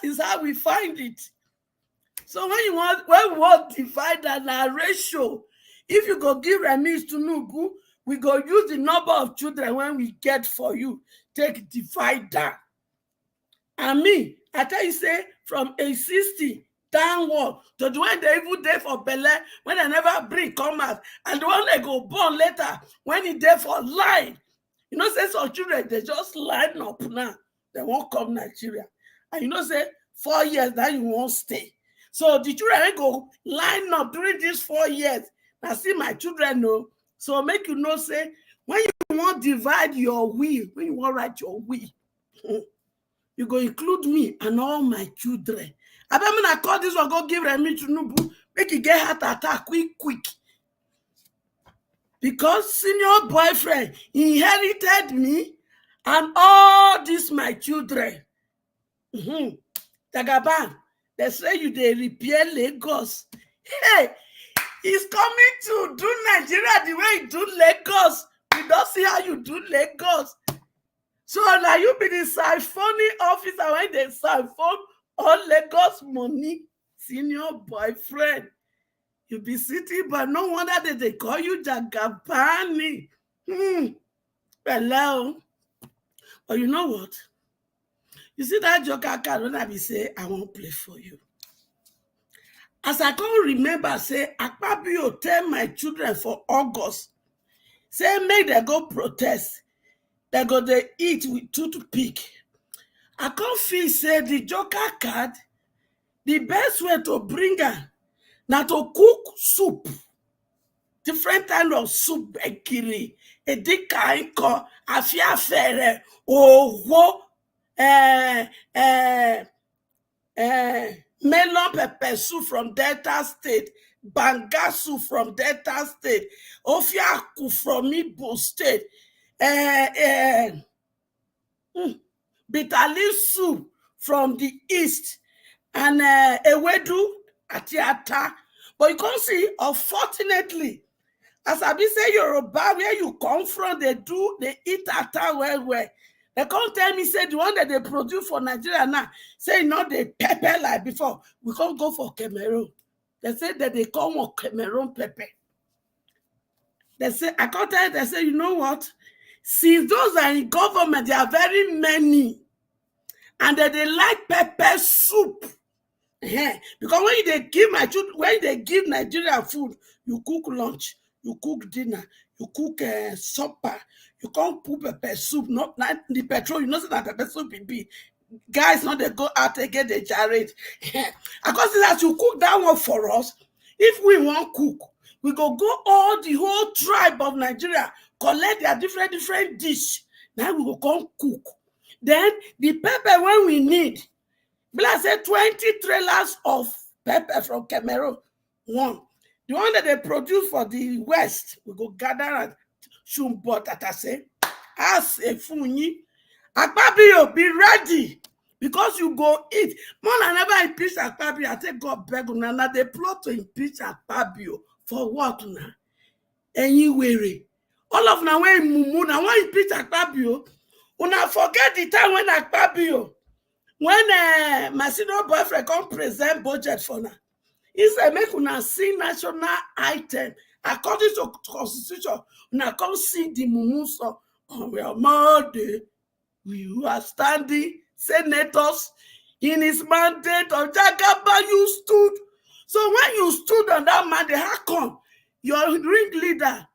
is how we find it. So when we want to divide that ratio, if you go give Remis to Nugu, we go use the number of children when we get for you. Take divide that. And me, I tell you, say from age 60 downward to the one they even there for Bele when they never bring come out, and the one they go born later when he there for line. You know, say some children they just line up now. They won't come Nigeria. And you know, say 4 years now you won't stay. So the children go line up during these 4 years. Now see my children know. So make you know, say, when you want to divide your will, when you want to write your will, you go include me and all my children. I bet when I call this one, go give Remi to Nubu, make you get heart attack quick. Because senior boyfriend inherited me and all these my children. Tagaban, they say you they repair Lagos. Hey, he's coming to do Nigeria the way he do Lagos. We don't see how you do Lagos. So now you be the siphoning officer when they siphon all Lagos money, senior boyfriend. You be sitting, but no wonder that they call you Jagabani. Hello. But you know what? You see that joker card when I be say, I won't play for you. As I can't remember, say, Akpabio tell my children for August, say, make them go protest. They go they eat with toothpick. I can't feel, say, the joker card, the best way to bring her, now to cook soup, different kind of soup, bekiri, a dick kind called afia fere, melon pepper soup from Delta State, banga soup from Delta State, ofiaku from Igbo State, bitter leaf soup from the East, and ewedu atiata. But you can see, unfortunately, as I be say Yoruba, where you come from, they eat ata well. They can't tell me, say, the one that they produce for Nigeria now, say, not the pepper like before. We can't go for Cameroon. They say that they come on Cameroon pepper. They say, I can't tell you, they say, you know what? Since those are in government, there are very many. And that they like pepper soup. Yeah. Because when they give Nigeria food, you cook lunch, you cook dinner, you cook supper, you can't put pepper soup, not like the petrol, you know that pepper soup be. Guys, not they go out and get the jarret. Because that you cook that one for us, if we want cook, we go all the whole tribe of Nigeria, collect their different dish. Now we will come cook. Then the pepper when we need, let's say 20 trailers of pepper from Cameroon. One. The one that they produce for the West, we go gather at Shumbot that I say, as a funny. Akpabio, be ready. Because you go eat. More than never impeach Akpabio. I take God beg now. They plot to impeach Akpabio. For what now? Anyway. All of now when Mumu now when impeach Akpabio, una forget the time when Akpabio, when my senior boyfriend come present budget for now. He said, make una see national item. According to constitution, una come see the Mumu song on your mother. You are standing, senators, in his mandate of Jagaba, you stood. So when you stood on that mandate, how come your ringleader,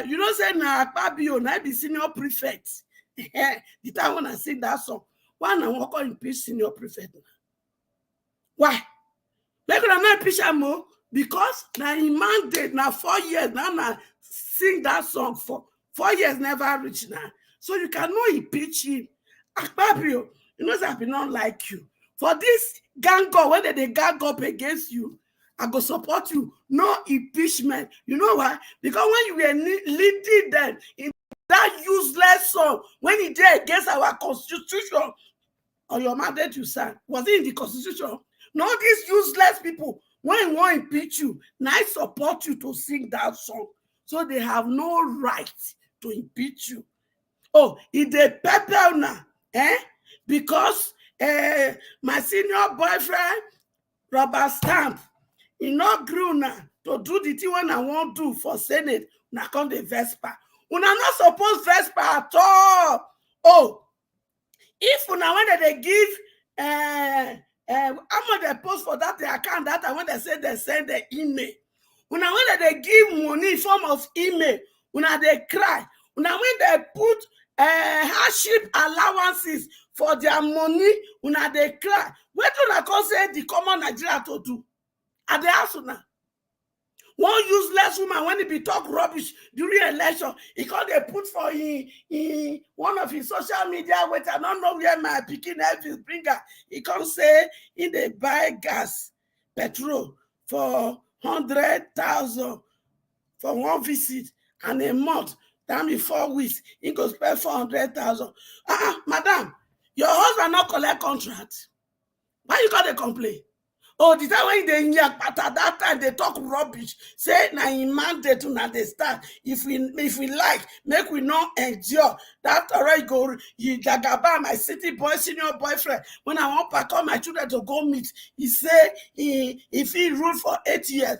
you know, say na Akpabio, na be senior prefect. The time when I sing that song, why na walk on impeach senior prefect? Why? Make una not impeach him more because na in mandate na 4 years now na sing that song for 4 years never reach now. So you cannot impeach him. Akpabio, you know that I not like you. For this gang up, when they gang up against you, I go support you. No impeachment. You know why? Because when you were leading them in that useless song, when he did against our constitution, or your mandate you signed, was it in the constitution? No, these useless people, when you want to impeach you, now I support you to sing that song. So they have no right to impeach you. Oh, if they pepper now, because my senior boyfriend, Robert Stamp, he not grew now to do the thing when I want to do for Senate. Now come the Vespa. Una not supposed Vespa at all. Oh, if una when they give how much they post for that the account that when they say they send the email. Una when they give money in form of email, una they cry. Una when they put hardship allowances for their money, una they cry. What do I call say the common Nigeria to do? At the house now. One useless woman, when he be talk rubbish during election, he called they put for in one of his social media, which I don't know where my picking Elvis bringer. He can say in they buy gas, petrol for 100,000 for one visit and a month. That means 4 weeks. He goes pay 400,000. Madam, your husband not collect contract. Why you got to complain? Oh, the time when they at that time they talk rubbish. Say na in mandate to na they start. If we like, make we not endure. That already go you Jagaba, my city boy, senior boyfriend. When I want to call my children to go meet, he say if he rule for 8 years.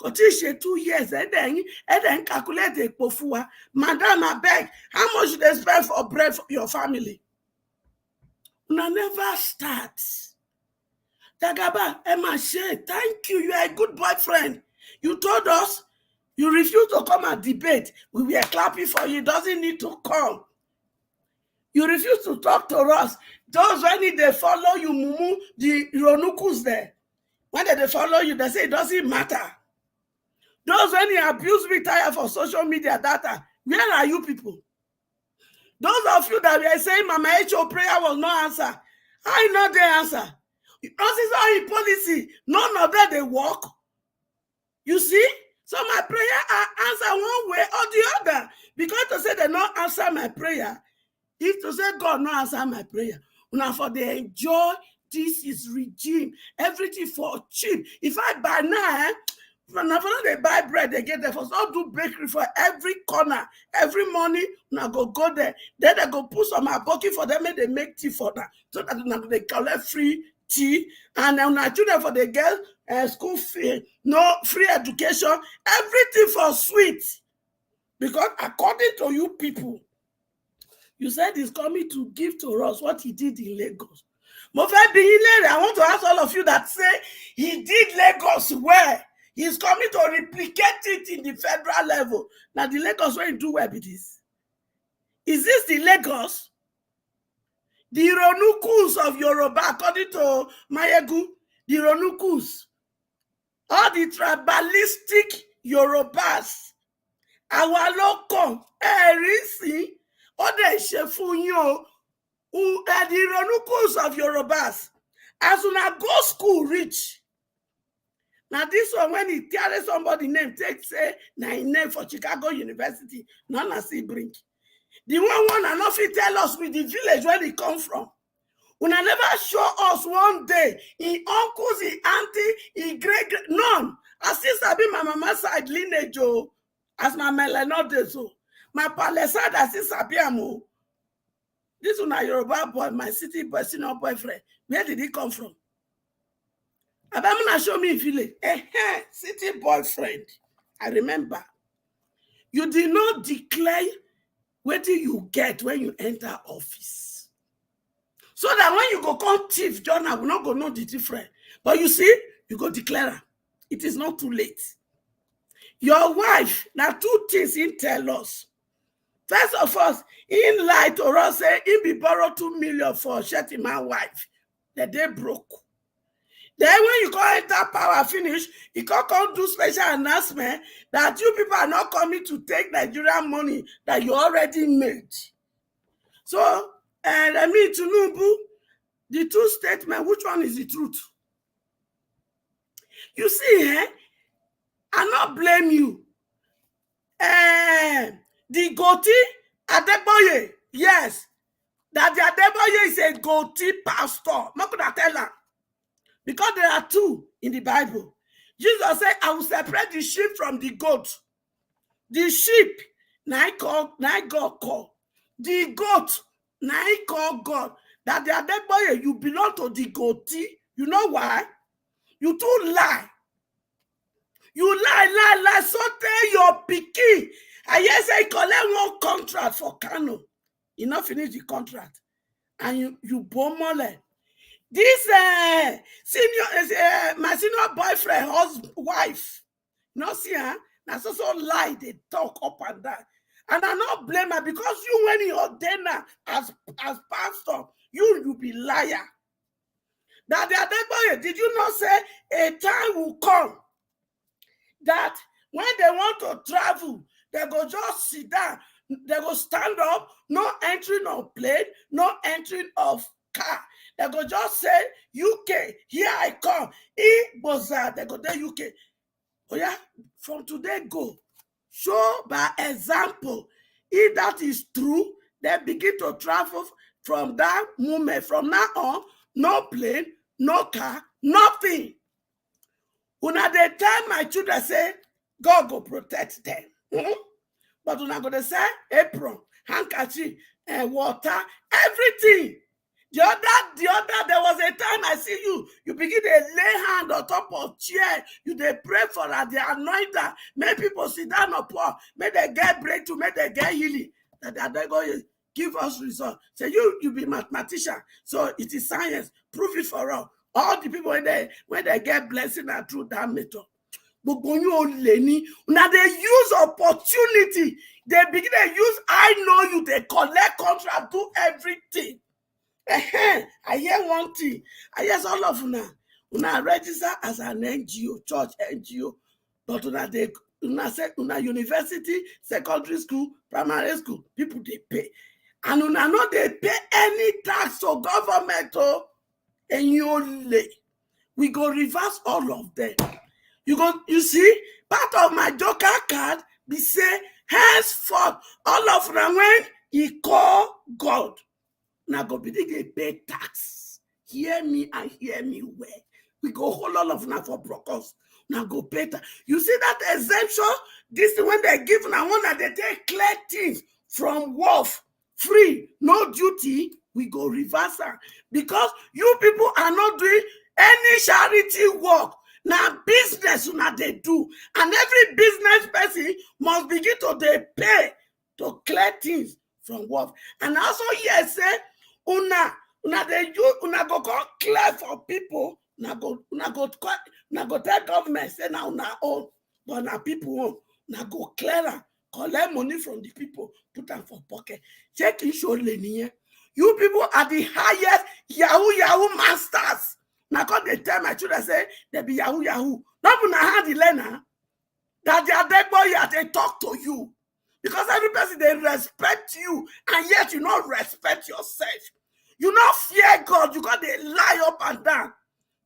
Continue 2 years, and then calculate the pofua. Madam, I beg, how much they spend for bread for your family? Una never start. Jagaba, Emma Shea, thank you. You are a good boyfriend. You told us you refused to come and debate. We were clapping for you. Doesn't need to come. You refuse to talk to us. Those when they follow you, mumu, the Ironukus there. When they follow you, they say it doesn't matter. Those when you abuse me tire for social media data, where are you people? Those of you that were saying Mama H.O. prayer was no answer. I know the answer. Because it's all in policy. None of them they work. You see? So my prayer I answer one way or the other. Because to say they not answer my prayer, if to say God not answer my prayer, now for they enjoy this is regime, everything for cheap. If I buy now, when they buy bread, they get there for so do bakery for every corner, every morning. Now go there. Then they go put some bucket for them and they make tea for them. So that now they collect free tea, and now children for the girls school fee, no free education, everything for sweet. Because according to you people, you said he's coming to give to us what he did in Lagos. I want to ask all of you that say he did Lagos well. He's coming to replicate it in the federal level. Now the Lagos where you do where it is. Is this the Lagos? The Ironukus of Yoruba, according to Mayegu, the Ironukus, all the tribalistic Yorubas, our local, Erisi, all the Shefunyo, who are the Ironukus of Yorubas, as soon as go school rich. Now this one, when he tells somebody name, take say, na name for Chicago University, none as he bring. The one and not fit tell us with the village where they come from. Una never show us one day in uncles, in auntie, in great none. I still sabi my mama side lineage, as my melanode so. My pale side I still sabi amo. This one a Yoruba boy, my city boy, senior boyfriend. Where did he come from? Abamuna show me village. City boyfriend. I remember. You did not declare what do you get when you enter office? So that when you go come thief, John, I will not go know the difference. But you see, you go declare. It is not too late. Your wife, now 2 things he tell us. First of all, in light to us, say, he be borrowed 2 million for shutting my wife. That they broke. Then when you go enter power finish, you can come do special announcement that you people are not coming to take Nigerian money that you already made. So, and I mean, Tinubu, the 2 statements, which one is the truth? You see, I not blame you. The Goti Adeboye, yes, that the Adeboye is a Goti pastor. I'm not going to tell her. Because there are 2 in the Bible. Jesus said, I will separate the sheep from the goat. The sheep, now God call. The goat, now call God. That the Adeboye, you belong to the Goti. You know why? You too lie. You lie, so tell your pikin. I hear say collect 1 contract for Kano. You not finish the contract. And you bomole. This my senior boyfriend, wife, you know, see her, now so lie, they talk up and down. And I not blame her because you, when you ordain her as pastor, you be liar. That the other boy, did you not say a time will come that when they want to travel, they go just sit down, they go stand up, no entering of plane, no entering of car. They go just say, UK, here I come. Boza, they go there UK. Oh yeah, from today go. Show by example. If that is true, they begin to travel from that moment. From now on, no plane, no car, nothing. Una they tell my children, say, God go protect them. But una go to say, apron, handkerchief, water, everything. The other, there was a time I see you begin to lay hand on top of chair, you they pray for that, they anoint that, make people sit down or pour, make they get breakthrough, make they get healing, that they go give us results. Say you be mathematician, so it is science, prove it for all. All the people when they get blessing are through that method. But when you now they use opportunity, they begin to use I know you, they collect contract, do everything. I hear one thing. I hear all of una register as an NGO, church NGO, but una university, secondary school, primary school, people they pay. And una know they pay any tax to government and we go reverse all of them. You see, part of my Joker card, we say, henceforth, all of them when he call God. Now go be they pay tax. Hear me and hear me well. We go hold all of them for brokers. Now go pay tax. You see that exemption? This is when they give now one that they take clear things from wealth, free, no duty. We go reverse that because you people are not doing any charity work. Now business now they do, and every business person must begin to they pay to clear things from wealth. And also here say. Una go clear for people. Una go tell government say now una own, but now people own. Now go clear collect money from the people, put them for pocket. Check in show leniye. You people are the highest Yahoo masters. Now come they tell my children say they be Yahoo. Not una had the learner that they are dead boy they talk to you. Because every person, they respect you, and yet you not respect yourself. You not fear God, you got to lie up and down.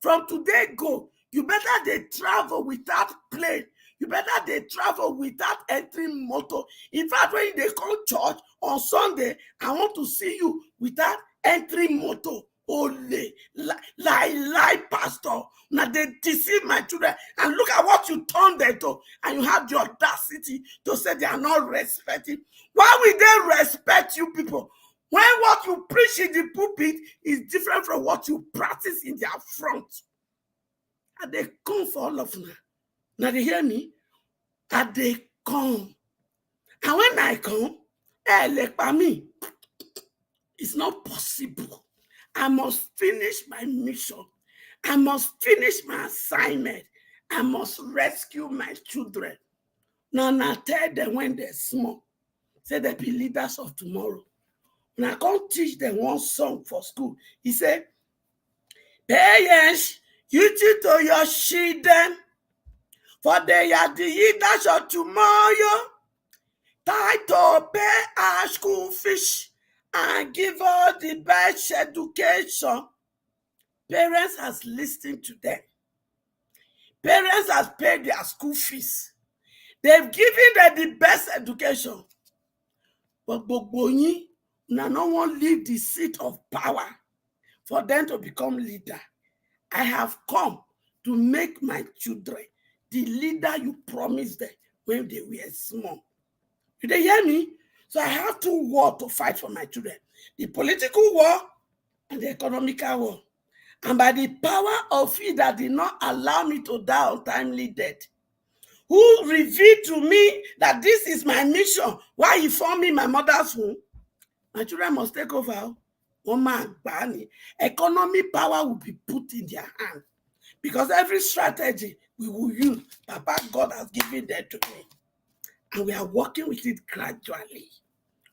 From today go, you better they travel without plane. You better they travel without entering motor. In fact, when they come church on Sunday, I want to see you without entering motor. Only lie, pastor. Now they deceive my children. And look at what you turned them to. And you have the audacity to say they are not respecting. Why will they respect you people? When what you preach in the pulpit is different from what you practice in their front. And they come for all of them. Now they hear me? And they come. And when I come, me. It's not possible. I must finish my mission. I must finish my assignment. I must rescue my children. Now, I tell them when they're small, say they be leaders of tomorrow. When I can't teach them one song for school, he said, parents, you teach to your children, for they are the leaders of tomorrow. Try to pay our school fees and give us the best education. Parents has listened to them. Parents has paid their school fees. They've given them the best education. But Bogbonyi, now no one leave the seat of power for them to become leader. I have come to make my children the leader you promised them when they were small. Did they hear me? So I have two wars to fight for my children. The political war and the economical war. And by the power of it that did not allow me to die untimely death, who revealed to me that this is my mission, why he formed me in my mother's womb, my children must take over. Economic power will be put in their hand. Because every strategy we will use, Papa God has given them to me. And we are working with it gradually.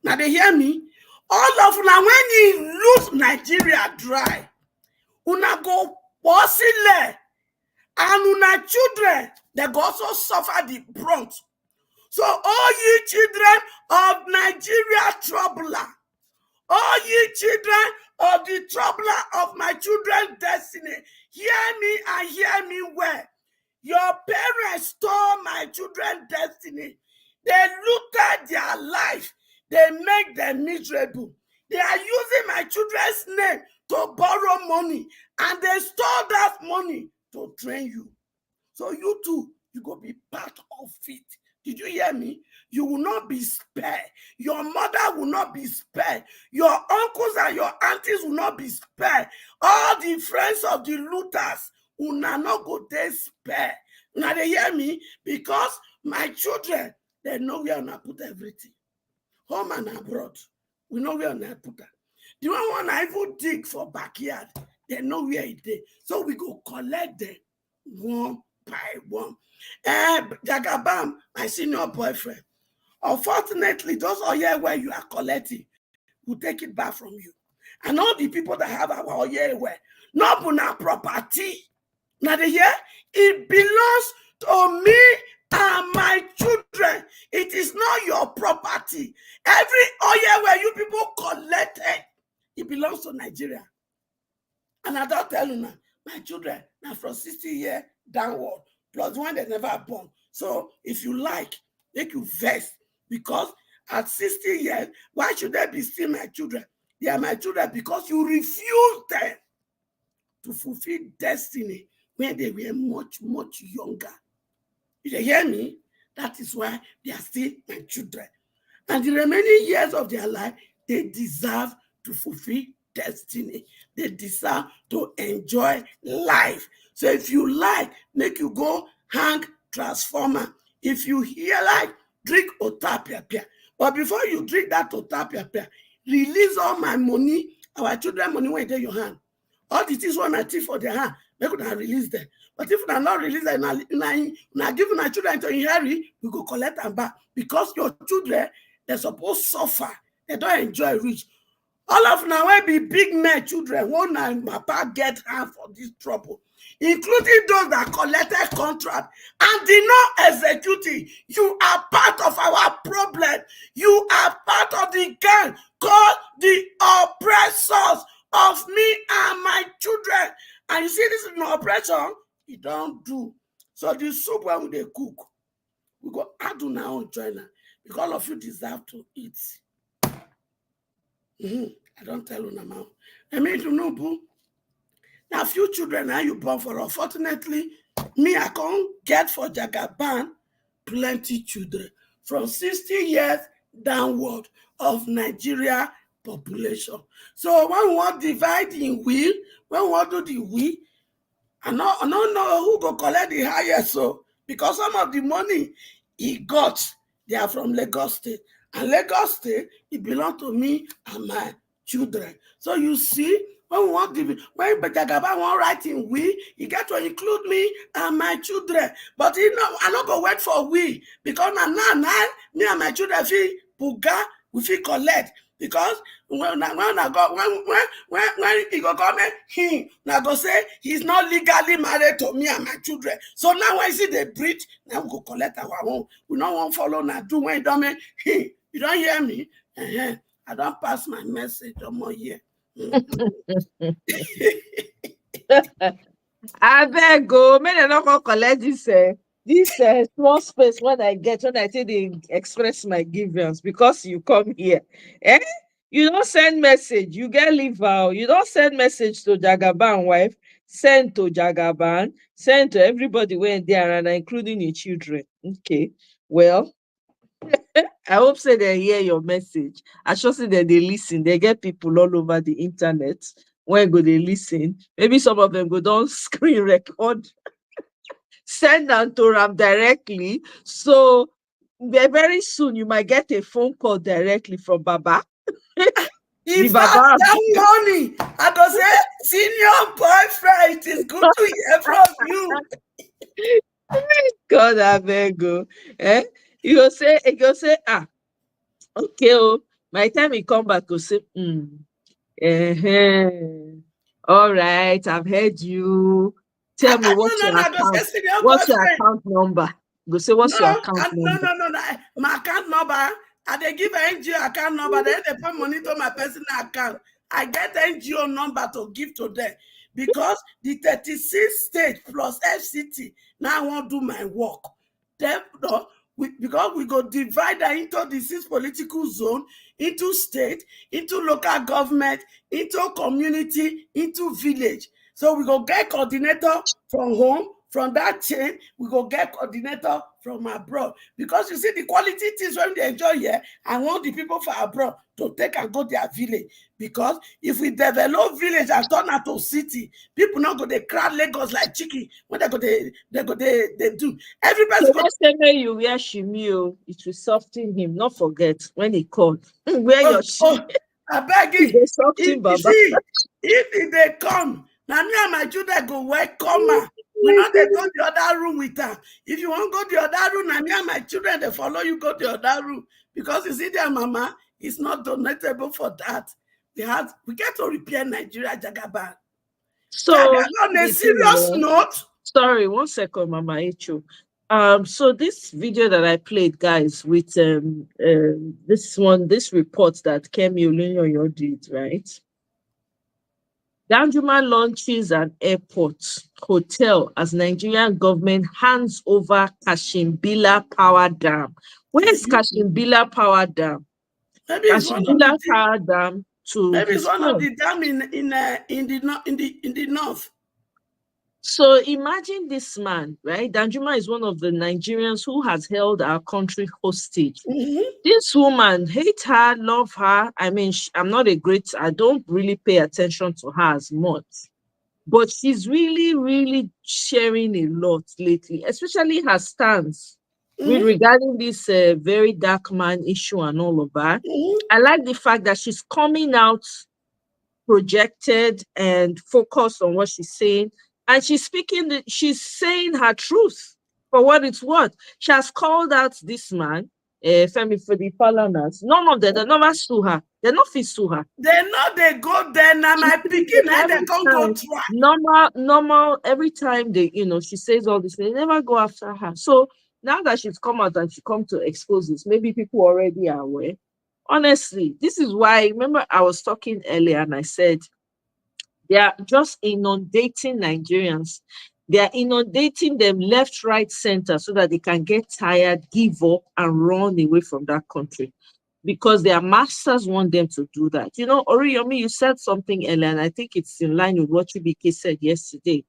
Now they hear me? All of now, when you lose Nigeria dry, una go possible, and una children, they go also suffer the brunt. So all you children of Nigeria troubler, all you children of the troubler of my children's destiny, hear me and hear me well. Your parents stole my children's destiny. They looted their life. They make them miserable. They are using my children's name to borrow money, and they stole that money to train you. So you too, you go be part of it. Did you hear me? You will not be spared. Your mother will not be spared. Your uncles and your aunties will not be spared. All the friends of the looters will not go there spared. Now they hear me? Because my children, they know where I put everything. Home and abroad, we know where I put that. The one I even dig for backyard, they know where it is. So we go collect them one by one. Jagabam, my senior boyfriend. Unfortunately, those oil where you are collecting will take it back from you. And all the people that have our oil where, not our property. Now they hear, it belongs to me and my children. It is not your property. Every oil where you people collected, it belongs to Nigeria. And I don't tell you now, my children, now from 60 years downward, plus one they never born. So if you like, make you vex. Because at 60 years, why should they be still my children? They are my children because you refused them to fulfill destiny when they were much, much younger. You hear me? That is why they are still my children. And the remaining years of their life, they deserve to fulfill destiny. They deserve to enjoy life. So if you like, make you go hang transformer. If you hear like, drink Otapia. But before you drink that Otapia, release all my money, our children money when in your hand. All the things when I take for their hand, they could not release them. But if I not release them, I give my children to inherit, we go collect them back. Because your children, they're supposed to suffer. They don't enjoy rich. All of now will be big men children. One and Papa get hand for this trouble, including those that collected contract and did not execute it. You are part of our problem. You are part of the gang called the oppressors of me and my children. And you see, this is an oppression. You don't do. So the soup when they cook, we go add to now own joiner because all of you deserve to eat. I don't tell you now. I mean, you know, boo. Now, few children are you born for. Unfortunately, me, I can't get for Jagaban plenty children from 60 years downward of Nigeria population. So when we want divide in will, when we want to do the will, I don't know who go collect the highest. So because some of the money he got, they are from Lagos State. And Lagos State, it belongs to me and my children. So you see, when we want to, when Jagaba want writing we, he get to include me and my children. But you know, I not go wait for we because now me and my children feel buga, we feel collect. Because when he go come he now go say he's not legally married to me and my children. So now when I see the breach, now we go collect our own. We don't want to follow now. Do when you don't make he. You don't hear me? I don't pass my message no more here. I beg go, may they not go collect this small space when I say they express my grievance because you come here. You don't send message, you get leave out. You don't send message to Jagaban wife, send to Jagaban, send to everybody when they are, including your children. Okay, well, I hope say they hear your message. I sure say that they listen. They get people all over the internet. When go they listen? Maybe some of them go down screen record, send them to them directly. So very soon you might get a phone call directly from Baba. If that money, I go say, senior boyfriend, it is good to hear from you. God, I beg go. You go say, okay, oh, by the time he come back, go say, all right, I've heard you. Tell me what's your account. What's your account number? Go say, what's your account number? No. My account number, they give an NGO account number, then they put money to my personal account. I get NGO number to give to them because the 36 states plus FCT now I won't do my work. Therefore, because we go divide that into the 6 political zone, into state, into local government, into community, into village. So we go get coordinator from home. From that chain, we go get coordinator from abroad. Because you see, the quality things when they enjoy here, I want the people from abroad to take and go their village. Because if we develop village and turn out to city, people not go they crowd Lagos like chicken. When they do. Everybody so let's say you wear shimio, it will soften him. Not forget when he called. Wear your shimio. I beg you. If they come, now me and my children go welcome her. We not they go the other room with her. If you want to go the other room, and me and my children they follow you go the other room because you see their mama is not donatable for that. We get to repair Nigeria Jagaban. So on a serious note. Sorry, 1 second, Mama Echo. So this video that I played, guys, with this report that Kemi Olunyoyo did, right? Danjuma launches an airport hotel as Nigerian government hands over Kashimbila Power Dam. Where is Kashimbila Power Dam? Maybe it's Kashimbila Power Dam to maybe it's one of the dam in the north. So imagine this man, right? Danjuma is one of the Nigerians who has held our country hostage. This woman, hate her, love her. I mean, I don't really pay attention to her as much. But she's really, really sharing a lot lately, especially her stance with regarding this very dark man issue and all of that. I like the fact that she's coming out projected and focused on what she's saying. And she's saying her truth for what it's worth. She has called out this man, Femi for the Falanas. None of them, they never sue her. They're not fit sue her. They know they go there now. My picking and they can't go try. Normal. Every time she says all this, they never go after her. So now that she's come out and she come to expose this, maybe people already are aware. Honestly, this is why. Remember, I was talking earlier and I said, they are just inundating Nigerians. They are inundating them left, right, center so that they can get tired, give up, and run away from that country. Because their masters want them to do that. Oriyomi, you said something earlier, and I think it's in line with what Chibike said yesterday,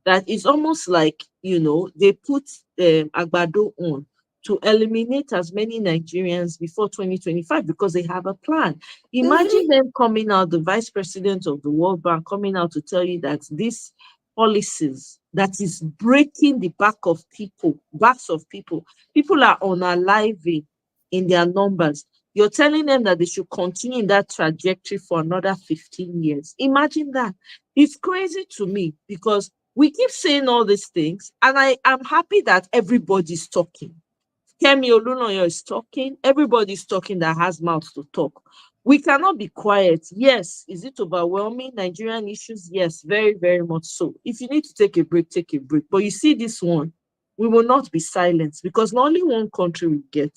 that it's almost like, they put Agbado on to eliminate as many Nigerians before 2025 because they have a plan. Imagine them coming out, the vice president of the World Bank coming out to tell you that these policies that is breaking the backs of people are unaliving in their numbers. You're telling them that they should continue in that trajectory for another 15 years. Imagine that. It's crazy to me because we keep saying all these things, and I am happy that everybody's talking. Kemi Olunoyo is talking. Everybody's talking that has mouths to talk. We cannot be quiet. Yes. Is it overwhelming? Nigerian issues? Yes, very, very much so. If you need to take a break, take a break. But you see this one, we will not be silent because not only one country will get.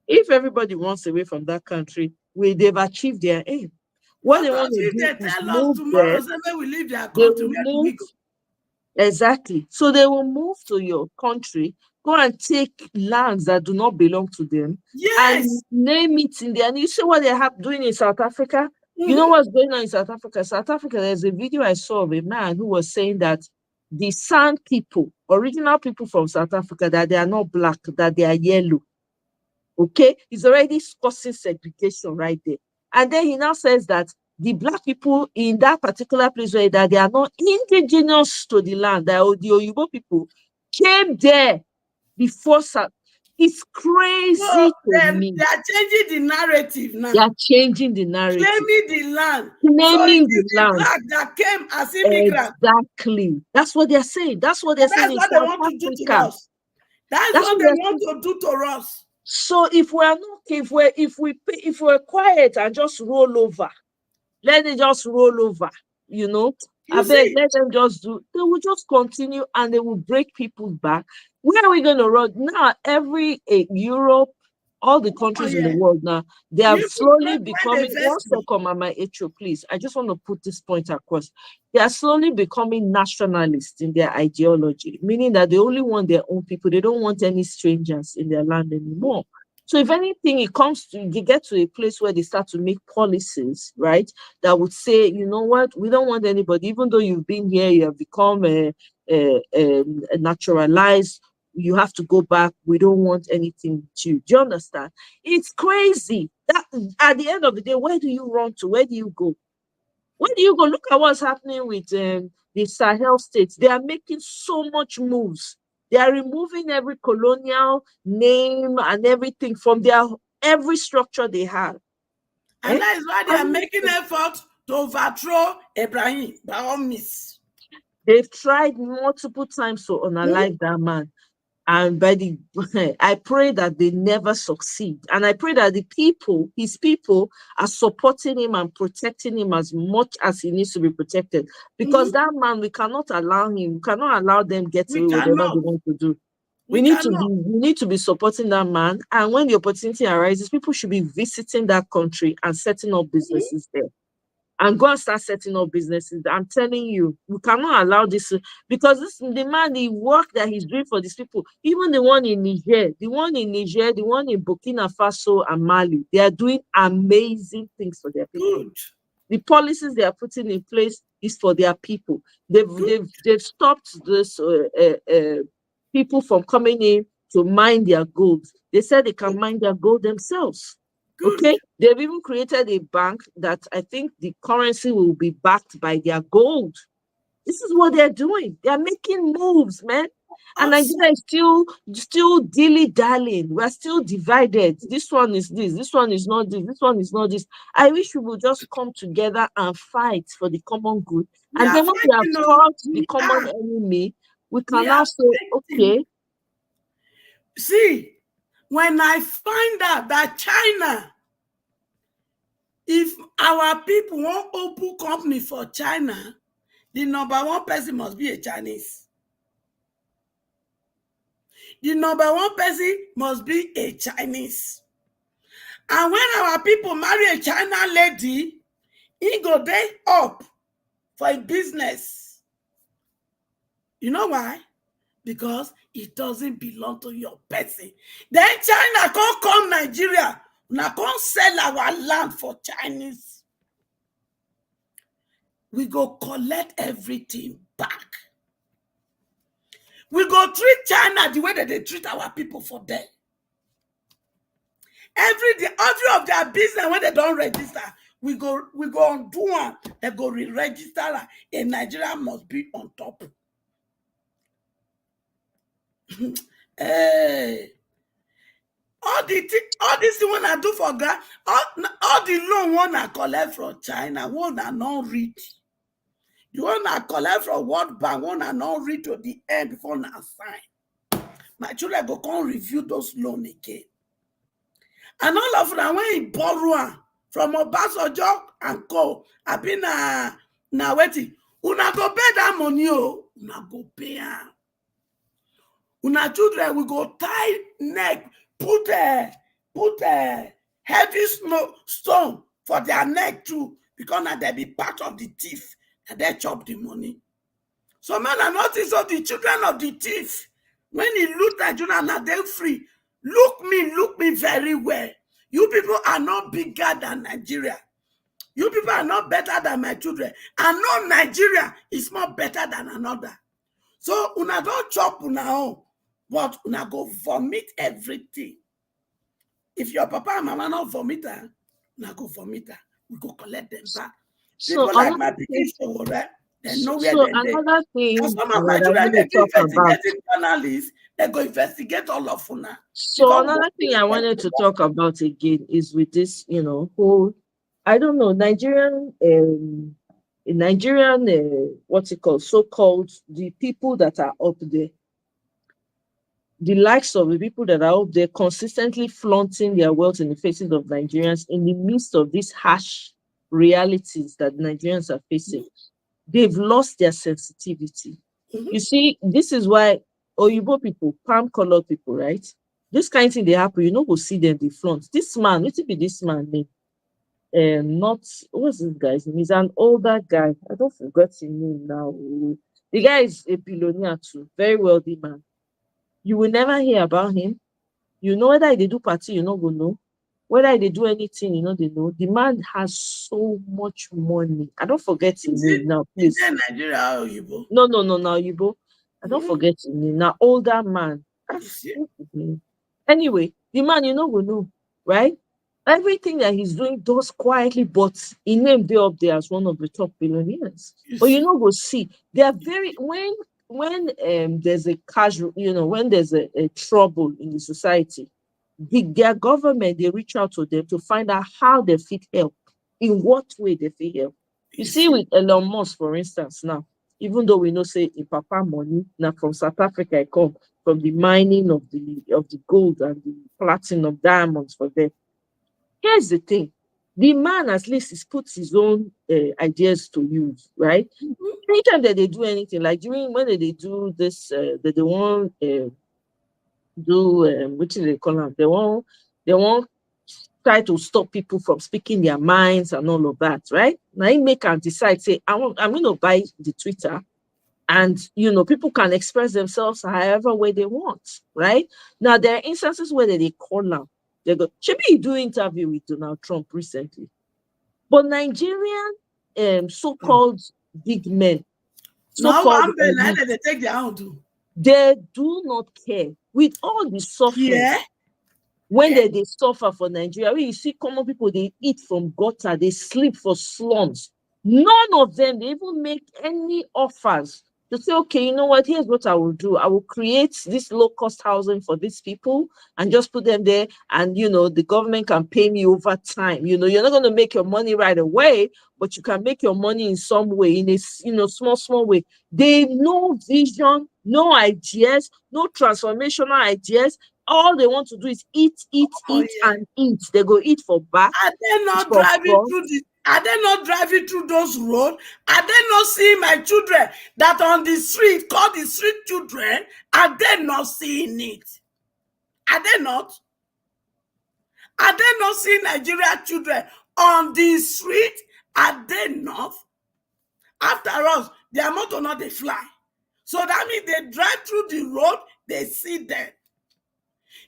If everybody runs away from that country, they've achieved their aim. What they want to if do they is tell move us tomorrow, there. say we leave their They country, will where do move. we go? Exactly. So they will move to your country, go and take lands that do not belong to them, and name it in there. And you see what they have doing in South Africa? You know what's going on in South Africa? South Africa, there's a video I saw of a man who was saying that the San people, original people from South Africa, that they are not black, that they are yellow. Okay? He's already causing segregation right there. And then he now says that the black people in that particular place where that they are not indigenous to the land, that the Oyibo people came there before. It's crazy to me. They are changing the narrative now. They are changing the narrative. Claiming the land. Claiming so the land. Black that came as immigrants. Exactly. That's what they're saying. That's what they're saying in That's what South they want Africa. to do to us. That's what they want to do to us. So if we're not, if we're quiet and just roll over, let it just roll over, you know. Let them just do. They will just continue and they will break people's back. Where are we going to run now? Europe, all the countries in the world now, they are slowly becoming. One second, Mama Echo, please. I just want to put this point across. They are slowly becoming nationalists in their ideology, meaning that they only want their own people. They don't want any strangers in their land anymore. So if anything, you get to a place where they start to make policies, right, that would say, you know what, we don't want anybody, even though you've been here, you have become a naturalized, you have to go back. We don't want anything to. Do you understand? It's crazy. That at the end of the day, where do you run to? Where do you go? Where do you go? Look at what's happening with the Sahel states. They are making so much moves. They are removing every colonial name and everything from every structure they have. And that is why they are making effort to overthrow Ibrahim by all means. They've tried multiple times to unalive that man. And I pray that they never succeed. And I pray that his people are supporting him and protecting him as much as he needs to be protected. Because that man, we cannot allow them get away with whatever they want to do. We need to be supporting that man. And when the opportunity arises, people should be visiting that country and setting up businesses there. And go and start setting up businesses. I'm telling you, we cannot allow this because the work that he's doing for these people, even the one in Niger, the one in Burkina Faso and Mali, they are doing amazing things for their people. Good. The policies they are putting in place is for their people. They've stopped this people from coming in to mine their gold. They said they can mine their gold themselves. Okay, they've even created a bank that I think the currency will be backed by their gold. This is what they're doing. They're making moves, man. And Nigeria is still dilly-dallying. We're still divided. This one is this one is not this one is not this. I wish we would just come together and fight for the common good. And then when we have fought the common enemy, we can now say, okay. See, when I find out that China, if our people won't open company for China, the number one person must be a Chinese. The number one person must be a Chinese. And when our people marry a China lady, he go day up for a business. You know why? Because it doesn't belong to your person. Then China can't come Nigeria. Now can't sell our land for Chinese. We go collect everything back. We go treat China the way that they treat our people for them. The order of their business when they don't register, we go undo one. They go re-register. And Nigeria must be on top. Hey. all this thing when I do for grant, all the loan one I collect from China, one I not read. The one I collect from World Bank, one I not read to the end before I sign. My children go come review those loans again. And all of them when he borrow from Obasanjo and Co. I been now waiting. Una go pay that money, oh. Una go pay am. Una children will go tie neck, put a heavy stone for their neck too, because now they be part of the thief and they chop the money. So man, I notice all the children of the thief, when he look Nigeria now they free. Look me very well. You people are not bigger than Nigeria. You people are not better than my children. And no Nigeria is more better than another. So una don't chop una own, but una go vomit everything. If your papa and mama not vomit, una go vomit. We go collect them back. So People like my people, they know where so they another thing Some of my that I children, want they to talk about. investigating journalists. They go investigate all of una. So Because another thing I wanted to talk about again is with this, whole, I don't know, Nigerian, what's it called, so-called the people that are up there, the likes of the people that are up there consistently flaunting their wealth in the faces of Nigerians in the midst of these harsh realities that Nigerians are facing. They've lost their sensitivity. You see, this is why Oyibo people, palm-colored people, right? This kind of thing they happen, you know, go see them, they flaunt. This man, what be this man name? What's this guy's name? He's an older guy. I don't forget his name now. The guy is a billionaire too, very wealthy man. You will never hear about him. You know whether they do party, you know, go know. Whether they do anything, you know, they know. The man has so much money. I don't forget his name now, please. Is it Nigeria or Oyibo? No, Oyibo. I don't forget his name. Now, older man. Anyway, the man, you know, will know, right? Everything that he's doing does quietly, but he named they up there as one of the top billionaires. But you know, we'll see. They are very when there's a casual, when there's a trouble in the society, their government, they reach out to them to find out how they fit help, in what way they fit help. You see, with Elon Musk, for instance, now, even though we know say in Papa money, now from South Africa, I come from the mining of the gold and the platinum diamonds for them. Here's the thing. The man at least is puts his own ideas to use, right? Anytime that they do anything, like when they do this, they won't what do they call them? They won't try to stop people from speaking their minds and all of that, right? Now he make and decide, say, I'm going to buy the Twitter, and people can express themselves however way they want, right? Now there are instances where they call them. They go, Chibi do interview with Donald Trump recently. But Nigerian so-called big men, they take their own too. They do not care. With all the suffering, when they suffer for Nigeria, when you see common people, they eat from gutter, they sleep for slums. None of them, they even make any offers to say, okay, you know what, here's what I will do. I will create this low-cost housing for these people and just put them there, and, the government can pay me over time. You're not going to make your money right away, but you can make your money in some way, in a, small way. They no vision, no ideas, no transformational ideas. All they want to do is eat, and eat. They go eat for back. Are they not driving through those roads? Are they not seeing my children that on the street, called the street children? Are they not seeing it? Are they not? Are they not seeing Nigerian children on the street? Are they not? After us, their motor not they fly. So that means they drive through the road, they see them.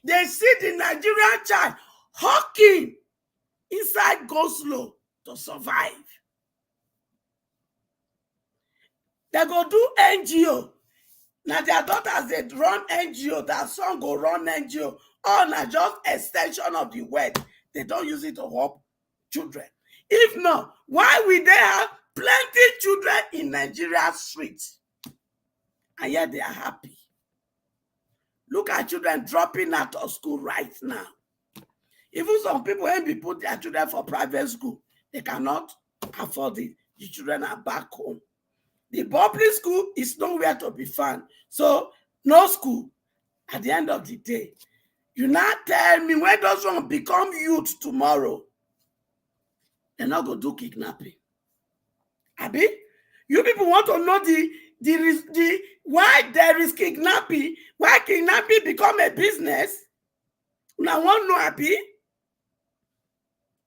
They see the Nigerian child hawking inside go slow to survive. They go do NGO. Now their daughters, they run NGO. Their son go run NGO. All na just extension of the word. They don't use it to help children. If not, why will they have plenty children in Nigeria's streets? And yet they are happy. Look at children dropping out of school right now. Even some people when we put their children for private school, they cannot afford it. The children are back home. The public school is nowhere to be found. So no school. At the end of the day, you now tell me when those one become youth tomorrow, they're not going to do kidnapping. Abi, you people want to know the why there is kidnapping? Why kidnapping become a business? Now one know, Abi.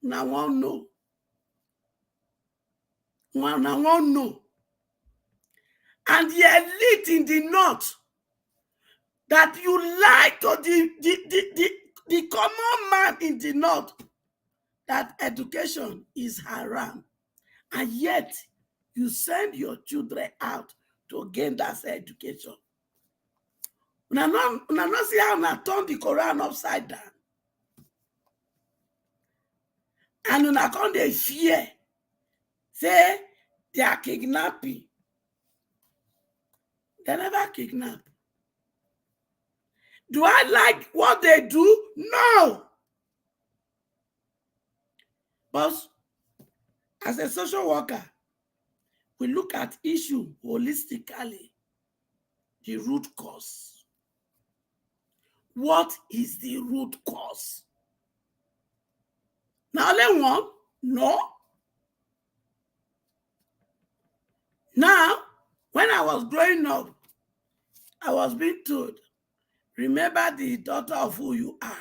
Now one know. Now one know. And the elite in the north that you lie to the common man in the north that education is haram, and yet you send your children out to gain that education. Una not see how una turn the Quran upside down, and una come dey fear say they are kidnapping. They never kidnap. Do I like what they do? No. But as a social worker, we look at issue holistically, the root cause. What is the root cause? Now, only one? No. Now, when I was growing up, I was being told, remember the daughter of who you are.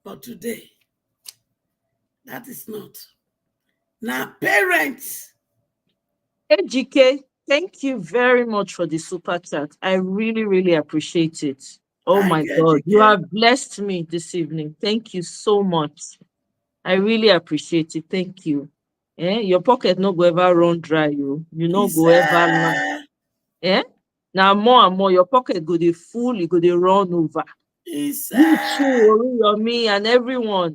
But today, that is not. Now, parents. AGK, thank you very much for the super chat. I really, really appreciate it. Oh my God, you have blessed me this evening. Thank you so much. I really appreciate it. Thank you. Your pocket no go ever run dry, you no go ever run. Now more and more, your pocket go dey full, you go dey run over. You too, me and everyone,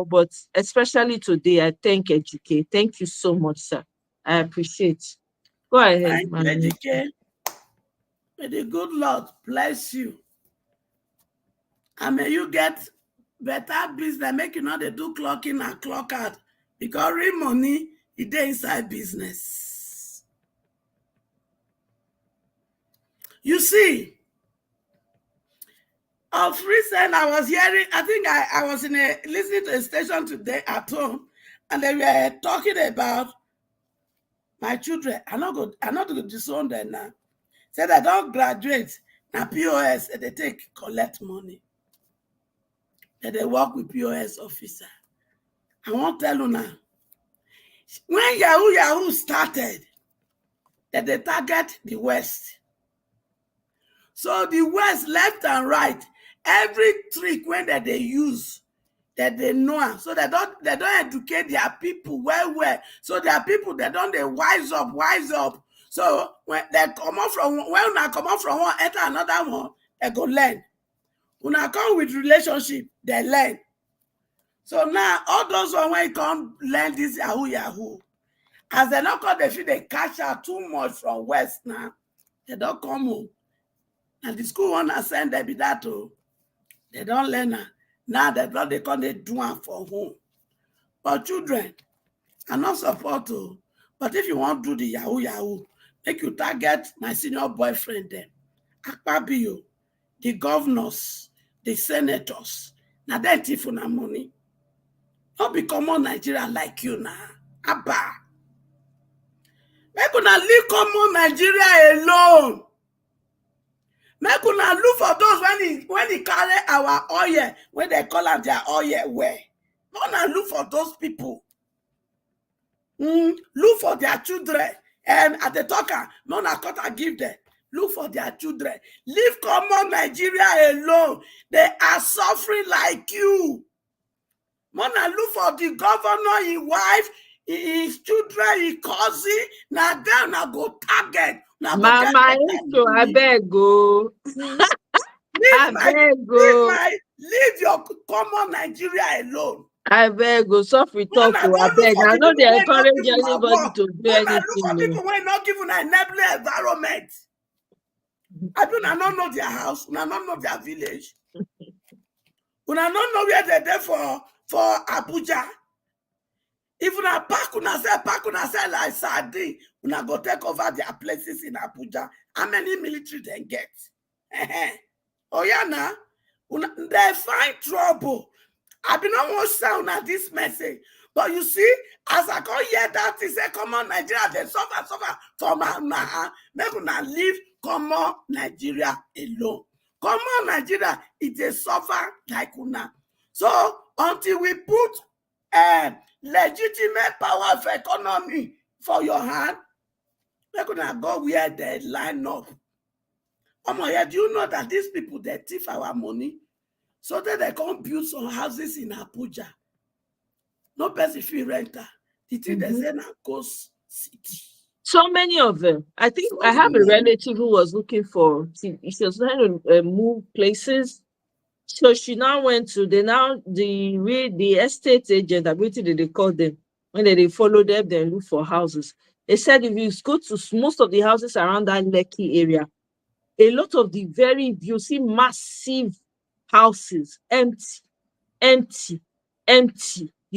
but especially today, I thank Ejike. Thank you so much, sir. I appreciate. Go ahead, Ejike. May the good Lord bless you. And may you get better business. Make you not do clock in and clock out. Because real money is inside business. You see, of recent, I was hearing, I think I was listening to a station today at home, and they were talking about my children. I'm not going to disown them now. Said I don't graduate. Now POS, they collect money. Then they work with POS officer. I won't tell you now. When Yahoo started, that they target the West. So the West, left and right, every trick when that they use, that they know, so they don't educate their people well. So their people, they wise up. So when they come out from one, enter another one, they go learn. When I come with relationship, they learn. So now all those one when you come learn this Yahoo, as they not come, they feel they catch out too much from West now. They don't come home. And the school wanna send them be that too. They don't learn now. Now they come they do it for home. But children, I not support to. But if you want to do the Yahoo, make you target my senior boyfriend then. Akpabio, the governors, the senators. Now they thief una money. Not become more Nigerian like you now. Abba. Make una leave common Nigeria alone. Make una look for those when he carry our oil, when they call them their oil where. Una look for those people. Look for their children. And at the talker, Mona Kota give them. Look for their children. Leave common Nigeria alone. They are suffering like you. Mona look for the governor, his wife, his children, his cousin. Now them now go target. Mama, I beg go. Leave your common Nigeria alone. I beg go. Suffer talk. I beg. I know they encourage anybody to do anything. Look for people who are not given an enabling environment. I do not know their house. I don't know their village. Una don't know where they're there for Abuja. If una pack una say like sardine, una go take over their places in Abuja. How many military they get? Oh yeah, now they find trouble. I been almost sound at this message, but you see, as I go hear that, he say, "Come on, Nigeria, they suffer for my make una leave. Come on, Nigeria alone. Come on, Nigeria, it is suffer like una." So until we put legitimate power of economy for your hand, we're gonna go where they line up. Oh my God, do you know that these people they thief our money so that they can build some houses in Abuja? No person fee renter. The thing they say now Ghost City. So many of them. I think I have a relative who was looking for. She was trying to move places. So she now went to the estate agent. I believe they call them when they follow them. They look for houses. They said if you go to most of the houses around that Lekki area, a lot of you see massive houses empty. The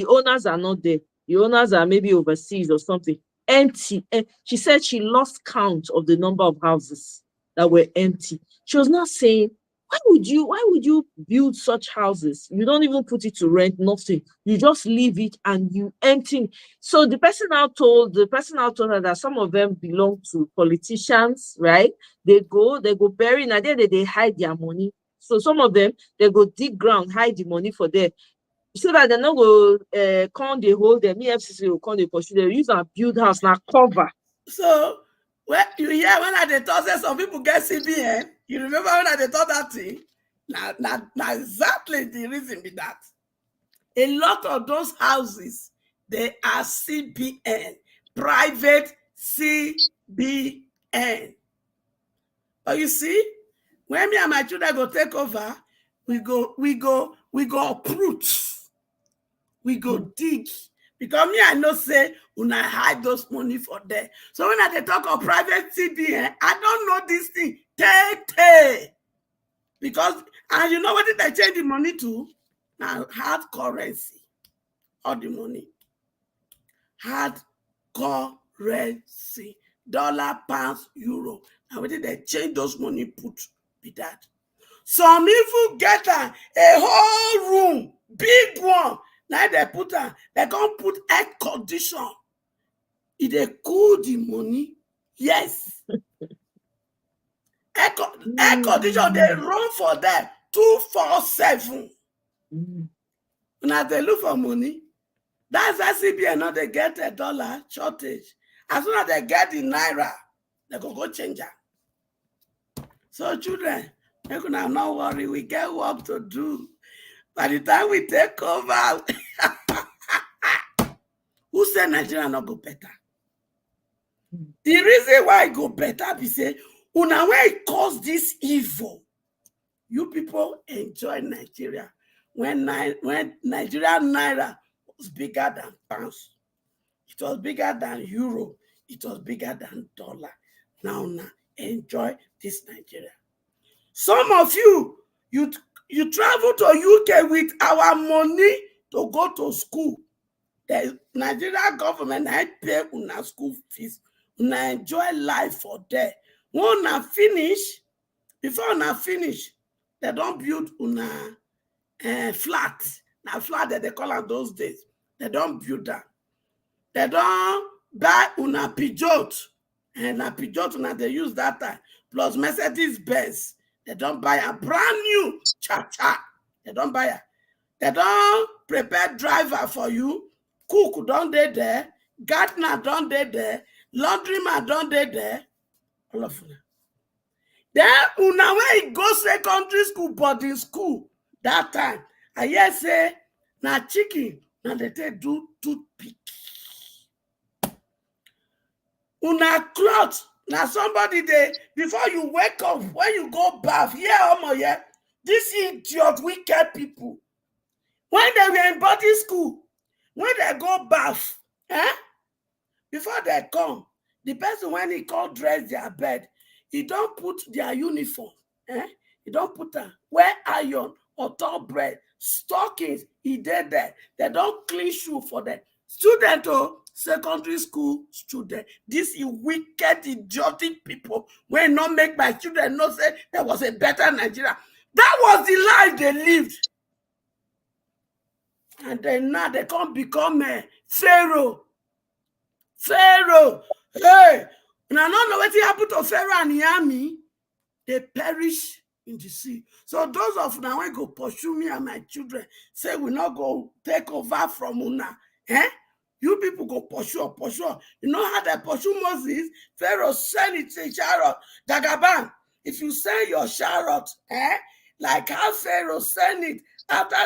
owners are not there. The owners are maybe overseas or something. Empty. And she said she lost count of the number of houses that were empty. She was not saying, why would you build such houses? You don't even put it to rent, nothing. You just leave it and you empty. So the person now told her that some of them belong to politicians, right? They go bury, and then they hide their money. So some of them, they go dig ground, hide the money for them. So that they not go come they hold them, EFCC will come they pursue them, use and build house now cover. So when you hear when they thought that some people get CBN, you remember when they thought that thing? Now exactly the reason be that. A lot of those houses, they are CBN, private CBN. But you see, when me and my children go take over, we go uproot. We go dig. Because me, I know say, when I hide those money for there. So when I talk of private CBN, I don't know this thing. Take. Because, and you know what did they change the money to? Now, hard currency. All the money. Hard currency. Dollar, pounds, euro. And what did they change those money put with that? Some even get a whole room, big one. Now they can't put air condition. If they cool the money, yes. Air condition, they run for that 24/7. Now they look for money. That's why CBN now they get $1 shortage. As soon as they get the naira, they go change it. So children, you can not worry, we get work to do. By the time we take over, who said Nigeria not go better? The reason why it go better be say, una where it cause this evil. You people enjoy Nigeria when Nigeria naira was bigger than pounds. It was bigger than euro. It was bigger than dollar. Now enjoy this Nigeria. Some of you travel to UK with our money to go to school. The Nigeria government I pay una school fees. Una enjoy life for there. When una finish, before una finish, they don't build una flat. Now flat that they call it those days. They don't build that. They don't buy una Peugeot. And a Peugeot una they use that time. Plus Mercedes Benz. They don't buy a brand new cha-cha. They don't buy it. They don't prepare driver for you. Cook don't they there. Gardener don't they there. Laundryman don't they there. All of them. Then una when go secondary school, boarding school, that time, I hear say, na chicken, na they do toothpick. Una cloth. Now somebody there, before you wake up, when you go bath, this idiot wicked people. When they were in boarding school, when they go bath, before they come, the person when he called dress their bed, he don't put their uniform, he don't put wear iron or top bread, stockings, he did that. They don't clean shoe for them. Student or secondary school student. This is wicked, idiotic people. When not make my children know say there was a better Nigeria. That was the life they lived. And then now they can't become a Pharaoh. Pharaoh. Hey, and I don't know what happened to Pharaoh and Yami. They perish in the sea. So those of now when go pursue me and my children, say we not go take over from Una. You people go pursue. You know how they pursue Moses? Pharaoh send it to chariot. Dagaban, if you send your chariot, like how Pharaoh sent it after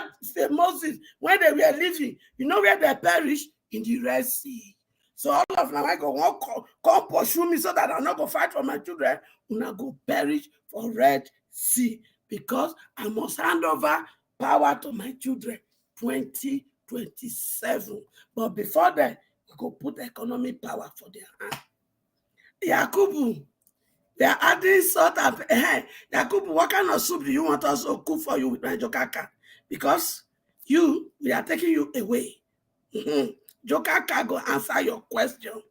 Moses, when they were leaving, you know where they perish? In the Red Sea. So all of them I go come pursue me so that I'm not going to fight for my children. Una go perish for Red Sea because I must hand over power to my children 2027. But before that, we go put economic power for their hand. Yakubu, they are adding salt and Yakubu, what kind of soup do you want us to cook for you with my Jokaka? Because we are taking you away. Jokaka go answer your question.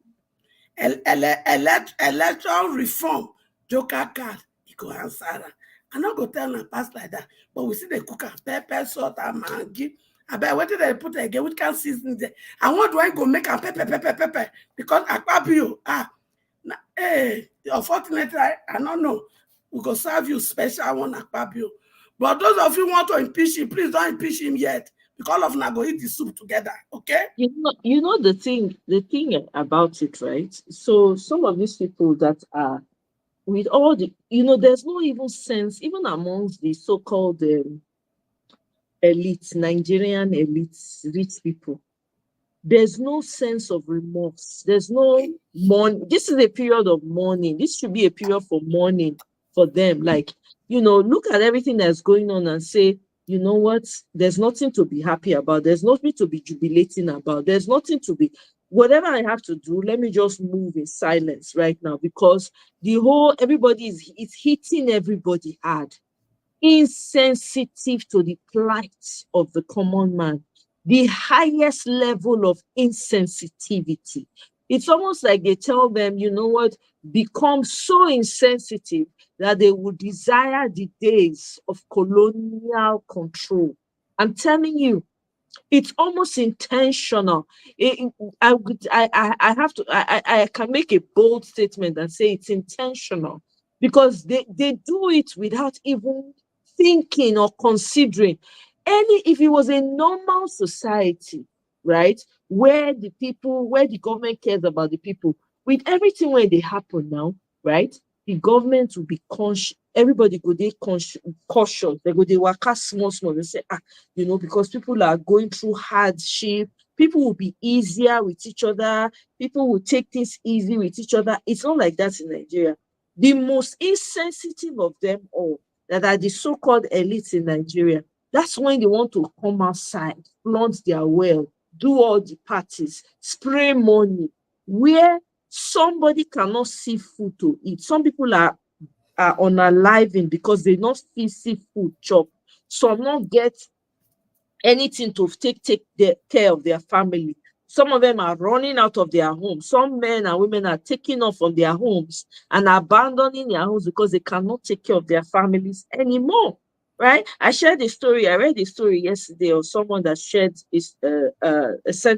Election reform, Jokaka, he go answer that. I'm not going to tell them pass like that, but we see the cook and pepper, salt, and mangi. I bet what did they put again? We can't season there. And what do I go make a pepper? Because Akpabio, unfortunately, I don't know. We go serve you special one Akpabio. But those of you who want to impeach him, please don't impeach him yet. Because all of them go eat the soup together, okay? You know the thing about it, right? So some of these people that are with all the, there's no even sense, even amongst the so-called elites, Nigerian elites, rich people. There's no sense of remorse. There's no mourning. This is a period of mourning. This should be a period for mourning for them. Like, look at everything that's going on and say, you know what? There's nothing to be happy about. There's nothing to be jubilating about. There's nothing to be, whatever I have to do, let me just move in silence right now because everybody is hitting everybody hard. Insensitive to the plight of the common man. The highest level of insensitivity. It's almost like they tell them, you know what, become so insensitive that they would desire the days of colonial control. I'm telling you, it's almost intentional. I can make a bold statement and say it's intentional because they do it without even thinking or considering. If it was a normal society, right, where the government cares about the people, with everything when they happen now, right, the government will be conscious. Everybody go they cautious. They go they work small. They say, because people are going through hardship. People will be easier with each other. People will take things easy with each other. It's not like that in Nigeria. The most insensitive of them all, that are the so-called elites in Nigeria, that's when they want to come outside, flaunt their wealth, do all the parties, spray money, where somebody cannot see food to eat. Some people are unaliving because they not see food chop. Some not get anything to take care of their family. Some of them are running out of their homes. Some men and women are taking off from their homes and abandoning their homes because they cannot take care of their families anymore. Right? I read a story yesterday of someone that sent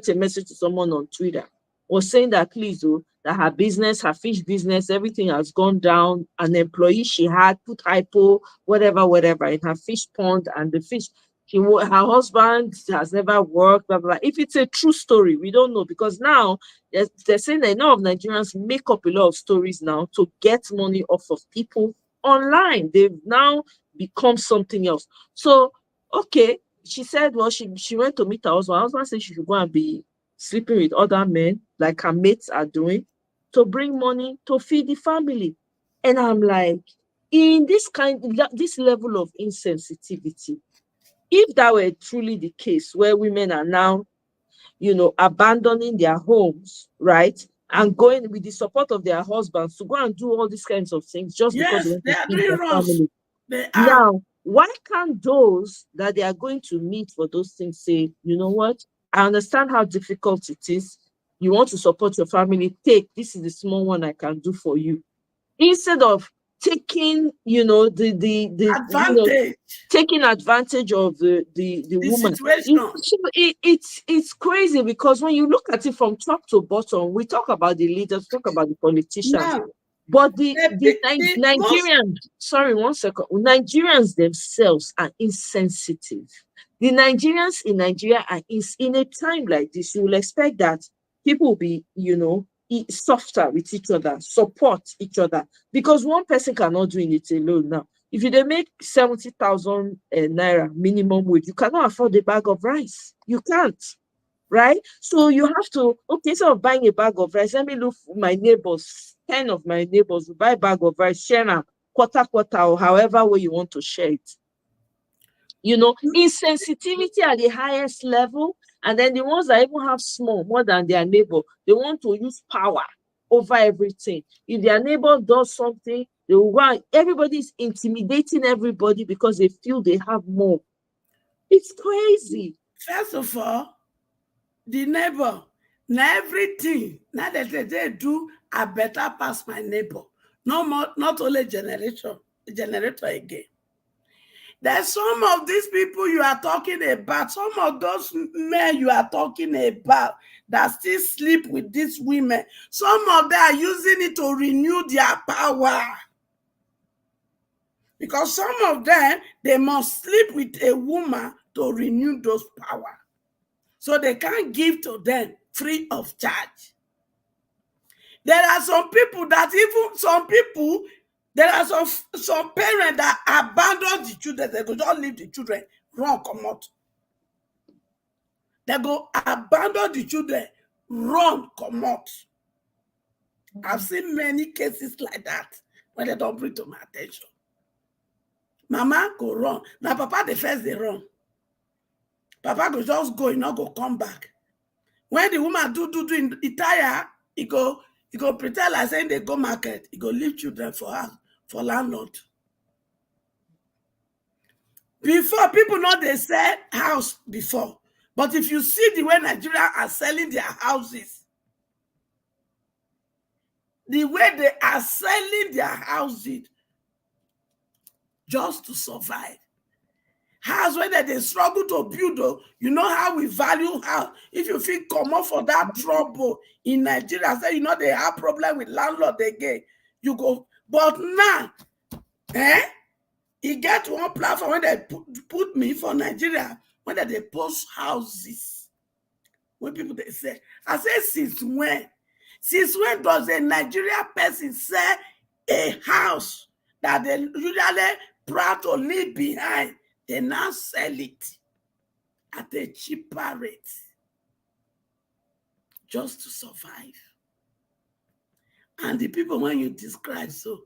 a message to someone on Twitter, was saying that please, that her business, her fish business, everything has gone down. An employee she had put hypo, whatever in her fish pond, and the fish, her husband has never worked, blah, blah, blah. If it's a true story, we don't know, because now they're saying that a lot of Nigerians make up a lot of stories now to get money off of people online. They've now become something else. So, okay, she said, well, she went to meet her husband. Her husband said she should go and be sleeping with other men, like her mates are doing, to bring money to feed the family. And I'm like, in this level of insensitivity, if that were truly the case, where women are now, abandoning their homes, right, and going with the support of their husbands to go and do all these kinds of things just because they want to feed their family. Now, why can't those that they are going to meet for those things say, you know what? I understand how difficult it is. You want to support your family. Take, this is the small one I can do for you. Instead of taking, the Advantage. taking advantage of the woman. Situation. It's crazy because when you look at it from top to bottom, we talk about the leaders, talk about the politicians. Now, But Nigerians, sorry, 1 second. Nigerians themselves are insensitive. The Nigerians in Nigeria are in a time like this, you will expect that people will be, softer with each other, support each other, because one person cannot do it alone now. If you make 70,000 naira minimum wage, you cannot afford a bag of rice. You can't, right? So you have to, instead of buying a bag of rice, let me look for my neighbors. 10 of my neighbors will buy a bag of rice, share them quarter, or however way you want to share it. Insensitivity at the highest level, and then the ones that even have more than their neighbor, they want to use power over everything. If their neighbor does something, they will want, everybody is intimidating everybody because they feel they have more. It's crazy. First of all, the neighbor, now everything, now that they do, I better pass my neighbor. No more, not only generator again. There's some of these people you are talking about, some of those men you are talking about that still sleep with these women. Some of them are using it to renew their power. Because some of them, they must sleep with a woman to renew those power. So they can't give to them free of charge. There are some people that there are some parents that abandon the children. They go don't leave the children, run, come out. They go abandon the children, run, come out. I've seen many cases like that when they don't bring to my attention. Mama go run. Now papa the first they run. Papa go just go, he not go come back. When the woman do in the tire, he go pretend like saying they go market. He go leave children for her, for landlord. Before, people know they sell house before. But if you see the way Nigeria are selling their houses, the way they are selling their houses just to survive. House where they struggle to build, you know how we value house. If you feel come up for that trouble in Nigeria, say they have problem with landlord again, you go. But now, you get one platform when they put me for Nigeria, when they post houses. When people they say, I say since when? Since when does a Nigerian person sell a house that they usually proud to leave behind? They now sell it at a cheaper rate just to survive. And the people, when you describe so,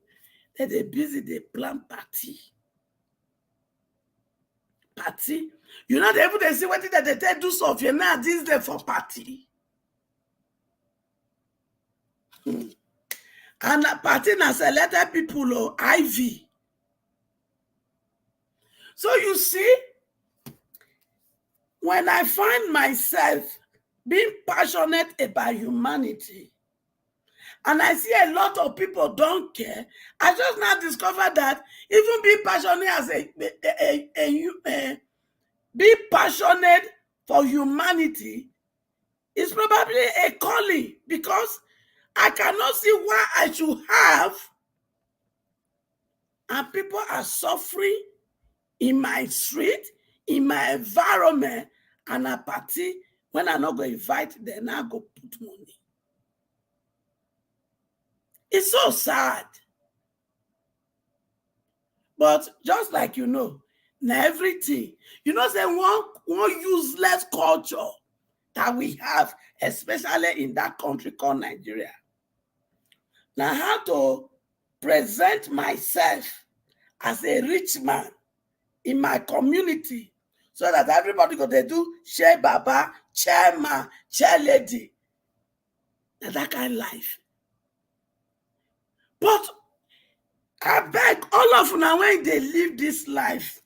that they're busy, they plan party. Party. You're not able to see what that they do so if you're not this day for party. And a party now selected people IV. So you see, when I find myself being passionate about humanity, and I see a lot of people don't care, I just now discovered that even being passionate as being passionate for humanity is probably a calling, because I cannot see why I should have, and people are suffering in my street, in my environment, and a party, when I not go invite them, I go put money. It's so sad. But just like now everything, say one useless culture that we have, especially in that country called Nigeria. Now how to present myself as a rich man in my community, so that everybody go they do share baba, chairman, chair lady. Now that kind of life. But I beg all of you now, when they live this life,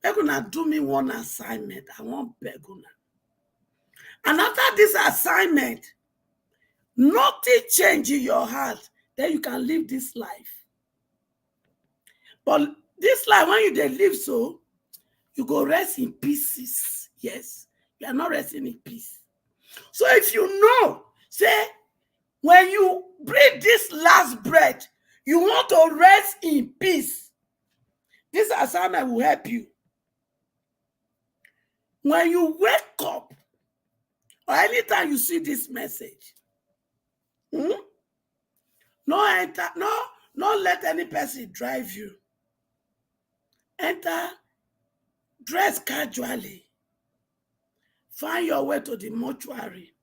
We're gonna do me one assignment. I want Beguna. And after this assignment, nothing change in your heart. Then you can live this life. But this life, when you live so, you go rest in pieces. Yes, you are not resting in peace. So if you know, say, when you breathe this last breath, you want to rest in peace. This assignment will help you. When you wake up, or anytime you see this message, no let any person drive you. Enter, dress casually. Find your way to the mortuary.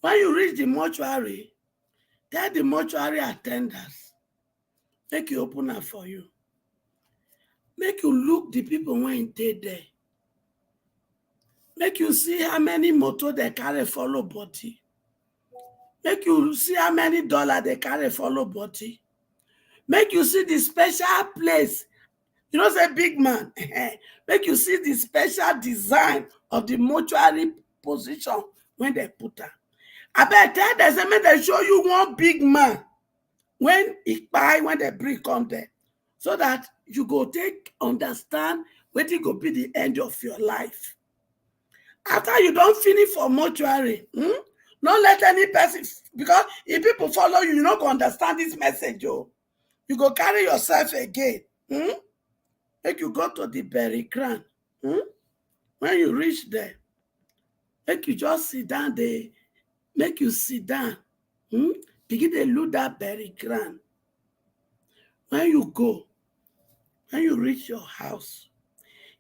When you reach the mortuary, tell the mortuary attendants, make you open up for you. Make you look the people when they there. Make you see how many motor they carry follow body. Make you see how many dollars they carry follow body. Make you see the special place. You know, say big man. Make you see the special design of the mortuary position when they put her. I bet they say, make they show you one big man when he buy, when they bring come there. So that you go understand what it go be the end of your life. After you don't finish for mortuary, don't let any person, because if people follow you, you're not going to understand this message, yo. You go carry yourself again. Make you go to the bury ground. When you reach there, make you just sit down there. Make you sit down. Begin to look that bury ground. When you go, when you reach your house,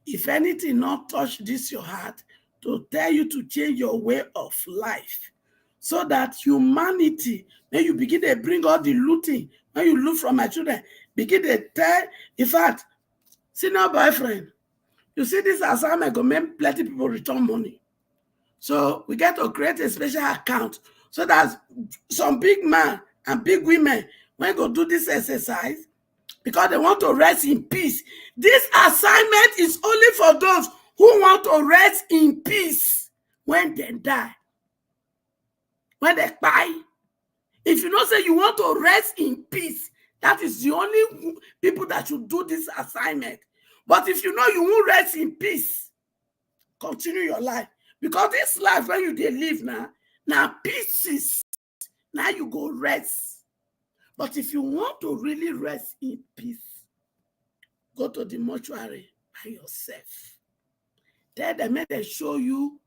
if anything not touch this your heart, to tell you to change your way of life, so that humanity, when you begin to bring all the looting, when you look from my children, begin to tell, in fact, senior boyfriend, you see this assignment go make plenty people return money. So we get to create a special account so that some big men and big women, when go do this exercise, because they want to rest in peace. This assignment is only for those who want to rest in peace when they die, when they die. If you don't say you want to rest in peace, that is the only people that should do this assignment. But if you know you won't rest in peace, continue your life. Because this life, when you live now pieces, now you go rest. But if you want to really rest in peace, go to the mortuary by yourself. There they may they show you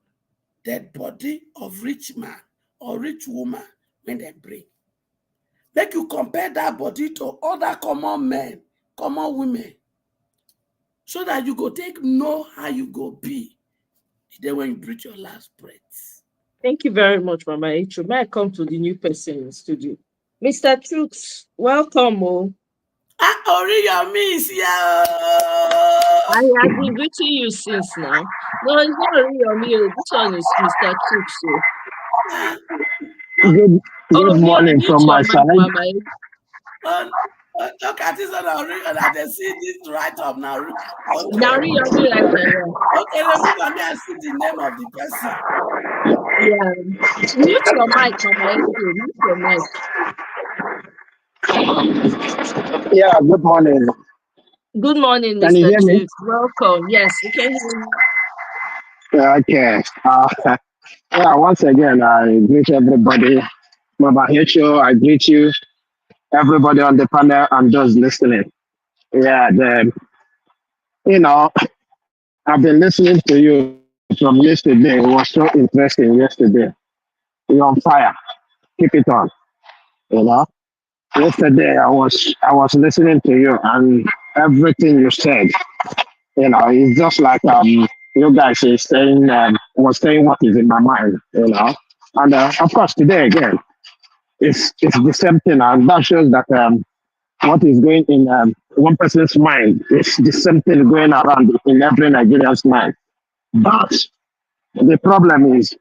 dead body of rich man or rich woman when they bring. Make you compare that body to other common men, common women, so that you go know how you go be the day when you breathe your last breath. Thank you very much, Mama Echo. May I come to the new person in the studio? Mr. Chooks, welcome. Oriyomi is here. I have been greeting you since now. No, it's not Oriyomi. This one is Mr. Chooks. Good morning from my side. Look at this one, that they see this right up now. Okay. Now, Oriyomi right there. Okay, let me see the name of the person. Yeah. Mute your mic, Mama Echo. Mute your mic. Yeah, good morning. Good morning, Can you Mr. hear me? Chooks. Welcome. Yes, we can hear you. Okay. Yeah, once again, I greet everybody. Mama Hecho, I greet you, everybody on the panel and those listening. Yeah, I've been listening to you from yesterday. It was so interesting yesterday. You're on fire. Keep it on. Yesterday I was listening to you and everything you said, it's just like you guys is saying was saying what is in my mind, And of course today again, it's the same thing, and that shows that what is going in one person's mind is the same thing going around in every Nigerian's mind. But the problem is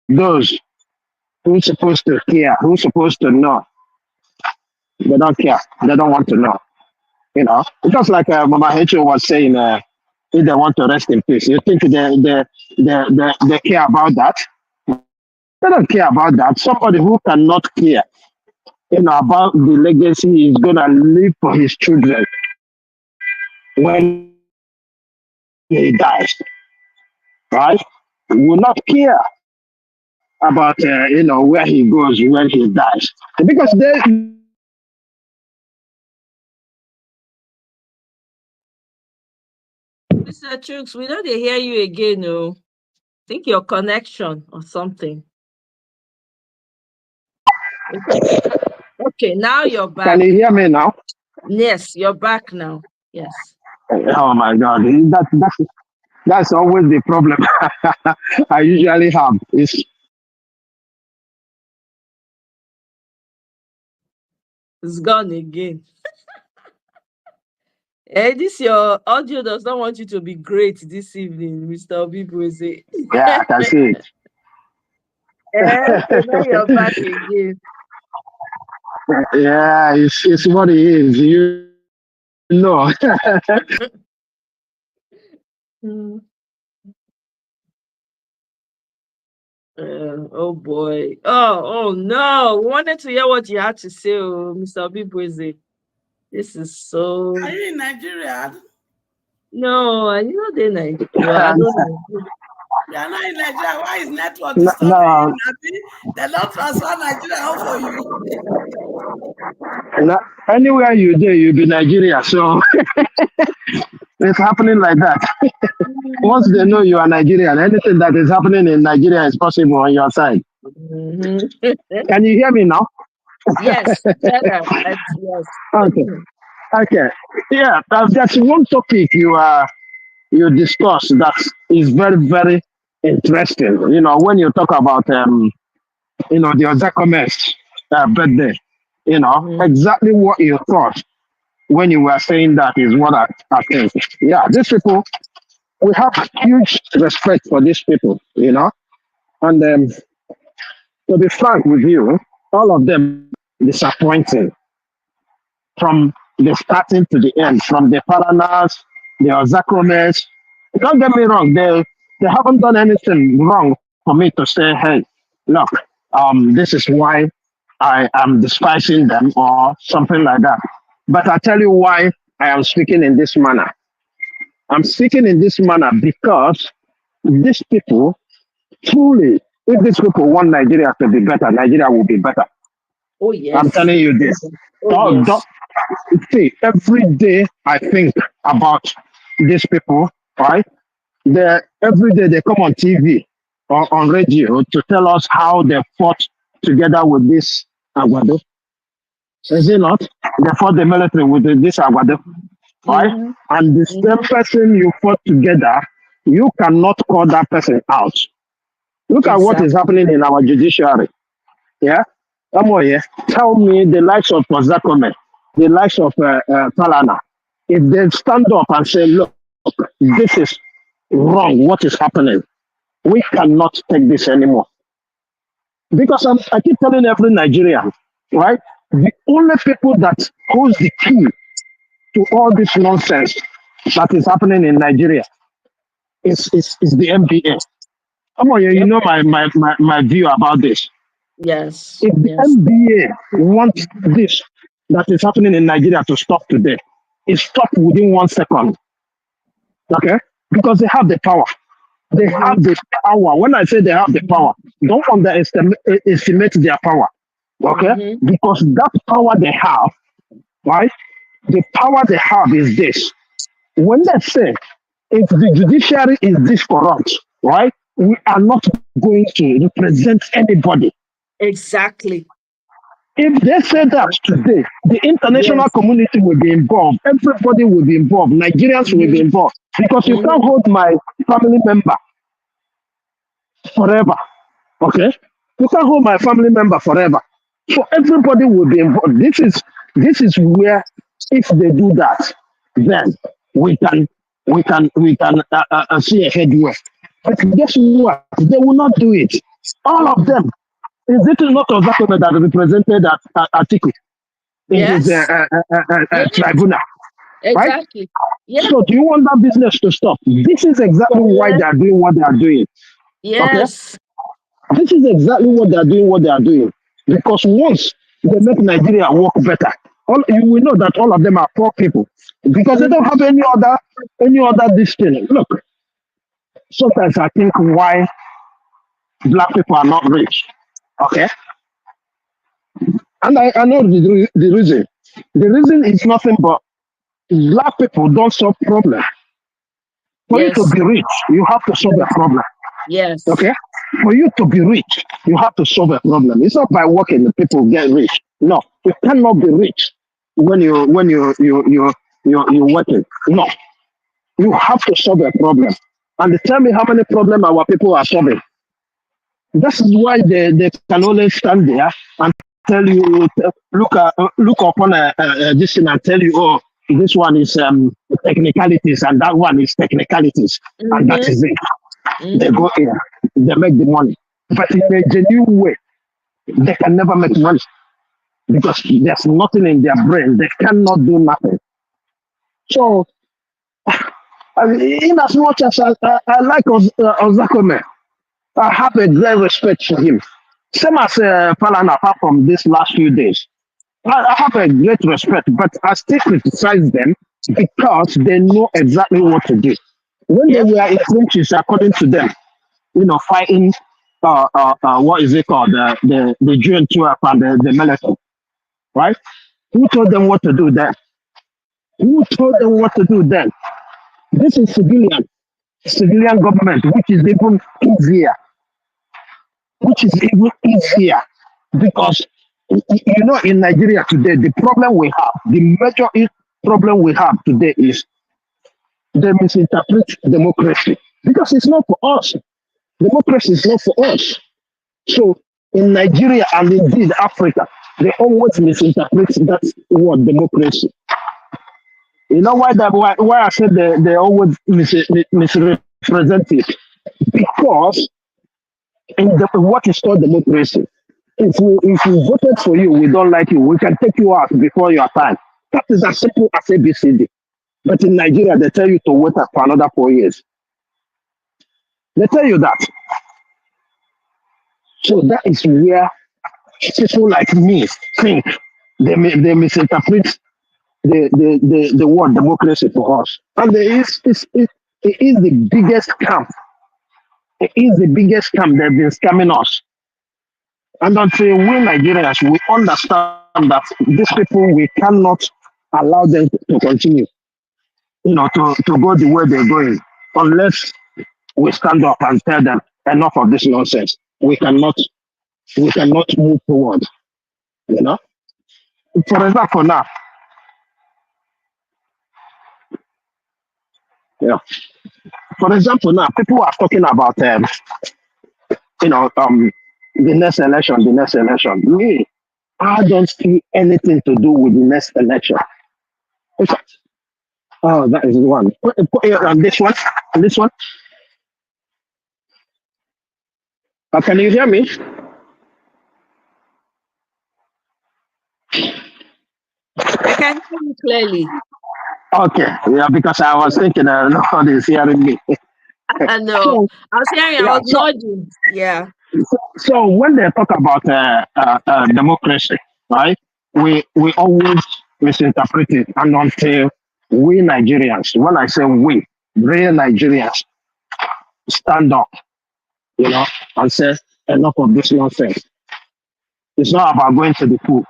those who's supposed to care, who's supposed to know, they don't care. They don't want to know. Just like Mama Hecho was saying, if they want to rest in peace, you think they care about that? They don't care about that. Somebody who cannot care, about the legacy he's gonna leave for his children when he dies, right? Will not care about where he goes when he dies, because they. Mr. Chooks, we know they hear you again, no? Think your connection or something. Okay, now you're back. Can you hear me now? Yes, you're back now. Yes. Oh my God, that's always the problem I usually have. It's gone again. This your audio does not want you to be great this evening, Mr. Obibueze. Yeah, I can see it. So now you're back again. Yeah, it's what it is. Oh boy. Oh no. We wanted to hear what you had to say, Mr. Obibueze. This is so. Are you in Nigeria? No, I'm not in Nigeria. I don't know. You are not in Nigeria. Why is network disturbing you? They don't transfer Nigeria out for you. Anywhere you do, you'll be Nigeria. So it's happening like that. Once they know you are Nigerian, anything that is happening in Nigeria is possible on your side. Can you hear me now? Yes. Yes. Okay. Yeah, that's one topic you discuss that is very, very interesting. When you talk about the Ozakomes birthday, exactly what you thought when you were saying that is what I think. Yeah, these people, we have huge respect for these people, and to be frank with you, all of them disappointing from the starting to the end, from the Paranas, the Ozakomes. Don't get me wrong, they haven't done anything wrong for me to say, hey, look, this is why I am despising them or something like that. But I tell you why I am speaking in this manner. I'm speaking in this manner because these people, truly, if these people want Nigeria to be better, Nigeria will be better. Oh, yes. I'm telling you this. Yes. See, every day I think about these people, right? Every day they come on TV or on radio to tell us how they fought together with this Aguado. Is it not? They fought the military with this Aguado, right? And the same person you fought together, you cannot call that person out. Look at what is happening in our judiciary. Yeah? Tell me the likes of Zakome, the likes of Falana, if they stand up and say, look, this is wrong, what is happening? We cannot take this anymore. Because I keep telling every Nigerian, right? The only people that holds the key to all this nonsense that is happening in Nigeria is the NBA. You know my view about this. Yes. If the NBA wants this that is happening in Nigeria to stop today, it stopped within 1 second. Okay? Because they have the power. They have the power. When I say they have the power, don't underestimate their power. Okay? Because that power they have, right? The power they have is this. When they say, if the judiciary is this corrupt, right? We are not going to represent anybody. Exactly. If they say that today, the international community will be involved. Everybody will be involved. Nigerians will be involved. Because you can't hold my family member forever. Okay? You can't hold my family member forever. So everybody will be involved. This is where, if they do that, then we can see a headway. But guess what? They will not do it. All of them. Is it not Ozakome that represented Atiku in his tribunal? right? Exactly. Yeah. So do you want that business to stop? This is exactly why they are doing what they are doing. Okay? Yes. This is exactly what they are doing, Because once they make Nigeria work better, you will know that all of them are poor people. Because they don't have any other this thing. Look, sometimes I think why black people are not rich. Okay? And I know the reason. The reason is nothing but black people don't solve problems. For you to Yes. be rich, you have to solve a problem. Yes. Okay? For you to be rich, you have to solve a problem. It's not by working that people get rich. No, you cannot be rich when you're working. No, you have to solve a problem. And tell me how many problems our people are solving. This is why they can only stand there and tell you, look upon this thing and tell you, oh, this one is technicalities and that one is technicalities, and that is it. They go here, they make the money, but in a genuine way, they can never make money because there's nothing in their brain. They cannot do nothing. So, in as much as I like Ozakome, I have a great respect for him. Same as Falana, apart from these last few days. I have a great respect, but I still criticize them because they know exactly what to do. When they were in trenches, according to them, fighting, what is it called, the June 12 and the military, right? Who told them what to do then? This is civilian government, which is even easier, because in Nigeria today, the major problem we have today is they misinterpret democracy because it's not for us. Democracy is not for us. So in Nigeria and indeed Africa, they always misinterpret that word democracy. You know why I said they always misrepresent it? Because in what is called democracy, if we voted for you, we don't like you, we can take you out before your time. That is as simple as ABCD. But in Nigeria, they tell you to wait for another 4 years. They tell you that. So that is where people like me think they misinterpret the word democracy for us. And it is the biggest scam. It is the biggest scam they've been scamming us. And until we Nigerians, we understand that these people, we cannot allow them to continue, to go the way they're going, unless we stand up and tell them enough of this nonsense. We cannot move forward, For example, now, For example, now people are talking about the next election. Me, I don't see anything to do with the next election. In fact, oh, that is the one. And this one. Can you hear me? I can hear you clearly. Okay, yeah, because I was thinking nobody's hearing me. I know. I was hearing. I was nodding. Yeah. So when they talk about democracy, right? We always misinterpret it, and until we Nigerians, when I say we, real Nigerians, stand up, and say enough of this nonsense. It's not about going to the pool.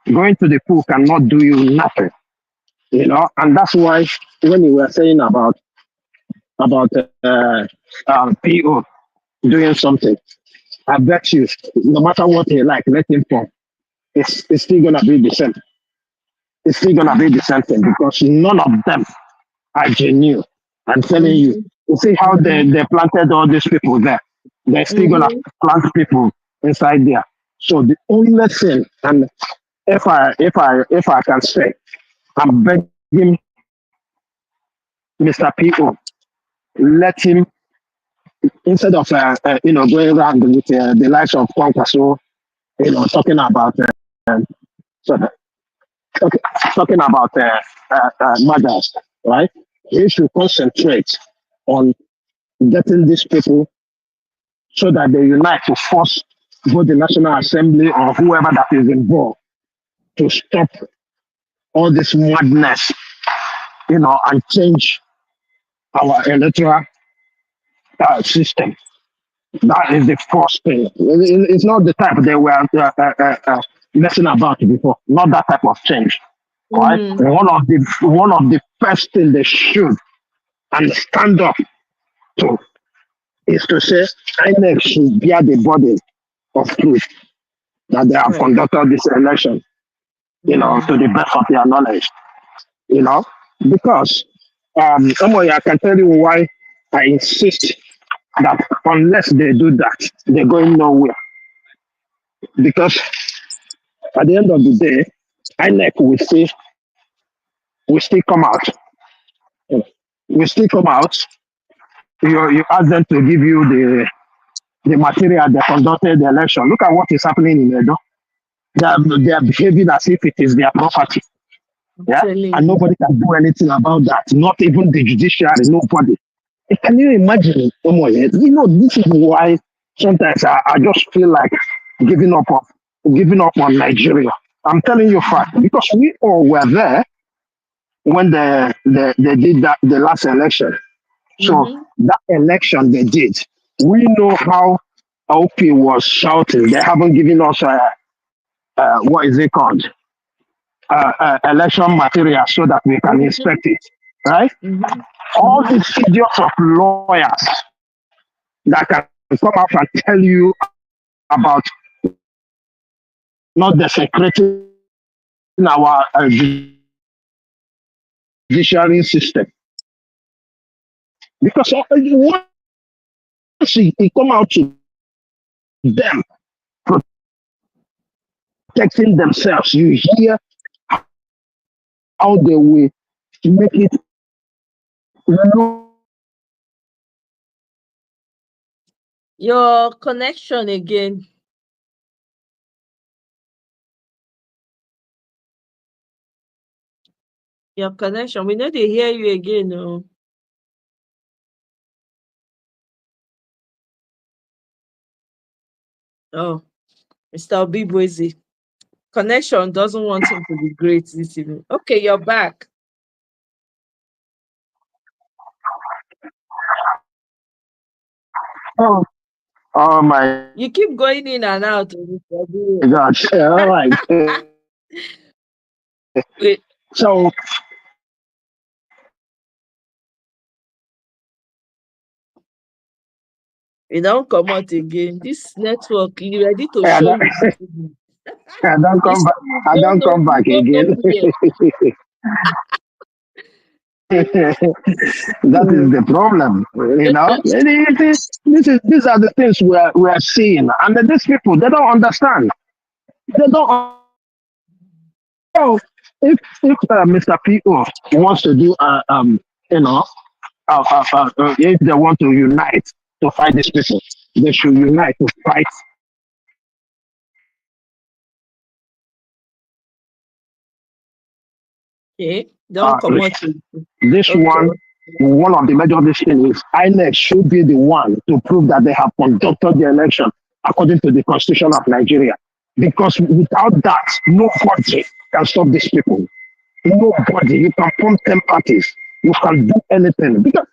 Going to the pool cannot do you nothing, and that's why when you were saying about PO doing something, I bet you, no matter what he like, let him fall. It's still gonna be the same. It's still gonna be the same thing because none of them are genuine. I'm telling you. You see how they planted all these people there. They're still gonna plant people inside there. So the only thing, and if I can say, I'm begging Mr. P.O. let him, instead of going around with the likes of Kwankwaso, talking about Okay, talking about mothers, right? They should concentrate on getting these people so that they unite to force both the National Assembly or whoever that is involved to stop all this madness, and change our electoral system. That is the first thing. It's not the type they were messing about before. Not that type of change, right? One of the first things they should and stand up to is to say INEC should bear the burden of truth that they have conducted this election, to the best of their knowledge, because I can tell you why I insist that unless they do that, they're going nowhere. Because at the end of the day, INEC will still come out. Will still come out. You ask them to give you the material they conducted the election. Look at what is happening in Edo. They are behaving as if it is their property. Yeah, and nobody can do anything about that. Not even the judiciary. Nobody. Can you imagine? This is why sometimes I just feel like giving up on Nigeria. I'm telling you fact, because we all were there when they did that the last election. So that election they did, we know how OP was shouting. They haven't given us what is it called? Election material so that we can inspect it, right? All these idiots of lawyers that can come out and tell you about not desecrating our judiciary system. Because once it come out to them protecting themselves, you hear how they will make it look. Your connection again. Your connection. We know they hear you again. No. Oh, Mr. Obibuezi. Connection doesn't want him to be great this evening. Okay, you're back. Oh my. You keep going in and out. Mr. Gosh. All right. So you don't come out again. This network, you ready to show you? I don't come back. I don't come back again. That is the problem, These are the things we are seeing, and these people, they don't understand. They don't. So if Mr. P.O. wants to do if they want to unite to fight these people, they should unite to fight. Okay, don't come out. This one of the major things is INEC should be the one to prove that they have conducted the election according to the Constitution of Nigeria. Because without that, nobody can stop these people. Nobody. You can form 10 parties. You can do anything. Because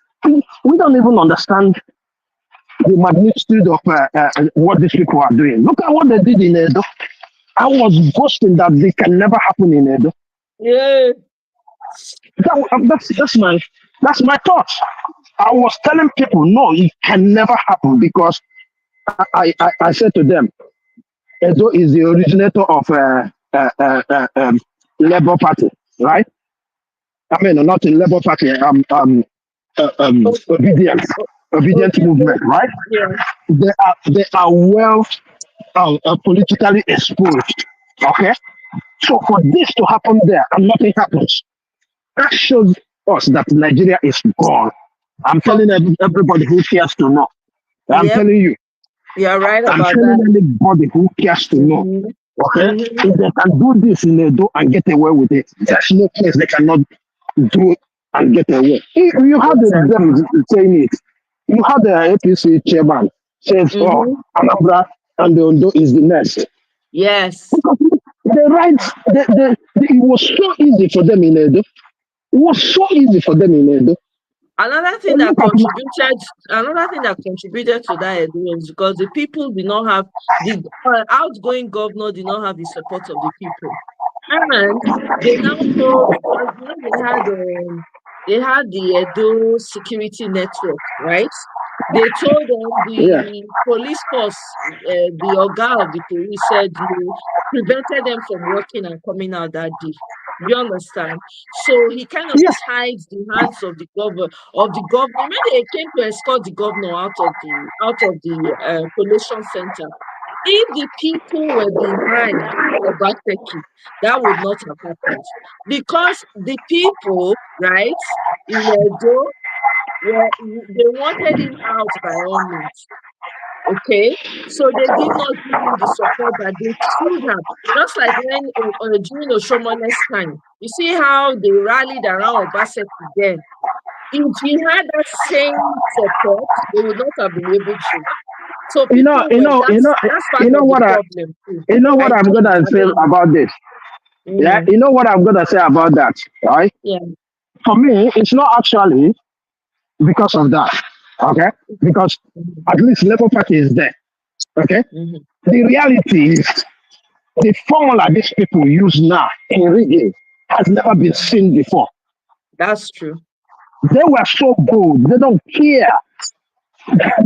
we don't even understand the magnitude of what these people are doing. Look at what they did in Edo. I was boasting that this can never happen in Edo. Yeah. That's my thought. I was telling people, no, it can never happen, because I said to them, Edo is the originator of Labour Party, right? I mean, not in Labour Party, obedient movement, right? Yeah. They are well politically exposed. Okay, so for this to happen there and nothing happens, that shows us that Nigeria is gone. I'm telling everybody who cares to know. I'm telling you. You're right I'm about telling that. anybody who cares to know Okay, if they can do this in Edo and get away with it, there's no place they cannot do it and get away. You had them saying it. You had the APC chairman says, "Oh, Anambra and the Ondo is the next." Yes. It was so easy for them in Edo. It was so easy for them in Edo. Another thing that contributed to that is because the people did not have the outgoing governor did not have the support of the people, and they now told because they had the Edo security network, right? They told them the police force, the Oga of the police said you prevented them from working and coming out that day. You understand? So he kind of tied the hands of the governor. When they came to escort the governor out of the collation center, if the people were behind Obaseki, that would not have happened. Because the people, right, in Edo, they wanted him out by all means. Okay, so they did not give him the support that they should have. Just like when during Oshomone's time, you see how they rallied around Obaseki then. If he had that same support, they would not have been able to. So You know what I'm gonna say about this. Yeah, you know what I'm gonna say about that, right? Yeah. For me, it's not actually because of that. Okay, because at least Labour Party is there. Okay, the reality is the formula these people use now in rigging has never been seen before. That's true. They were so bold; they don't care.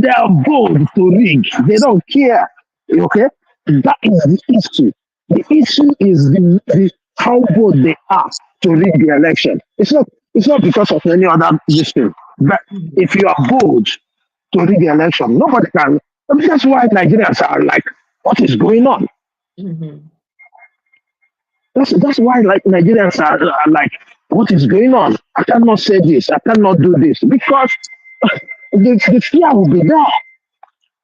They are bold to rig. They don't care. Okay, that is the issue. The issue is the how bold they are to rig the election. It's not because of any other issue. But if you are bold to rig the election, nobody can. That's why Nigerians are like, what is going on? That's why like Nigerians are like, what is going on? I cannot say this. I cannot do this because the fear will be there.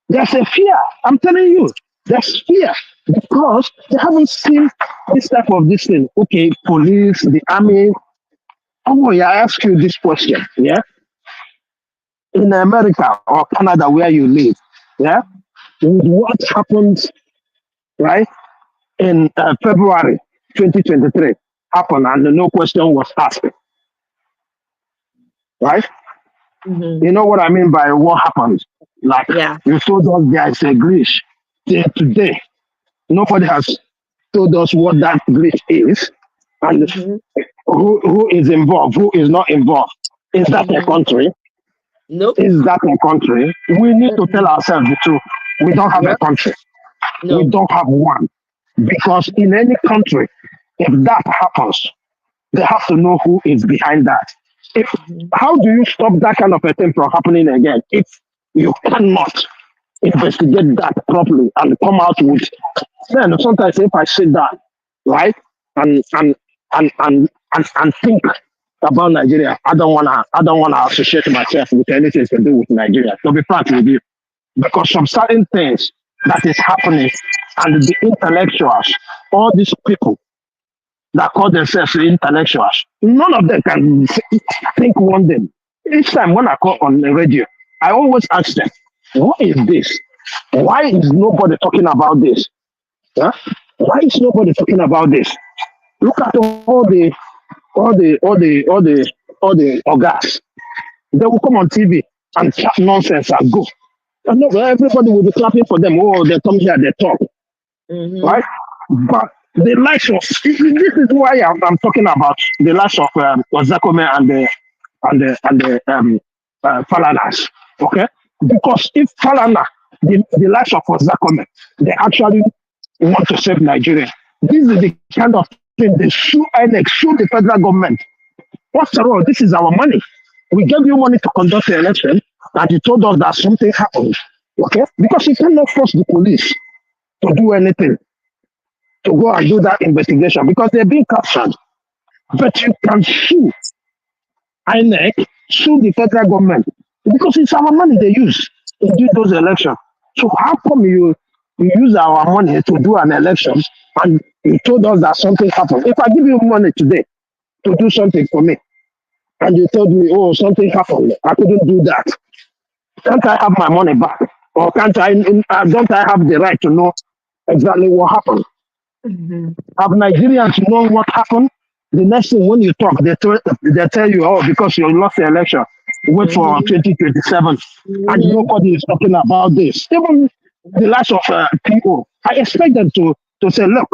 There's a fear. I'm telling you, there's fear because they haven't seen this type of this thing. Okay, police, the army. Oh, yeah, I ask you this question. Yeah, in America or Canada, where you live, yeah, what happened, right, in February 2023 happened and no question was asked, right? You know what I mean by what happened? Like, you told us there is a glitch. Till today, nobody has told us what that glitch is and who is involved, who is not involved. Is that a country? Nope. Is that a country? We need to tell ourselves the truth. We don't have a country. We don't have one. Because in any country, if that happens, they have to know who is behind that. How do you stop that kind of a thing from happening again if you cannot investigate that properly and come out with? Then sometimes if I sit down, right, and think about Nigeria, I don't wanna associate myself with anything to do with Nigeria. To be frank with you, because some certain things that is happening and the intellectuals, all these people that call themselves intellectuals, none of them can think one day. Each time when I call on the radio, I always ask them, what is this? Why is nobody talking about this? Huh? Why is nobody talking about this? Look at all the organs. They will come on TV and chat nonsense and go. And no, everybody will be clapping for them. Oh, they come here, they talk. Right? But the likes of this is why I'm talking about the likes of Ozakome and the Falanas. Okay? Because if Falana, the likes of Ozakome, they actually want to save Nigeria. This is the kind of thing they sue INEC, sue the federal government. After all, this is our money. We gave you money to conduct the election, and you told us that something happened. Okay? Because you cannot force the police to do anything, to go and do that investigation, because they're being captured. But you can sue INEC, sue the federal government, because it's our money they use to do those elections. So how come you we use our money to do an election, and you told us that something happened. If I give you money today to do something for me, and you told me, oh, something happened, I couldn't do that, can't I have my money back? Or can't don't I have the right to know exactly what happened? Have Nigerians known what happened? The next thing when you talk, they tell you, oh, because you lost the election, wait for 2027. And nobody is talking about this. Even the likes of people, I expect them to say, look,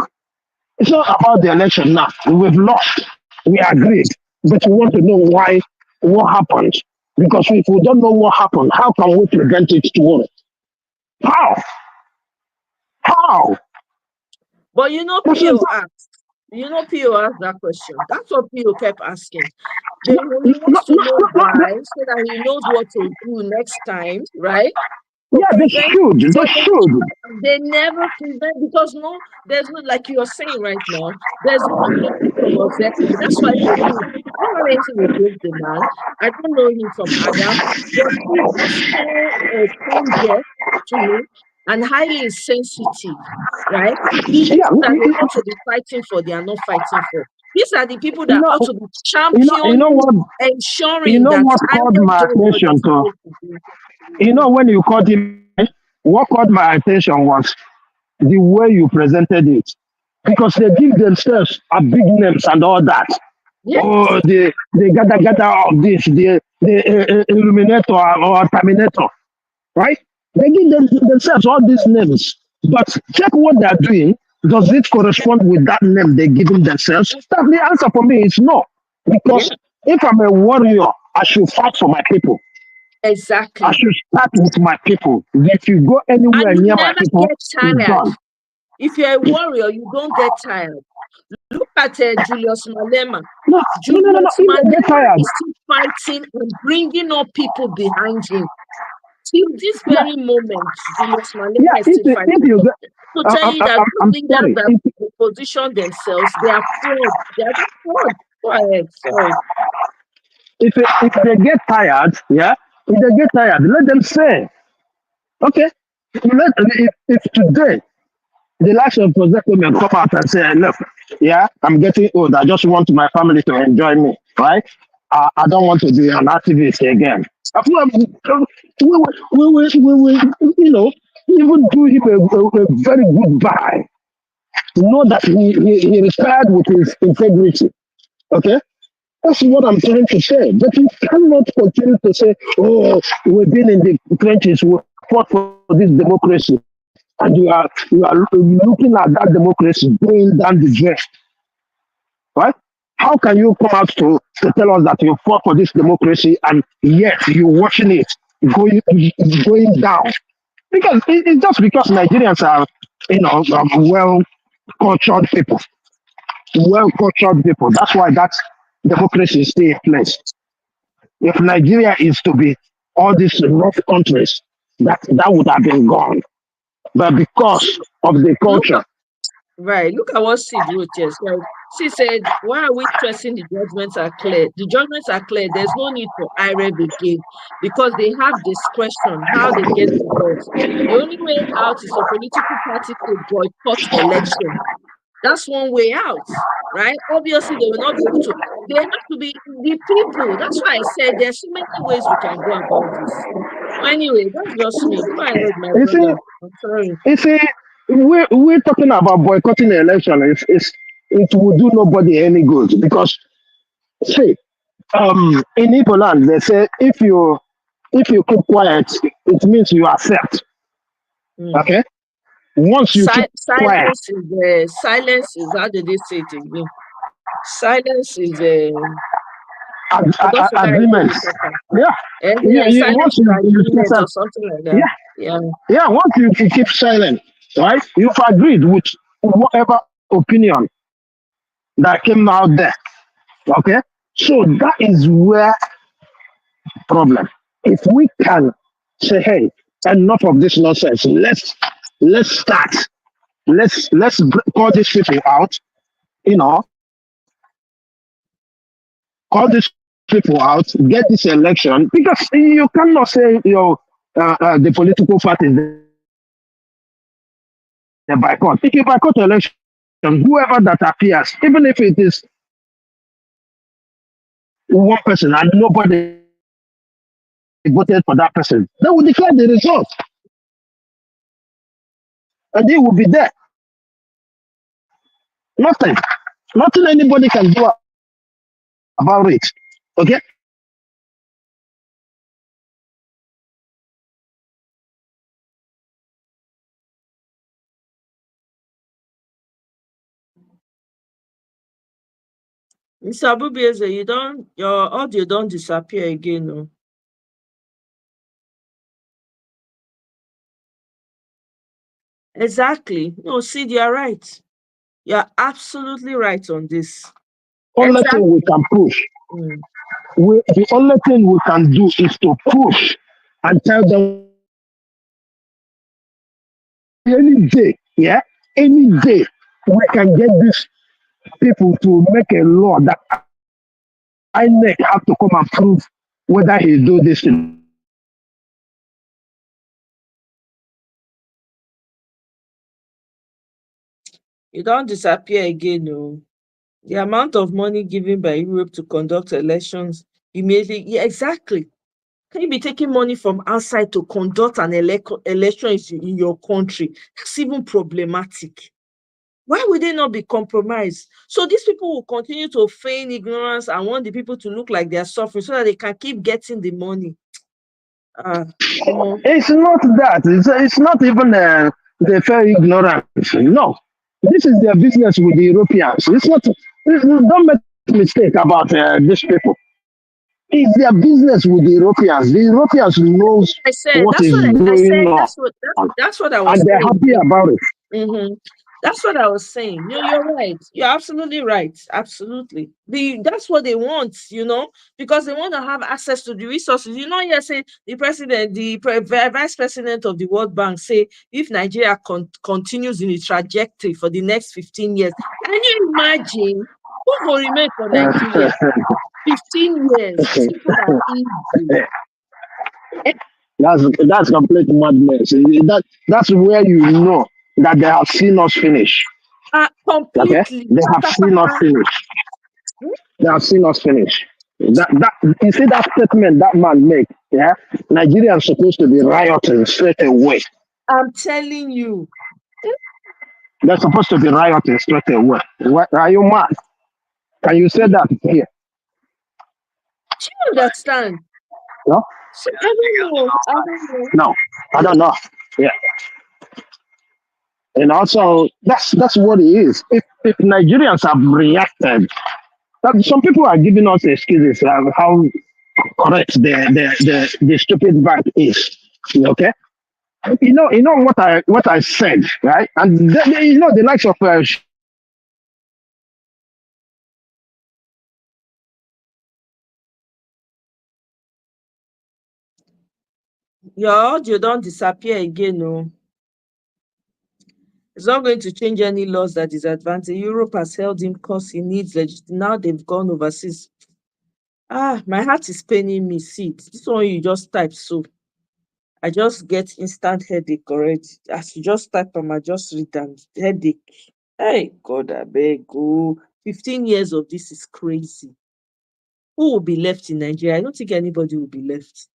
it's not about the election now. We've lost. We agreed. But we want to know why, what happened. Because if we don't know what happened, how can we prevent it tomorrow? How? How? But PO asked. PO asked that question. That's what PO kept asking. He wants to know why, so that he knows what to do next time, right? Yeah, they should. They never prevent, because there's no, like you're saying right now, there's no nothing from Ozeki. That's why they do. I don't have anything against the man. I don't know him from Adam, but he's just so tone deaf to me and highly insensitive, right? The people that they ought to be fighting for, they are not fighting for. These are the people that ought to be championing, ensuring that what caught my attention to? When you called him, what caught my attention was the way you presented it. Because they give themselves a big names and all that. Yes. Oh, the gather of this, the Illuminator or Terminator, right? They give themselves all these names. But check what they're doing. Does it correspond with that name they're giving themselves? The answer for me is no. Because if I'm a warrior, I should fight for my people. Exactly. I should start with my people. If you go anywhere near my people, get tired. If you're a warrior, you don't get tired. Look at Julius Malema. Julius Malema is still fighting and bringing up people behind him. Till this very moment, Julius Malema is still fighting. To tell you that leaders that position themselves, they are fraud. They are just fraud. Go ahead. Sorry. If they get tired, if they get tired, let them say, okay, if today the likes of Jose women come out and say, look, I'm getting old. I just want my family to enjoy me, right? I don't want to be an activist again. We will, even do him a very good bye. Know that he retired with his integrity, okay? That's what I'm trying to say. But you cannot continue to say, oh, we've been in the trenches, we fought for this democracy. And you are looking at that democracy going down the drain. Right? How can you come out to tell us that you fought for this democracy and yet you're watching it going down? Because it's just because Nigerians are, well-cultured people. Well-cultured people. That's why that democracy is still in place. If Nigeria is to be all these rough countries, that would have been gone. But because of the culture. Look at what Sid wrote here. So she said, why are we stressing the judgments are clear? The judgments are clear. There's no need for IREB again because they have discretion how they get the votes. The only way out is for political parties to boycott election. That's one way out, right? Obviously, they will not be able to. They have to be the people. That's why I said there's so many ways we can go about this. Anyway, that's just me. Go ahead, my brother. I'm sorry. You see, we're talking about boycotting the election. It will do nobody any good because, see, in Igbo land, they say if you keep quiet, it means you accept. Okay. Once you keep quiet, silence is how did they say it again? Silence is a agreement. Once you or something like that. Once you keep silent, right? You've agreed with whatever opinion that came out there. Okay, so that is where problem. If we can say, hey, enough of this nonsense. Let's start. Let's call these people out. Call these people out. Get this election because you cannot say the political parties the boycott. If you boycott election, whoever that appears, even if it is one person and nobody voted for that person, they will declare the result and they will be there. Nothing anybody can do about it. Okay? Mr. Abubieze, your audio don't disappear again. No. Exactly. No, Sid, you're right. You're absolutely right on this. Only thing we can push. The only thing we can do is to push and tell them any day, any day we can get these people to make a law that INEC have to come and prove whether he do this thing. You don't disappear again. No. The amount of money given by Europe to conduct elections immediately. Yeah, exactly. Can you be taking money from outside to conduct an election in your country? That's even problematic. Why would they not be compromised? So these people will continue to feign ignorance and want the people to look like they are suffering so that they can keep getting the money. It's not that. It's not even the fair ignorance. No. This is their business with the Europeans. Don't make a mistake about these people. It's their business with the Europeans. The Europeans knows what is going on. That's what I was saying. And they're happy about it. Mm-hmm. That's what I was saying. No, you're right. You're absolutely right. Absolutely. That's what they want, because they want to have access to the resources. Say the president, the vice president of the World Bank say if Nigeria continues in its trajectory for the next 15 years, can you imagine who will remain for Nigeria? 15 years. That's complete madness. That's where you know that they have seen us finish. Completely. Okay? They have seen us finish. They have seen us finish. That you see that statement that man make, Nigeria is supposed to be rioting straight away. I'm telling you. They're supposed to be rioting straight away. Are you mad? Can you say that here? Do you understand? No? I don't know. No, I don't know. Yeah. And also, that's what it is. If Nigerians have reacted, some people are giving us excuses of how correct the stupid bank is. Okay, you know what I said, right? And the likes of your audio don't disappear again, no. It's not going to change any laws that disadvantage. Europe has held him because he needs now they've gone overseas. My heart is paining me. See, this one you just type so. I just get instant headache already. As you just type them, I just read them. Headache. Hey, God, I beg. 15 years of this is crazy. Who will be left in Nigeria? I don't think anybody will be left.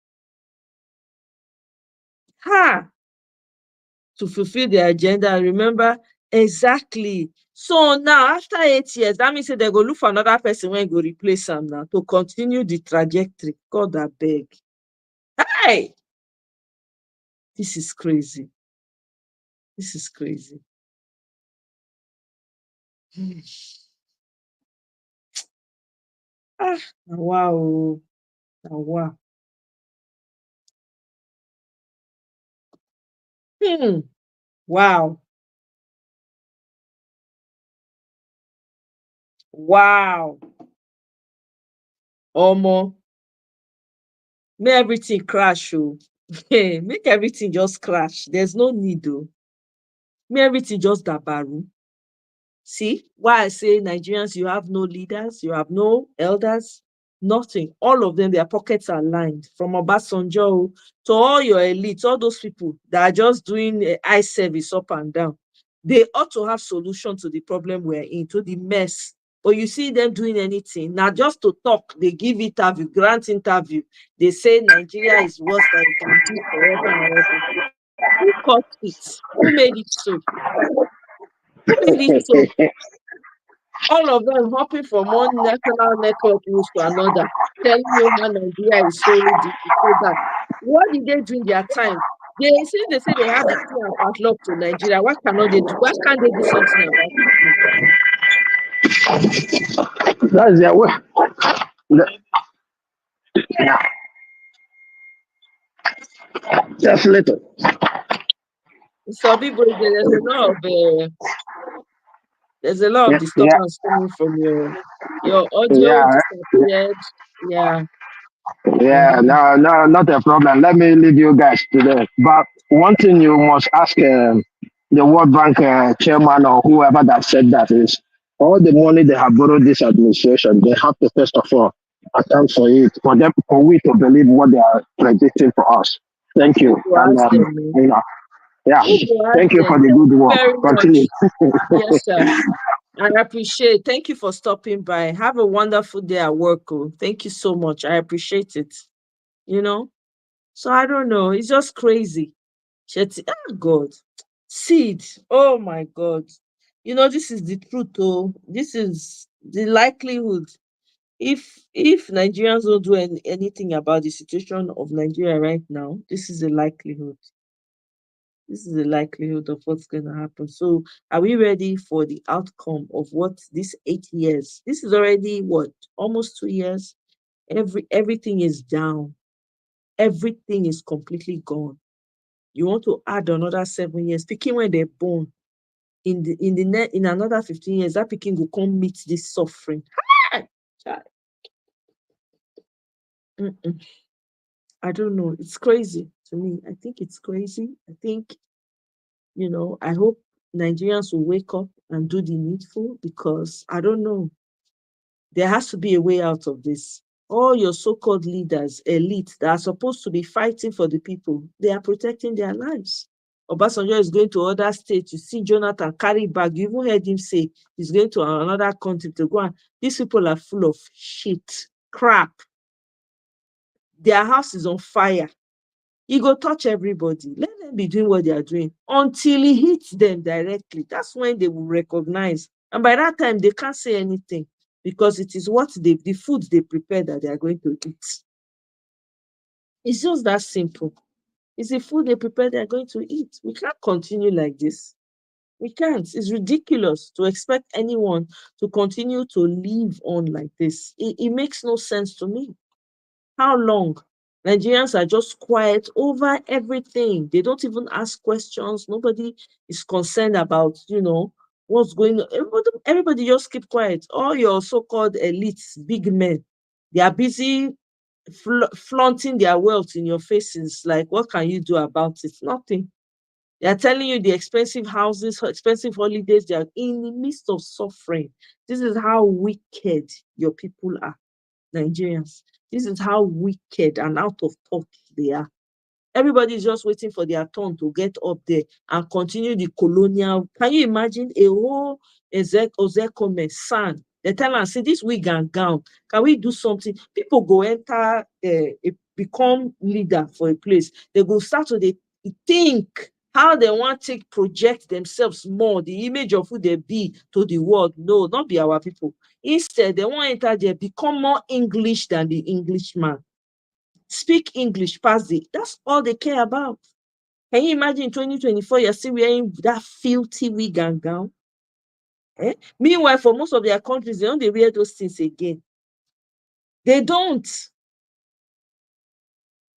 To fulfill their agenda. Remember, exactly. So now, after 8 years, that means they go look for another person when go replace them now to continue the trajectory. God, I beg. Hey! This is crazy. This is crazy. Wow. Wow. Wow. Wow. Omo. Make everything crash. Make everything just crash. There's no need though. Make everything just dabaru. See why I say Nigerians, you have no leaders, you have no elders, nothing. All of them, their pockets are lined. From Obasanjo to all your elites, all those people that are just doing eye service up and down. They ought to have solution to the problem we're in, to the mess. But you see them doing anything. Now just to talk, they give interview, grant interview. They say Nigeria is worse than it can be forever and ever. Who caused it? Who made it so? Who made it so? All of them hopping from one national network news to another, telling you how Nigeria is so bad. What did they do in their time? They say they have the key and padlock to Nigeria. What cannot they do? Why can't they do something about it? That's their way. Yeah, just little. So people, there's a lot of disturbance coming from your audio disappeared. Yeah. Yeah, no, not a problem. Let me leave you guys today. But one thing you must ask the World Bank chairman or whoever that said that is all the money they have borrowed this administration, they have to first of all account for it for we to believe what they are predicting for us. Thank you. And, yeah, thank you for the good work. Continue. Yes, sir. I appreciate. Thank you for stopping by. Have a wonderful day at work. Thank you so much. I appreciate it. So I don't know. It's just crazy. Oh God. Seed. Oh my God. This is the truth. Oh, this is the likelihood. If Nigerians don't do anything about the situation of Nigeria right now, this is the likelihood. This is the likelihood of what's going to happen. So are we ready for the outcome of what this 8 years? This is already what? Almost 2 years. Everything is down. Everything is completely gone. You want to add another 7 years, picking when they're born. In another 15 years, that picking will come meet this suffering. I don't know. It's crazy to me. I think it's crazy. I think, I hope Nigerians will wake up and do the needful, because I don't know. There has to be a way out of this. All your so-called leaders, elite, that are supposed to be fighting for the people, they are protecting their lives. Obasanjo is going to other states. You see Jonathan carry bag. You even heard him say he's going to another country to go. And these people are full of shit, crap. Their house is on fire. He go touch everybody. Let them be doing what they are doing until he hits them directly. That's when they will recognize. And by that time, they can't say anything, because it is what the food they prepare that they are going to eat. It's just that simple. It's the food they prepare they are going to eat. We can't continue like this. We can't. It's ridiculous to expect anyone to continue to live on like this. It makes no sense to me. How long? Nigerians are just quiet over everything. They don't even ask questions. Nobody is concerned about, what's going on. Everybody just keep quiet. All your so-called elites, big men, they are busy flaunting their wealth in your faces. Like, what can you do about it? Nothing. They are telling you the expensive houses, expensive holidays. They are in the midst of suffering. This is how wicked your people are, Nigerians. This is how wicked and out of touch they are. Everybody is just waiting for their turn to get up there and continue the colonial. Can you imagine a whole Ozekome son? They tell us, see, this wig and gown, can we do something? People go enter, become leader for a place. They go start to think how they want to project themselves more, the image of who they be to the world. No, not be our people. Instead, they want to enter there, become more English than the Englishman. Speak English, pass it. That's all they care about. Can you imagine in 2024, you're still wearing that filthy wig and gown? Meanwhile, for most of their countries, they don't wear those things again. They don't.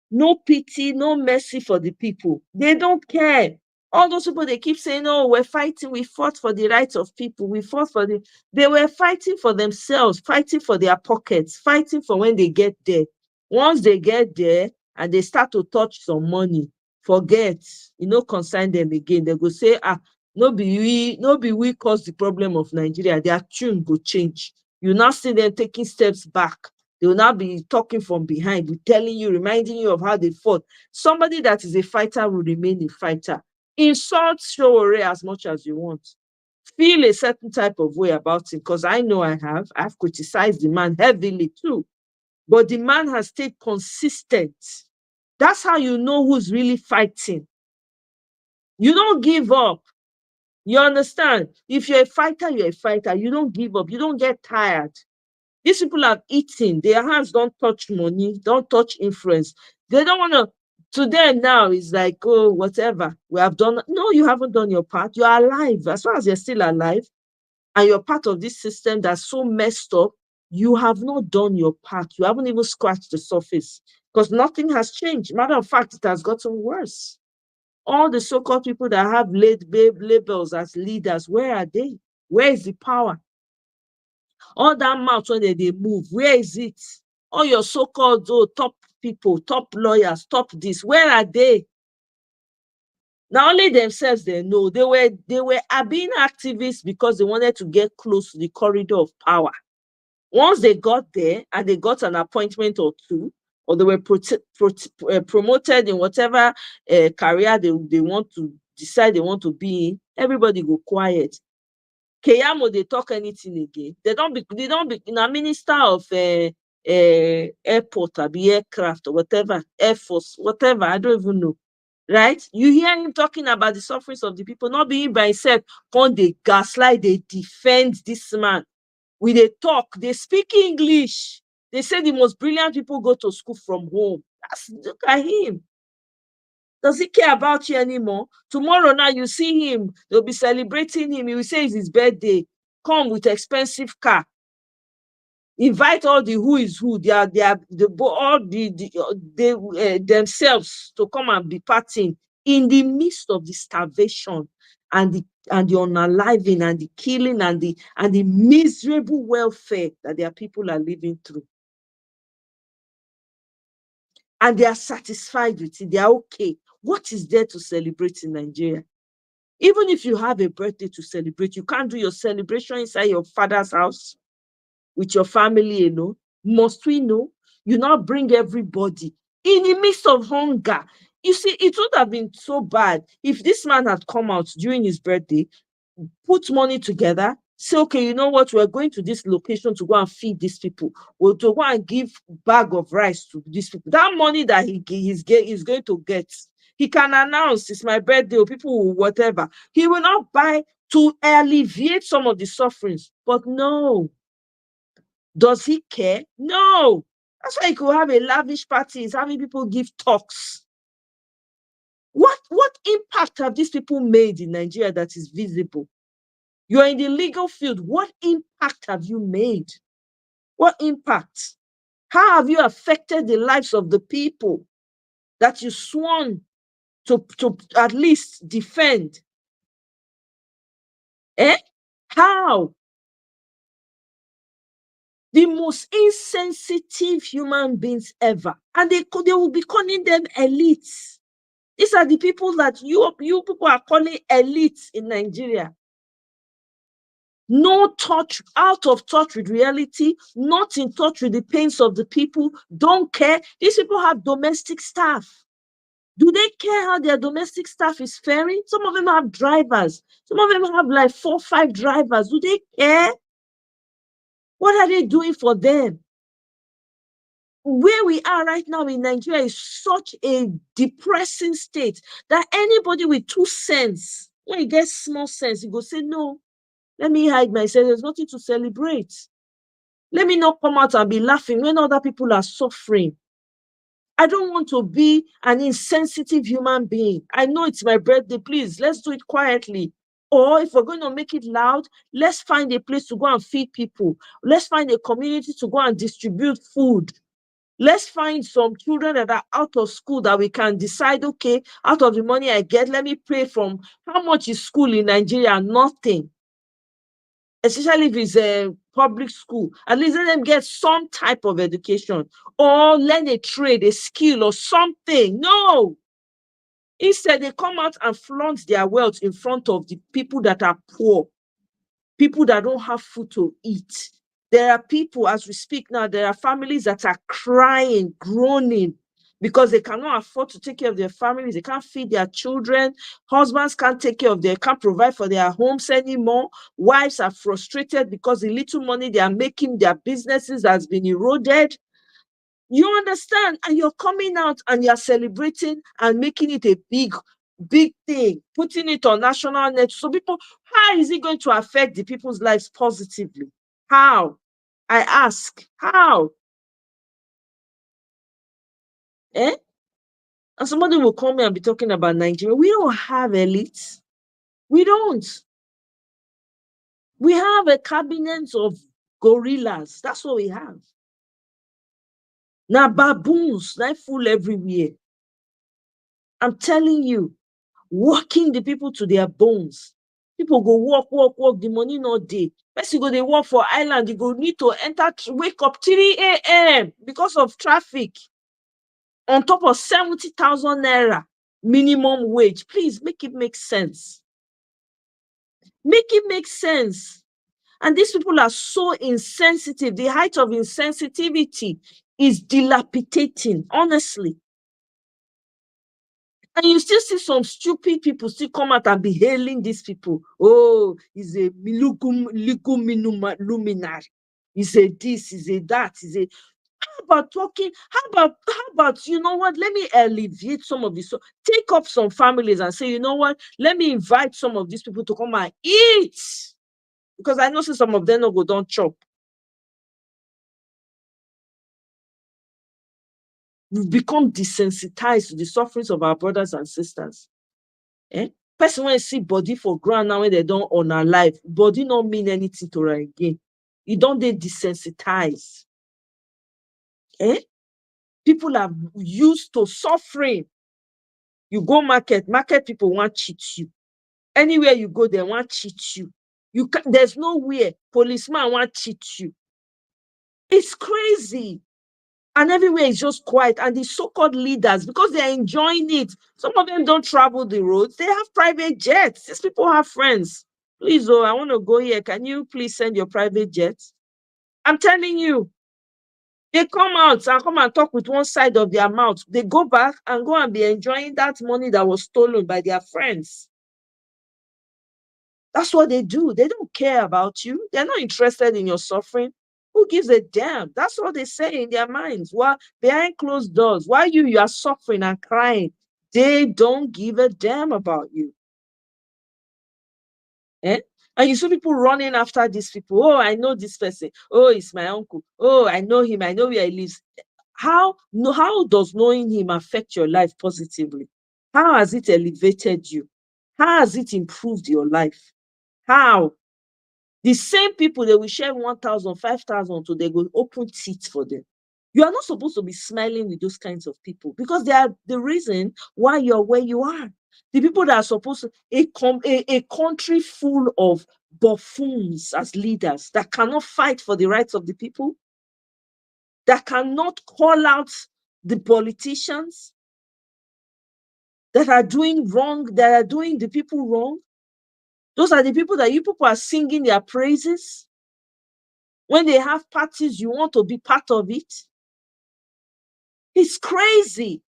No pity, no mercy for the people. They don't care. All those people, they keep saying, oh, we're fighting. We fought for the rights of people. We fought for They were fighting for themselves, fighting for their pockets, fighting for when they get there. Once they get there and they start to touch some money, forget, concern them again. They go say, no be we cause the problem of Nigeria. Their tune go change. You now see them taking steps back. They will now be talking from behind, be telling you, reminding you of how they fought. Somebody that is a fighter will remain a fighter. Insult Sowore as much as you want. Feel a certain type of way about him, because I know I have. I've criticized the man heavily too. But the man has stayed consistent. That's how you know who's really fighting. You don't give up. You understand? If you're a fighter, you're a fighter. You don't give up. You don't get tired. These people have eaten. Their hands don't touch money, don't touch influence. They don't want to them now, it's like, oh, whatever. We have done. No, you haven't done your part. You are alive. As far as you're still alive and you're part of this system that's so messed up, you have not done your part. You haven't even scratched the surface, because nothing has changed. Matter of fact, it has gotten worse. All the so-called people that have labels as leaders, where are they? Where is the power? All that mouth when they move, where is it? All your so-called top people, top lawyers, top this, where are they? Now only themselves they know. They were being activists because they wanted to get close to the corridor of power. Once they got there and they got an appointment or two, or they were promoted in whatever career they want to decide they want to be in, everybody go quiet. Keyamo, they talk anything again. They don't be a minister of airport or be aircraft or whatever, air force, whatever. I don't even know. Right? You hear him talking about the sufferings of the people, not being by himself. When they gaslight, they defend this man. When they talk, they speak English. They say the most brilliant people go to school from home. Look at him. Does he care about you anymore? Tomorrow now you see him, they'll be celebrating him. He will say it's his birthday. Come with expensive car. Invite all the who is who. Themselves to come and be partying in the midst of the starvation and the unaliving and the killing and the miserable welfare that their people are living through. And they are satisfied with it. They are okay. What is there to celebrate in Nigeria? Even if you have a birthday to celebrate, you can't do your celebration inside your father's house with your family, you know. Must we know? You now bring everybody in the midst of hunger. You see, it would have been so bad if this man had come out during his birthday, put money together, say, okay, you know what, we're going to this location to go and feed these people. We'll to go and give bag of rice to these people. That money that he's going to get, he can announce it's my birthday, or people will whatever. He will not buy to alleviate some of the sufferings. But no. Does he care? No. That's why he could have a lavish party. He's having people give talks. What impact have these people made in Nigeria that is visible? You're in the legal field. What impact have you made? What impact? How have you affected the lives of the people that you sworn to at least defend? How? The most insensitive human beings ever. And they will be calling them elites. These are the people that you people are calling elites in Nigeria. No touch, out of touch with reality, not in touch with the pains of the people, don't care. These people have domestic staff. Do they care how their domestic staff is faring? Some of them have drivers. Some of them have like 4 or 5 drivers. Do they care? What are they doing for them? Where we are right now in Nigeria is such a depressing state that anybody with 2 cents, when he gets small sense, he go say, no, let me hide myself. There's nothing to celebrate. Let me not come out and be laughing when other people are suffering. I don't want to be an insensitive human being. I know it's my birthday. Please, let's do it quietly. Or if we're going to make it loud, let's find a place to go and feed people. Let's find a community to go and distribute food. Let's find some children that are out of school that we can decide, okay, out of the money I get, let me pay from. How much is school in Nigeria? Nothing. Especially if it's a public school. At least let them get some type of education or learn a trade, a skill or something. No. Instead, they come out and flaunt their wealth in front of the people that are poor, people that don't have food to eat. There are people, as we speak now, there are families that are crying, groaning, because they cannot afford to take care of their families. They can't feed their children. Husbands can't take care of can't provide for their homes anymore. Wives are frustrated because the little money they are making, their businesses has been eroded. You understand? And you're coming out and you're celebrating and making it a big thing, putting it on national net. So people, how is it going to affect the people's lives positively? How? I ask, how? And somebody will come here and be talking about Nigeria. We don't have elites. We don't. We have a cabinet of gorillas. That's what we have. Now baboons, they fool everywhere. I'm telling you, working the people to their bones. People go work, the money not day. First you go, they work for island, you go need to wake up 3 a.m. because of traffic. On top of 70,000 naira minimum wage. Please make it make sense. Make it make sense. And these people are so insensitive. The height of insensitivity is dilapidating, honestly. And you still see some stupid people still come out and be hailing these people. Oh, he's a luminary. He's a this, he's a that, he's a... How about talking? How about, you know what? Let me alleviate some of this. So take up some families and say, you know what? Let me invite some of these people to come and eat. Because I know some of them no go don't chop. We've become desensitized to the sufferings of our brothers and sisters. Person when see body for ground now when they don't honor life, body don't mean anything to her again. You don't they desensitize. People are used to suffering. You go market people want cheat you. Anywhere you go, they want cheat you. There's nowhere policeman want cheat you. It's crazy. And everywhere is just quiet. And the so-called leaders, because they're enjoying it, some of them don't travel the roads. They have private jets. These people have friends. Please, I want to go here. Can you please send your private jets? I'm telling you. They come out and come and talk with one side of their mouth. They go back and go and be enjoying that money that was stolen by their friends. That's what they do. They don't care about you. They're not interested in your suffering. Who gives a damn? That's what they say in their minds. While behind closed doors, while you are suffering and crying, they don't give a damn about you. And you see people running after these people. Oh, I know this person. Oh, it's my uncle. Oh, I know him. I know where he lives. How does knowing him affect your life positively? How has it elevated you? How has it improved your life? How? The same people, they will share 1,000, 5,000 to they go open seats for them. You are not supposed to be smiling with those kinds of people because they are the reason why you're where you are. The people that are supposed to, a country full of buffoons as leaders that cannot fight for the rights of the people, that cannot call out the politicians that are doing wrong, that are doing the people wrong. Those are the people that you people are singing their praises. When they have parties, you want to be part of it. It's crazy.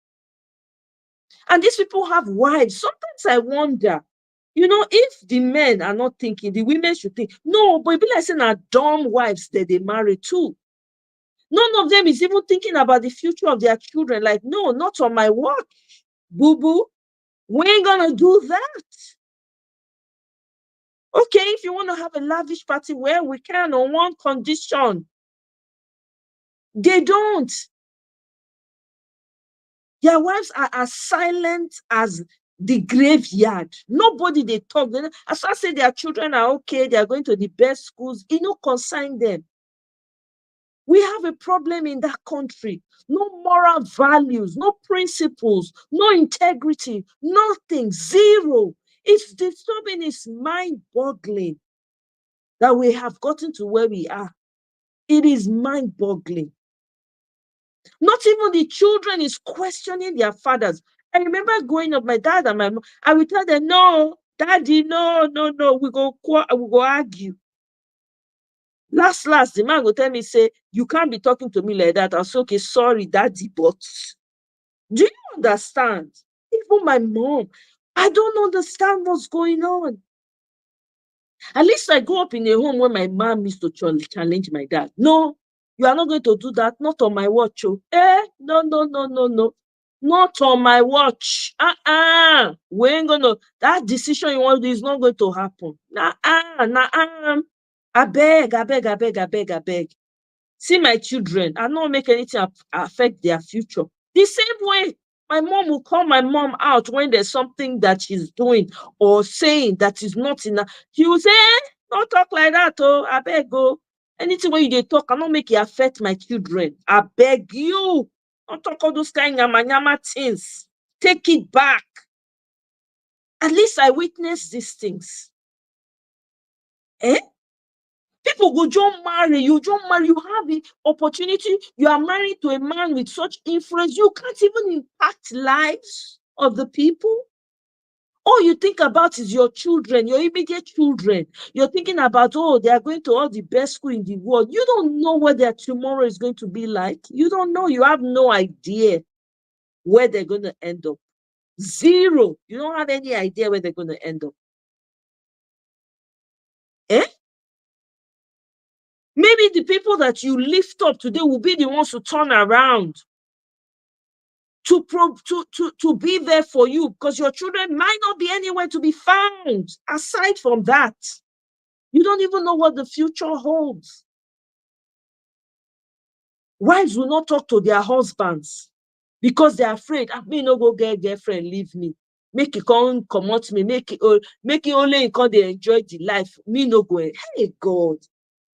And these people have wives. Sometimes I wonder, if the men are not thinking, the women should think. No, but it be like saying are dumb wives that they marry too. None of them is even thinking about the future of their children. Like, no, not on my watch, boo-boo. We ain't gonna do that. Okay, if you want to have a lavish party, well, we can on one condition. They don't. Their wives are as silent as the graveyard. Nobody they talk. As I say, their children are okay. They are going to the best schools. Consign them. We have a problem in that country. No moral values, no principles, no integrity, nothing, zero. It's disturbing. It's mind-boggling that we have gotten to where we are. It is mind-boggling. Not even the children is questioning their fathers. I remember growing up, my dad and my mom, I would tell them, no, daddy, no, we go argue. Last, the man will tell me, say, you can't be talking to me like that. I'll say, okay, sorry, daddy, but Do you understand? Even my mom, I don't understand what's going on. At least I grew up in a home where my mom used to challenge my dad. No, you are not going to do that. Not on my watch. Oh. No, no, no, no, no. Not on my watch. We ain't gonna, that decision you want to do is not going to happen. I beg, I beg, I beg, I beg, I beg. See my children, I don't make anything affect their future. The same way, my mom will call my mom out when there's something that she's doing or saying that is not enough. She will say, don't talk like that, oh, I beg, go. Anything when you dey talk, I don't make it affect my children. I beg you. Don't talk all those kind of yama things. Take it back. At least I witnessed these things. People go just marry, you have the opportunity, you are married to a man with such influence, you can't even impact lives of the people. All you think about is your children, your immediate children. You're thinking about, oh, they are going to all the best school in the world. You don't know what their tomorrow is going to be like. You don't know. You have no idea where they're going to end up. Zero. You don't have any idea where they're going to end up. Maybe the people that you lift up today will be the ones to turn around to be there for you, because your children might not be anywhere to be found. Aside from that, you don't even know what the future holds. Wives will not talk to their husbands because they're afraid. Me no go get girlfriend, leave me. Make it come out me, make it only come they enjoy the life. Me no go. Hey God.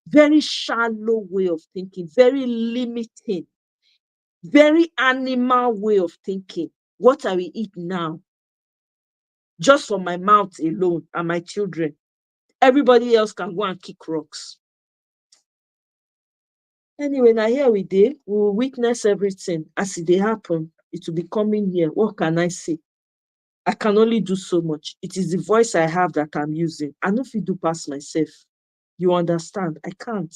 Very shallow way of thinking, very limiting, very animal way of thinking. What are we eat now? Just for my mouth alone and my children. Everybody else can go and kick rocks. Anyway, now here we did. We will witness everything as it happen. It will be coming here. What can I say? I can only do so much. It is the voice I have that I'm using. I know if you do pass myself. You understand? I can't.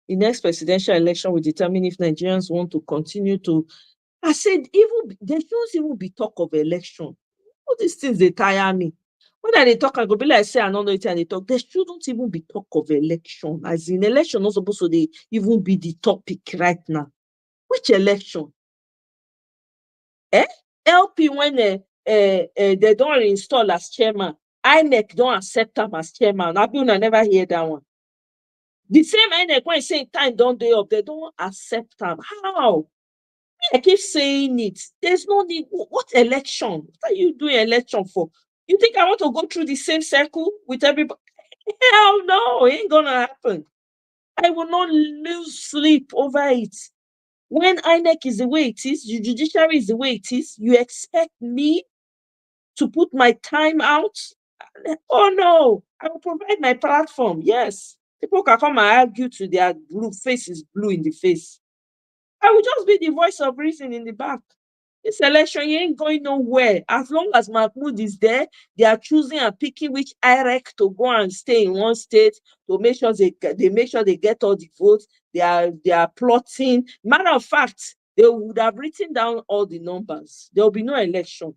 The next presidential election will determine if Nigerians want to continue to. I said, even there shouldn't even be talk of election. All these things they tire me. When they talk, I go be like say I don't know it and they talk. There shouldn't even be talk of election. As in election, not supposed to even be the topic right now. Which election? LP when they don't install as chairman, INEC don't accept them as chairman. I never hear that one. The same INEC when saying time don't day up, they don't accept them. How? I keep saying it. There's no need. What election? What are you doing election for? You think I want to go through the same circle with everybody? Hell no, it ain't gonna happen. I will not lose sleep over it. When INEC is the way it is, the judiciary is the way it is, you expect me to put my time out? Oh no, I will provide my platform. Yes. People can come and argue to their blue faces, blue in the face. I will just be the voice of reason in the back. This election, you ain't going nowhere. As long as Mahmoud is there, they are choosing and picking which IREC to go and stay in one state to make sure they get all the votes. They are plotting. Matter of fact, they would have written down all the numbers. There will be no election.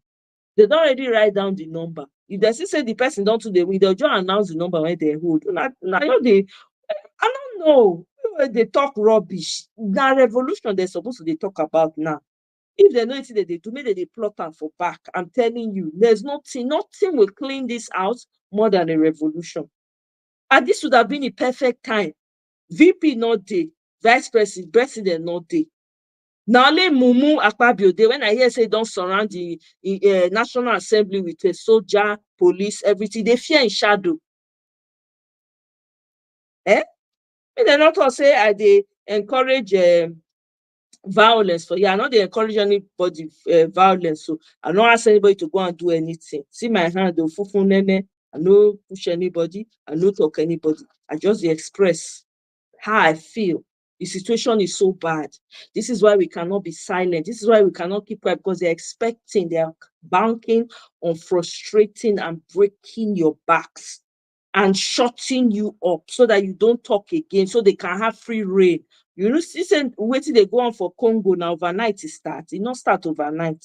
They don't already write down the number. If they still say the person don't do the win, they'll just announce the number when they hold. I don't know. They talk rubbish. The revolution they're supposed to talk about now. If they know anything that they do, maybe they plot and for back. I'm telling you, there's nothing will clean this out more than a revolution. And this would have been a perfect time. VP not day, vice president not day. Now only Mumu Akpabio day. When I hear say don't surround the National Assembly with a soldier, police, everything, they fear in shadow. They not all say they encourage violence for I know they encourage anybody violence, so I don't ask anybody to go and do anything. See my hand, I no push anybody, I no talk anybody. I just express how I feel. The situation is so bad. This is why we cannot be silent. This is why we cannot keep quiet, because they're expecting, they are banking on frustrating and breaking your backs. and shutting you up so that you don't talk again, so they can have free reign. You know, since waiting they go on for Congo now overnight it start. It not start overnight.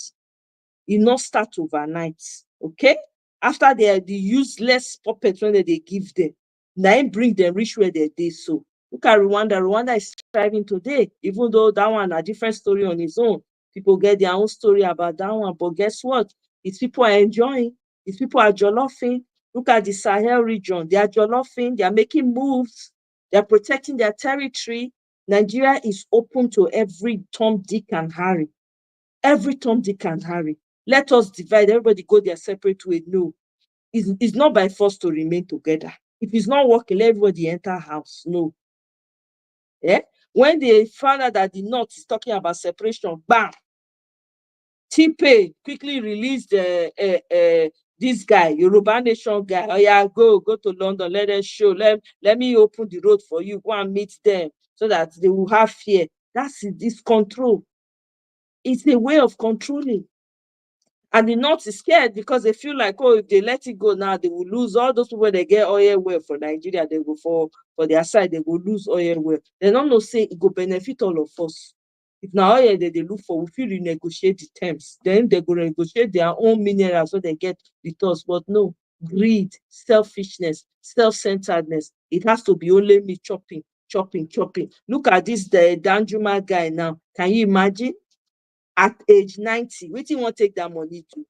It not start overnight. Okay? After the useless puppets when they give them, now bring them reach where they did. So look at Rwanda. Rwanda is thriving today, even though that one a different story on its own. People get their own story about that one, but guess what? Its people are enjoying. Its people are jollophing. Look at the Sahel region. They are jollophing. They are making moves. They are protecting their territory. Nigeria is open to every Tom, Dick, and Harry. Every Tom, Dick, and Harry. Let us divide. Everybody go their separate way. No, it's not by force to remain together. If it's not working, let everybody enter house. No. Yeah. When they found out that the North is talking about separation, bam. T-Pain quickly released this guy, Yoruba Nation guy. Oh yeah, go to London. Let them show. Let me open the road for you. Go and meet them so that they will have fear. That's this control. It's a way of controlling. And the North is scared because they feel like, oh, if they let it go now, they will lose all those people. They get oil well for Nigeria, they go for their side, they will lose oil well. They don't know say it go benefit all of us. If now oil they look for, we feel renegotiate the terms. Then they go negotiate their own minerals so they get with us. But no, greed, selfishness, self-centeredness. It has to be only me chopping. Look at this the Danjuma guy now. Can you imagine? At age 90, what do you want to take that money to?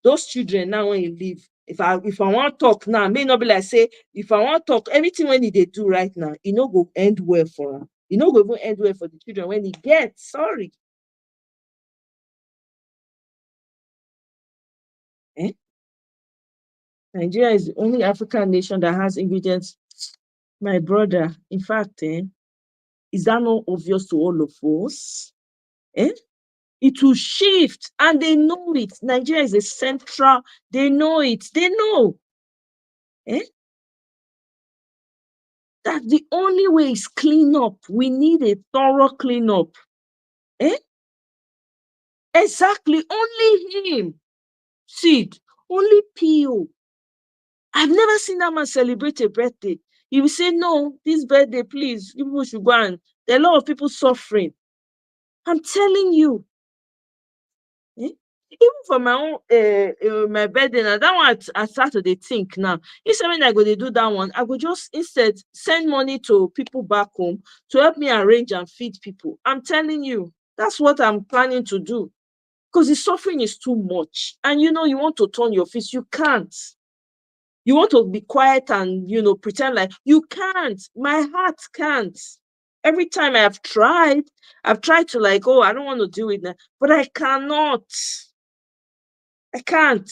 Those children now when you leave, if I want to talk now, may not be like say, if I want to talk, everything when they do right now, it no go end well for them. It no go even end well for the children when he gets sorry. Eh? Nigeria is the only African nation that has ingredients. My brother, in fact, is that not obvious to all of us? It will shift, and they know it. Nigeria is a central, they know it. They know. That the only way is clean up. We need a thorough cleanup. Exactly. Only him. Sid. Only P.O. I've never seen that man celebrate a birthday. He will say, no, this birthday, please, people should go and there are a lot of people suffering. I'm telling you. Even for my own my birthday now, that one I started to think now. Instead when I go to do that one, I go just instead send money to people back home to help me arrange and feed people. I'm telling you, that's what I'm planning to do. Because the suffering is too much. And you know, you want to turn your face, you can't. You want to be quiet and pretend like you can't. My heart can't. Every time I've tried to like, oh, I don't want to do it now, but I cannot. I can't.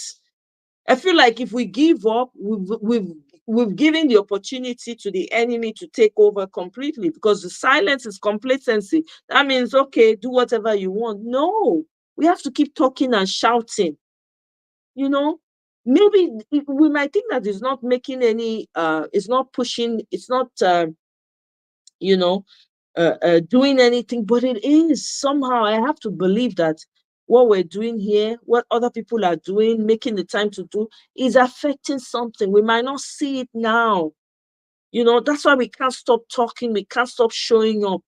I feel like if we give up, we've given the opportunity to the enemy to take over completely, because the silence is complacency. That means, okay, do whatever you want. No, we have to keep talking and shouting. Maybe we might think that it's not making any, it's not pushing, it's not, doing anything, but it is. Somehow I have to believe that what we're doing here, what other people are doing, making the time to do, is affecting something. We might not see it now. That's why we can't stop talking. We can't stop showing up.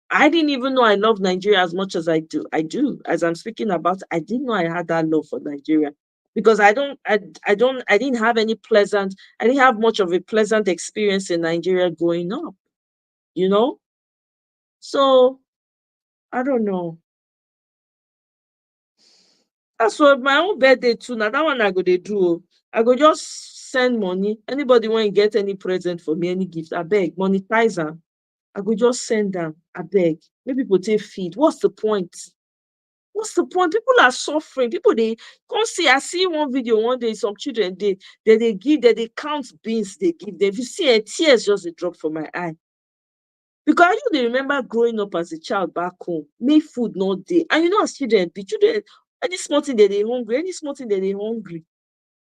I didn't even know I love Nigeria as much as I do. As I'm speaking about, I didn't know I had that love for Nigeria, because I didn't have much of a pleasant experience in Nigeria growing up. So I don't know. That's what my own birthday too. Now that one I go to do. I go just send money. Anybody want to get any present for me, any gift, I beg, monetize them. I go just send them. I beg. Maybe people take feed. What's the point? What's the point? People are suffering. People they can't see. I see one video one day. Some children they count beans they give them. If you see tears just a drop from my eye. Because I they remember growing up as a child back home, make food not day. And as children, any small thing that they hungry,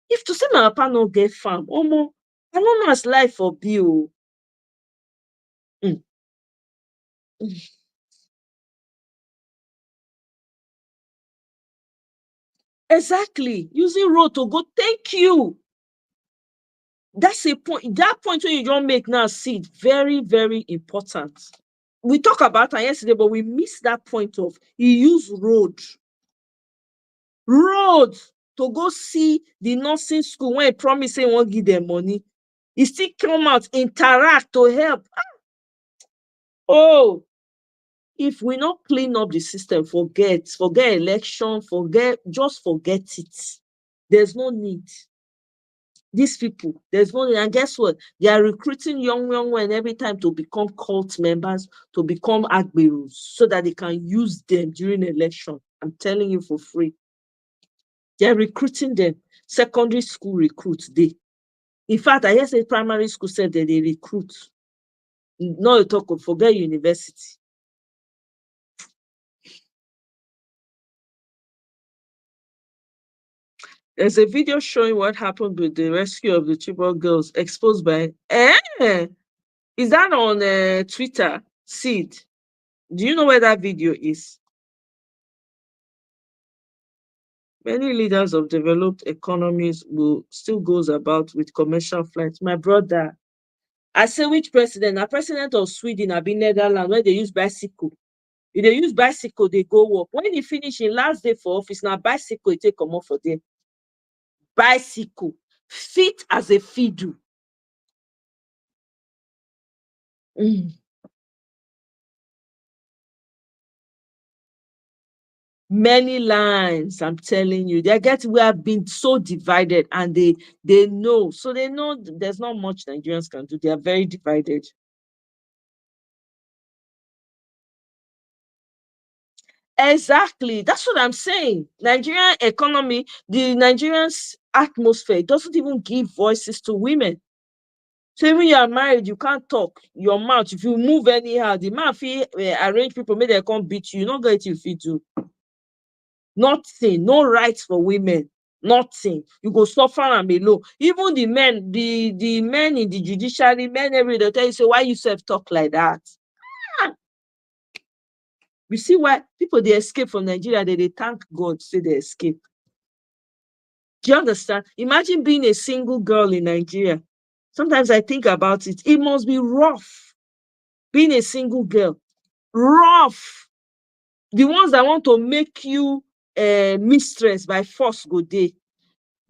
If to say my papa not get farm, I don't know as life for be. Exactly. Using road to go, thank you. That's a point. That point when you don't make now, see, very, very important. We talked about it yesterday, but we missed that point of he used road to go see the nursing school when he promised he won't give them money. He still come out, interact to help. Oh, if we not clean up the system, forget election, just forget it. There's no need. These people, there's no need. And guess what? They are recruiting young men every time to become cult members, to become agberos, so that they can use them during election. I'm telling you for free. They're recruiting them. Secondary school recruits, in fact, I hear say primary school said that they recruit. No, you talk of forget university. There's a video showing what happened with the rescue of the Chibok girls exposed by. Is that on Twitter? Seed. Do you know where that video is? Many leaders of developed economies will still goes about with commercial flights. My brother, I say which president? A president of Sweden, I been Netherlands, where they use bicycle. If they use bicycle, they go work. When he finish in last day for office, now bicycle, it take come off for them. Bicycle, fit as a fiddle. Many lines, I'm telling you. We have been so divided, and they know. So they know there's not much Nigerians can do. They are very divided. Exactly. That's what I'm saying. Nigerian economy, the Nigerian's atmosphere doesn't even give voices to women. So when you are married, you can't talk. Your mouth, if you move anyhow, the man feel arrange people, make them come beat you. You're not going to fit to. Nothing, no rights for women. Nothing. You go suffer and be low. Even the men, the men in the judiciary, men every day tell you, say, why you self talk like that? You see why people they escape from Nigeria, they thank God, say they escape. Do you understand? Imagine being a single girl in Nigeria. Sometimes I think about it. It must be rough being a single girl. Rough. The ones that want to make you mistress by force go day.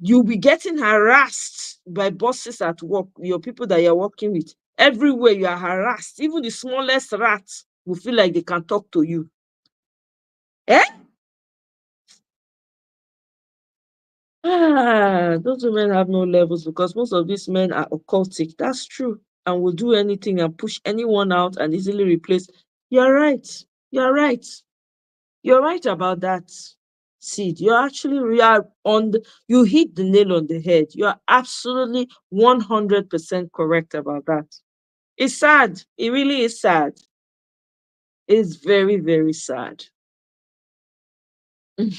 You'll be getting harassed by bosses at work, your people that you're working with. Everywhere you are harassed. Even the smallest rats will feel like they can talk to you. Those women have no levels because most of these men are occultic. That's true. And will do anything and push anyone out and easily replace. You're right. You're right. You're right about that. Seed, you hit the nail on the head. You are absolutely 100% correct about that. It's sad. It really is sad. It's very, very sad. Even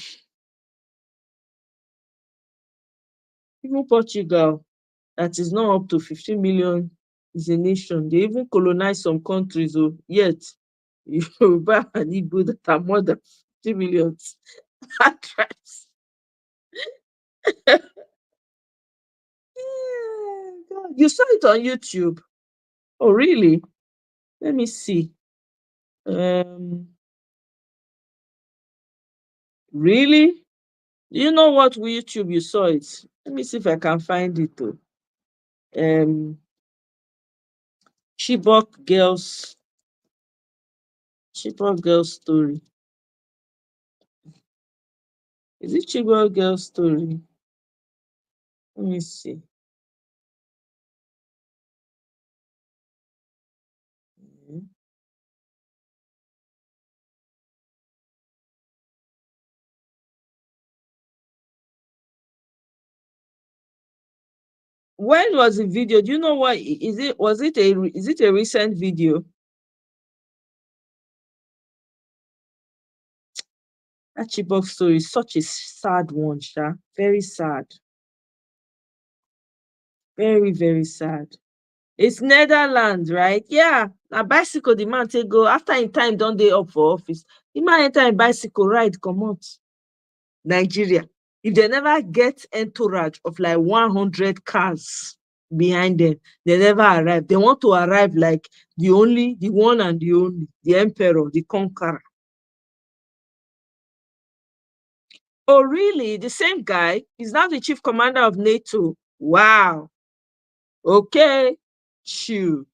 Portugal, that is not up to 50 million, is a nation. They even colonize some countries, yet Yoruba and Igbo that are more than 50 million. You saw it on YouTube. Oh, really? Let me see. Really? You know what YouTube you saw it? Let me see if I can find it though. Chibok girls story. Is it Chibok girls story? Let me see. When was the video? Do you know what is it? Was it a recent video? That Chibok story is such a sad one, Sha. Very sad. Very, very sad. It's Netherlands, right? Yeah. Now bicycle the man take go after in time don't they up for office. The man enter in bicycle ride come out. Nigeria. If they never get entourage of like 100 cars, behind them. They never arrive. They want to arrive like the one and the only, the emperor, the conqueror. Oh, really? The same guy is now the chief commander of NATO. Wow. Okay. Shoo.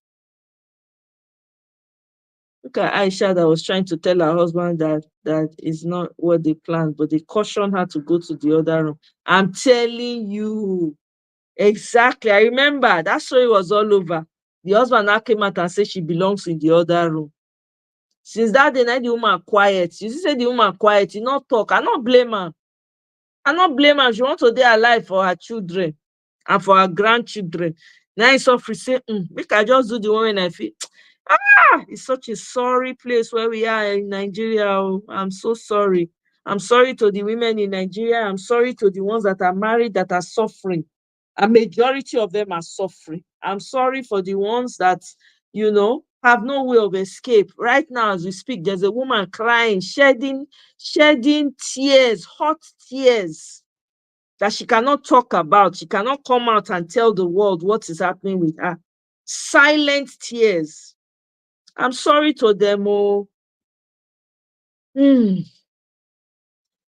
Look at Aisha that was trying to tell her husband that is not what they planned, but they cautioned her to go to the other room. I'm telling you. Exactly. I remember that story was all over. The husband now came out and said she belongs in the other room. Since that day, the woman quiet. You see, the woman quiet, you not talk. I not blame her. I not blame her. She wants to stay alive for her children and for her grandchildren. Now it's so free. Say, make I just do the one when I feel. It's such a sorry place where we are in Nigeria. Oh, I'm so sorry. I'm sorry to the women in Nigeria. I'm sorry to the ones that are married that are suffering. A majority of them are suffering. I'm sorry for the ones that, have no way of escape. Right now, as we speak, there's a woman crying, shedding tears, hot tears that she cannot talk about. She cannot come out and tell the world what is happening with her. Silent tears. I'm sorry to them all.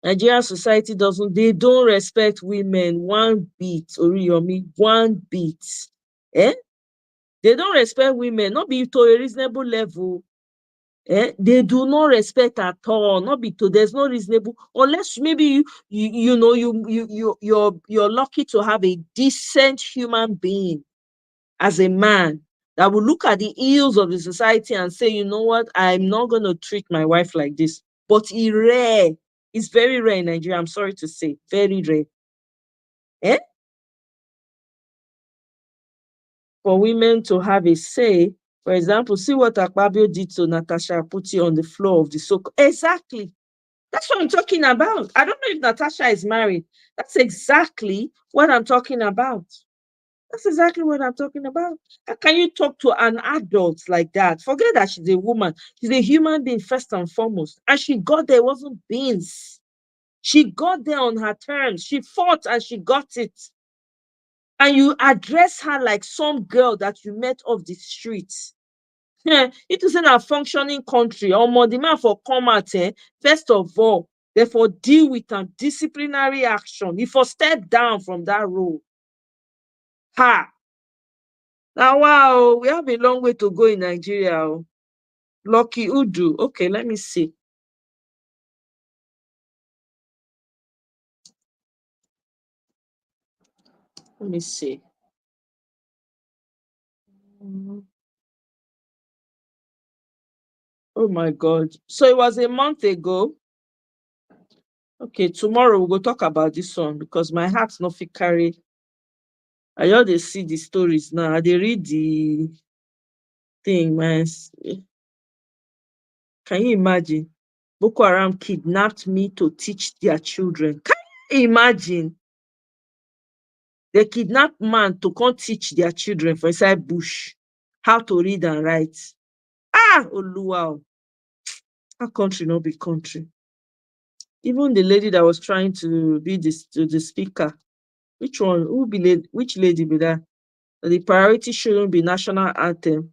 Nigerian society they don't respect women one bit, Oriyomi, one bit. They don't respect women, not be to a reasonable level. They do not respect at all, not be to, there's no reasonable, unless maybe you're lucky to have a decent human being as a man that will look at the ills of the society and say, you know what, I'm not going to treat my wife like this. But it's rare. It's very rare in Nigeria, I'm sorry to say. Very rare. For women to have a say, for example, see what Akpabio did to Natasha Putti on the floor of the soak. Exactly. That's what I'm talking about. I don't know if Natasha is married. That's exactly what I'm talking about. That's exactly what I'm talking about. How can you talk to an adult like that? Forget that she's a woman. She's a human being first and foremost. And she got there, it wasn't beans. She got there on her terms. She fought and she got it. And you address her like some girl that you met off the streets. It isn't a functioning country. Or more demand for come out, first of all, therefore deal with a disciplinary action. If you step down from that role. Now, wow, we have a long way to go in Nigeria. Lucky Udu. Okay, let me see. Let me see. Oh my God. So it was a month ago. Okay, tomorrow we'll go talk about this one because my heart's not fit carry. I just see the stories now. They read the thing, man. Can you imagine? Boko Haram kidnapped me to teach their children. Can you imagine? They kidnapped man to come teach their children for inside bush how to read and write. Oluwa. Our country no be country. Even the lady that was trying to be the speaker, which lady be that? The priority shouldn't be national anthem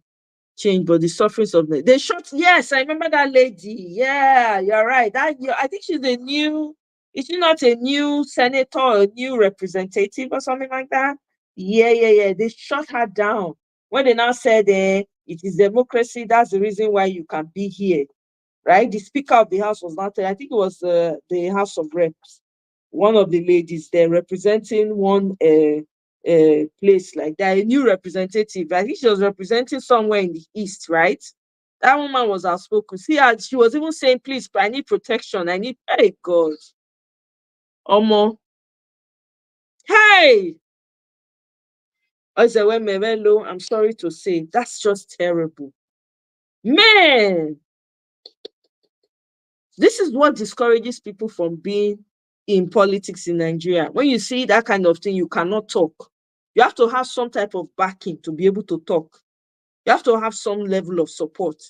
change, but the sufferings of they shot. Yes, I remember that lady. Yeah, you're right. I think she's a new. Is she not a new senator or a new representative or something like that? Yeah. They shot her down when they now said it is democracy. That's the reason why you can be here, right? The Speaker of the House was not. I think it was the House of Reps. One of the ladies there representing one place like that, a new representative. I think she was representing somewhere in the east, right? That woman was outspoken. See, she was even saying, please, I need protection. I need, hey, God. Omo. Hey! I'm sorry to say, that's just terrible. Man! This is what discourages people from being in politics in Nigeria. When you see that kind of thing, you cannot talk. You have to have some type of backing to be able to talk. You have to have some level of support.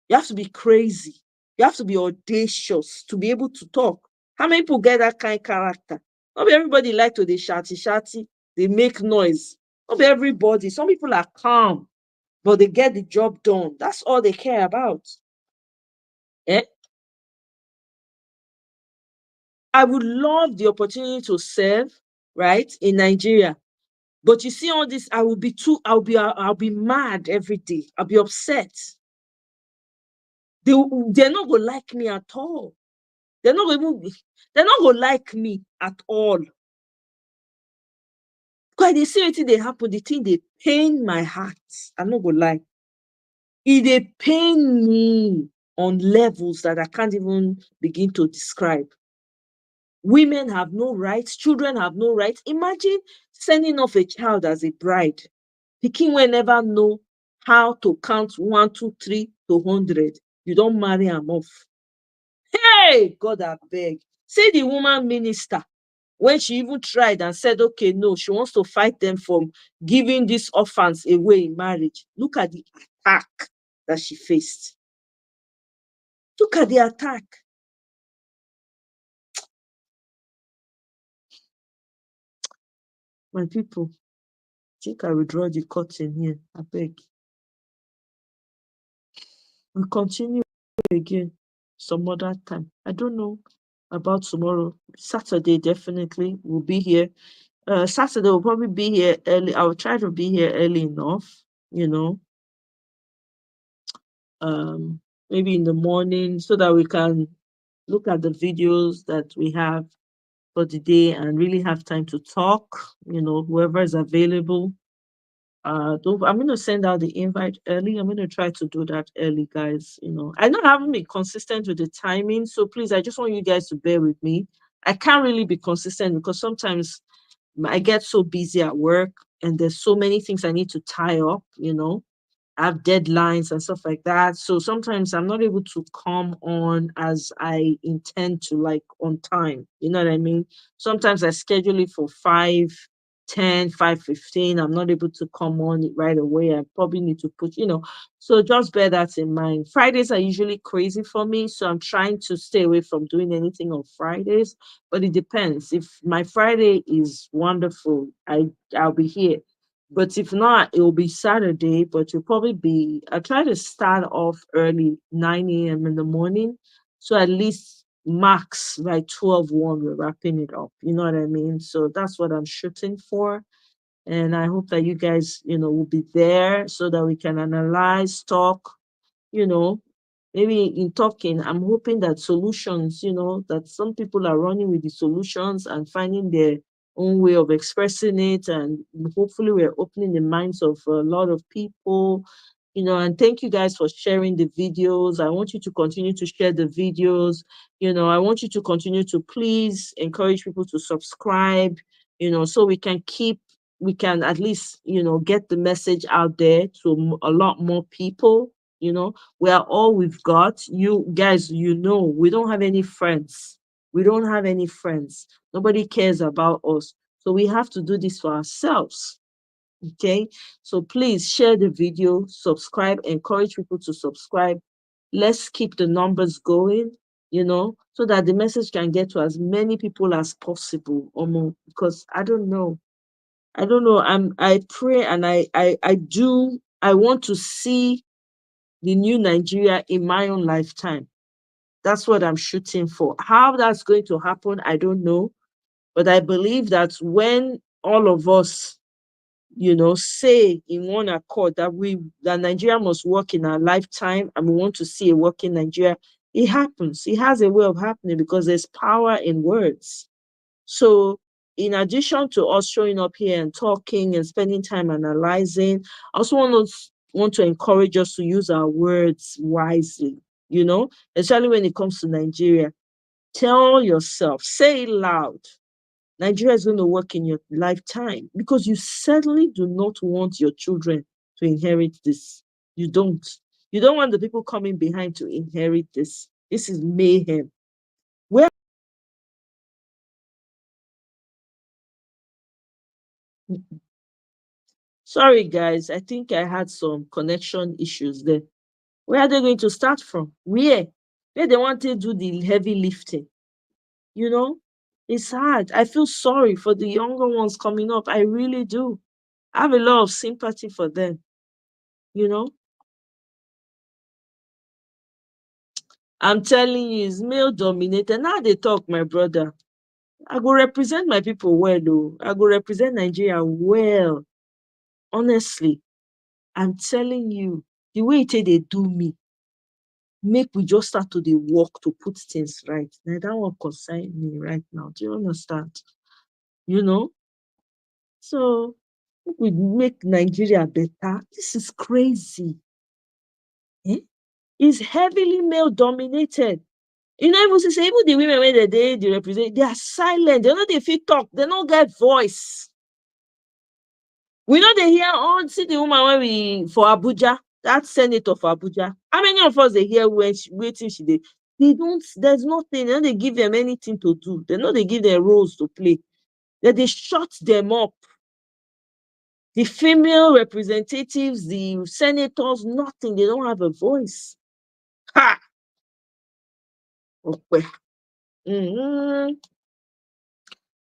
You have to be crazy. You have to be audacious to be able to talk. How many people get that kind of character? Not everybody like to be shouty. They make noise. Not everybody. Some people are calm, but they get the job done. That's all they care about. Eh? I would love the opportunity to serve, right, in Nigeria. But you see all this, I'll be mad every day. I'll be upset. They're not gonna like me at all. They're not gonna like me at all. Because they see anything they happen, the thing they pain my heart. I'm not gonna lie. They pain me on levels that I can't even begin to describe. Women have no rights, children have no rights. Imagine sending off a child as a bride. The king will never know how to count 1, 2, 3 to 100. You don't marry him off. Hey, God, I beg. See the woman minister, when she even tried and said, okay, no, she wants to fight them from giving these orphans away in marriage. Look at the attack that she faced. Look at the attack. My people, I think I will draw the curtain here. I beg. We'll continue again some other time. I don't know about tomorrow. Saturday, definitely, we'll be here. Saturday, we'll probably be here early. I'll try to be here early enough, maybe in the morning, so that we can look at the videos that we have for the day and really have time to talk, whoever is available. I'm going to send out the invite early. I'm going to try to do that early, guys. I know I haven't been consistent with the timing, so please, I just want you guys to bear with me. I can't really be consistent because sometimes I get so busy at work and there's so many things I need to tie up, I have deadlines and stuff like that. So sometimes I'm not able to come on as I intend to, like on time. You know what I mean? Sometimes I schedule it for 5:10, 5:15. I'm not able to come on it right away. I probably need to put, so just bear that in mind. Fridays are usually crazy for me. So I'm trying to stay away from doing anything on Fridays, but it depends. If my Friday is wonderful, I'll be here. But if not, it will be Saturday, but I try to start off early, 9 a.m. in the morning. So at least max by 12:01, we're wrapping it up. You know what I mean? So that's what I'm shooting for. And I hope that you guys, will be there so that we can analyze, talk, maybe in talking, I'm hoping that solutions, that some people are running with the solutions and finding their own way of expressing it. And hopefully we're opening the minds of a lot of people, and thank you guys for sharing the videos. I want you to continue to share the videos. I want you to continue to please encourage people to subscribe, so we can at least, get the message out there to a lot more people. We are all we've got. You guys, we don't have any friends. We don't have any friends. Nobody cares about us. So we have to do this for ourselves. Okay? So please share the video, subscribe, encourage people to subscribe. Let's keep the numbers going, so that the message can get to as many people as possible. Because I don't know. I pray and I want to see the new Nigeria in my own lifetime. That's what I'm shooting for. How that's going to happen, I don't know. But I believe that when all of us, say in one accord that Nigeria must work in our lifetime and we want to see a working Nigeria, it happens. It has a way of happening because there's power in words. So in addition to us showing up here and talking and spending time analyzing, I also want to encourage us to use our words wisely, especially when it comes to Nigeria. Tell yourself, say it loud, Nigeria is going to work in your lifetime, because you certainly do not want your children to inherit this. You don't. You don't want the people coming behind to inherit this. This is mayhem. Sorry, guys. I think I had some connection issues there. Where are they going to start from? Where they want to do the heavy lifting? It's hard. I feel sorry for the younger ones coming up. I really do. I have a lot of sympathy for them, you know. I'm telling you, it's male dominated. Now they talk, my brother. I go represent my people well, though. I go represent Nigeria well. Honestly, I'm telling you, the way they do me, make we just start to the work to put things right. Now that one concern me right now. Do you understand? You know? So we make Nigeria better. This is crazy. Eh? It's heavily male dominated. You know, even say even the women when they represent, they are silent. They know they feel talk. They don't get voice. We know they hear see the woman when we for Abuja, that senator for Abuja. How many of us they hear when waiting she did? They don't. There's nothing. They know they give them anything to do. They know they give them roles to play. That they shut them up. The female representatives, the senators, nothing. They don't have a voice. Ha! Okay.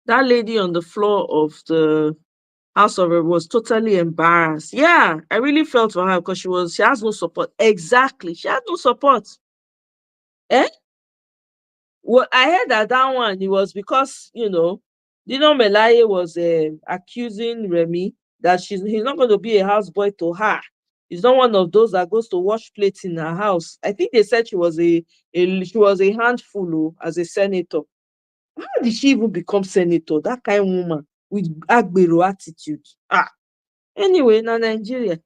That lady on the floor of the House of Rep was totally embarrassed. Yeah, I really felt for her because she has no support. Exactly. She has no support. Eh? Well, I heard that one, it was because, Dino Melaye was accusing Remy that he's not going to be a houseboy to her. He's not one of those that goes to wash plates in her house. I think they said she was a handful as a senator. How did she even become senator? That kind of woman with Agbero attitude. Anyway, now Nigeria.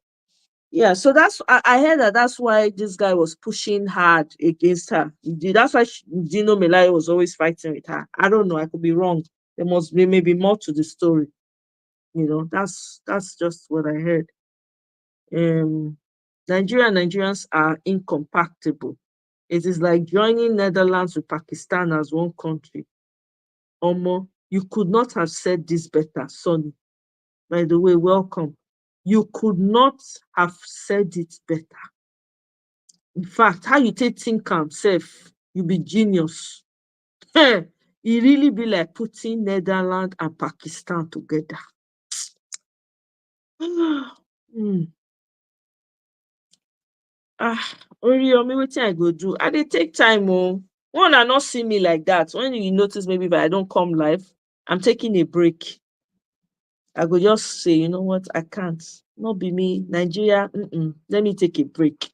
Yeah, so I heard that's why this guy was pushing hard against her. That's why Dino Melaye was always fighting with her. I don't know. I could be wrong. There must be maybe more to the story. That's just what I heard. Nigeria and Nigerians are incompatible. It is like joining Netherlands with Pakistan as one country. Omo, you could not have said this better, Sonny. By the way, welcome. You could not have said it better. In fact, how you think safe, you be genius. It really be like putting Netherlands and Pakistan together. Oriomi, wetin I go do? I dey take time, oh. One I not see me like that. When you notice maybe if I don't come live, I'm taking a break. I go just say, you know what, I can't. Not be me. Nigeria, let me take a break.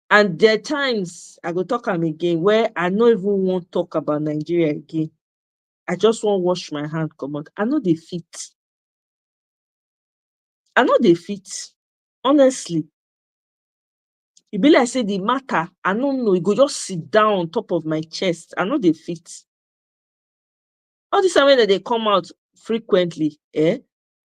And there are times I go talk am again where I no even want talk about Nigeria again. I just want wash my hand, come out. I know they fit. Honestly. It be like say the matter, I don't know, it go just sit down on top of my chest. I know they fit. All this time that they come out frequently,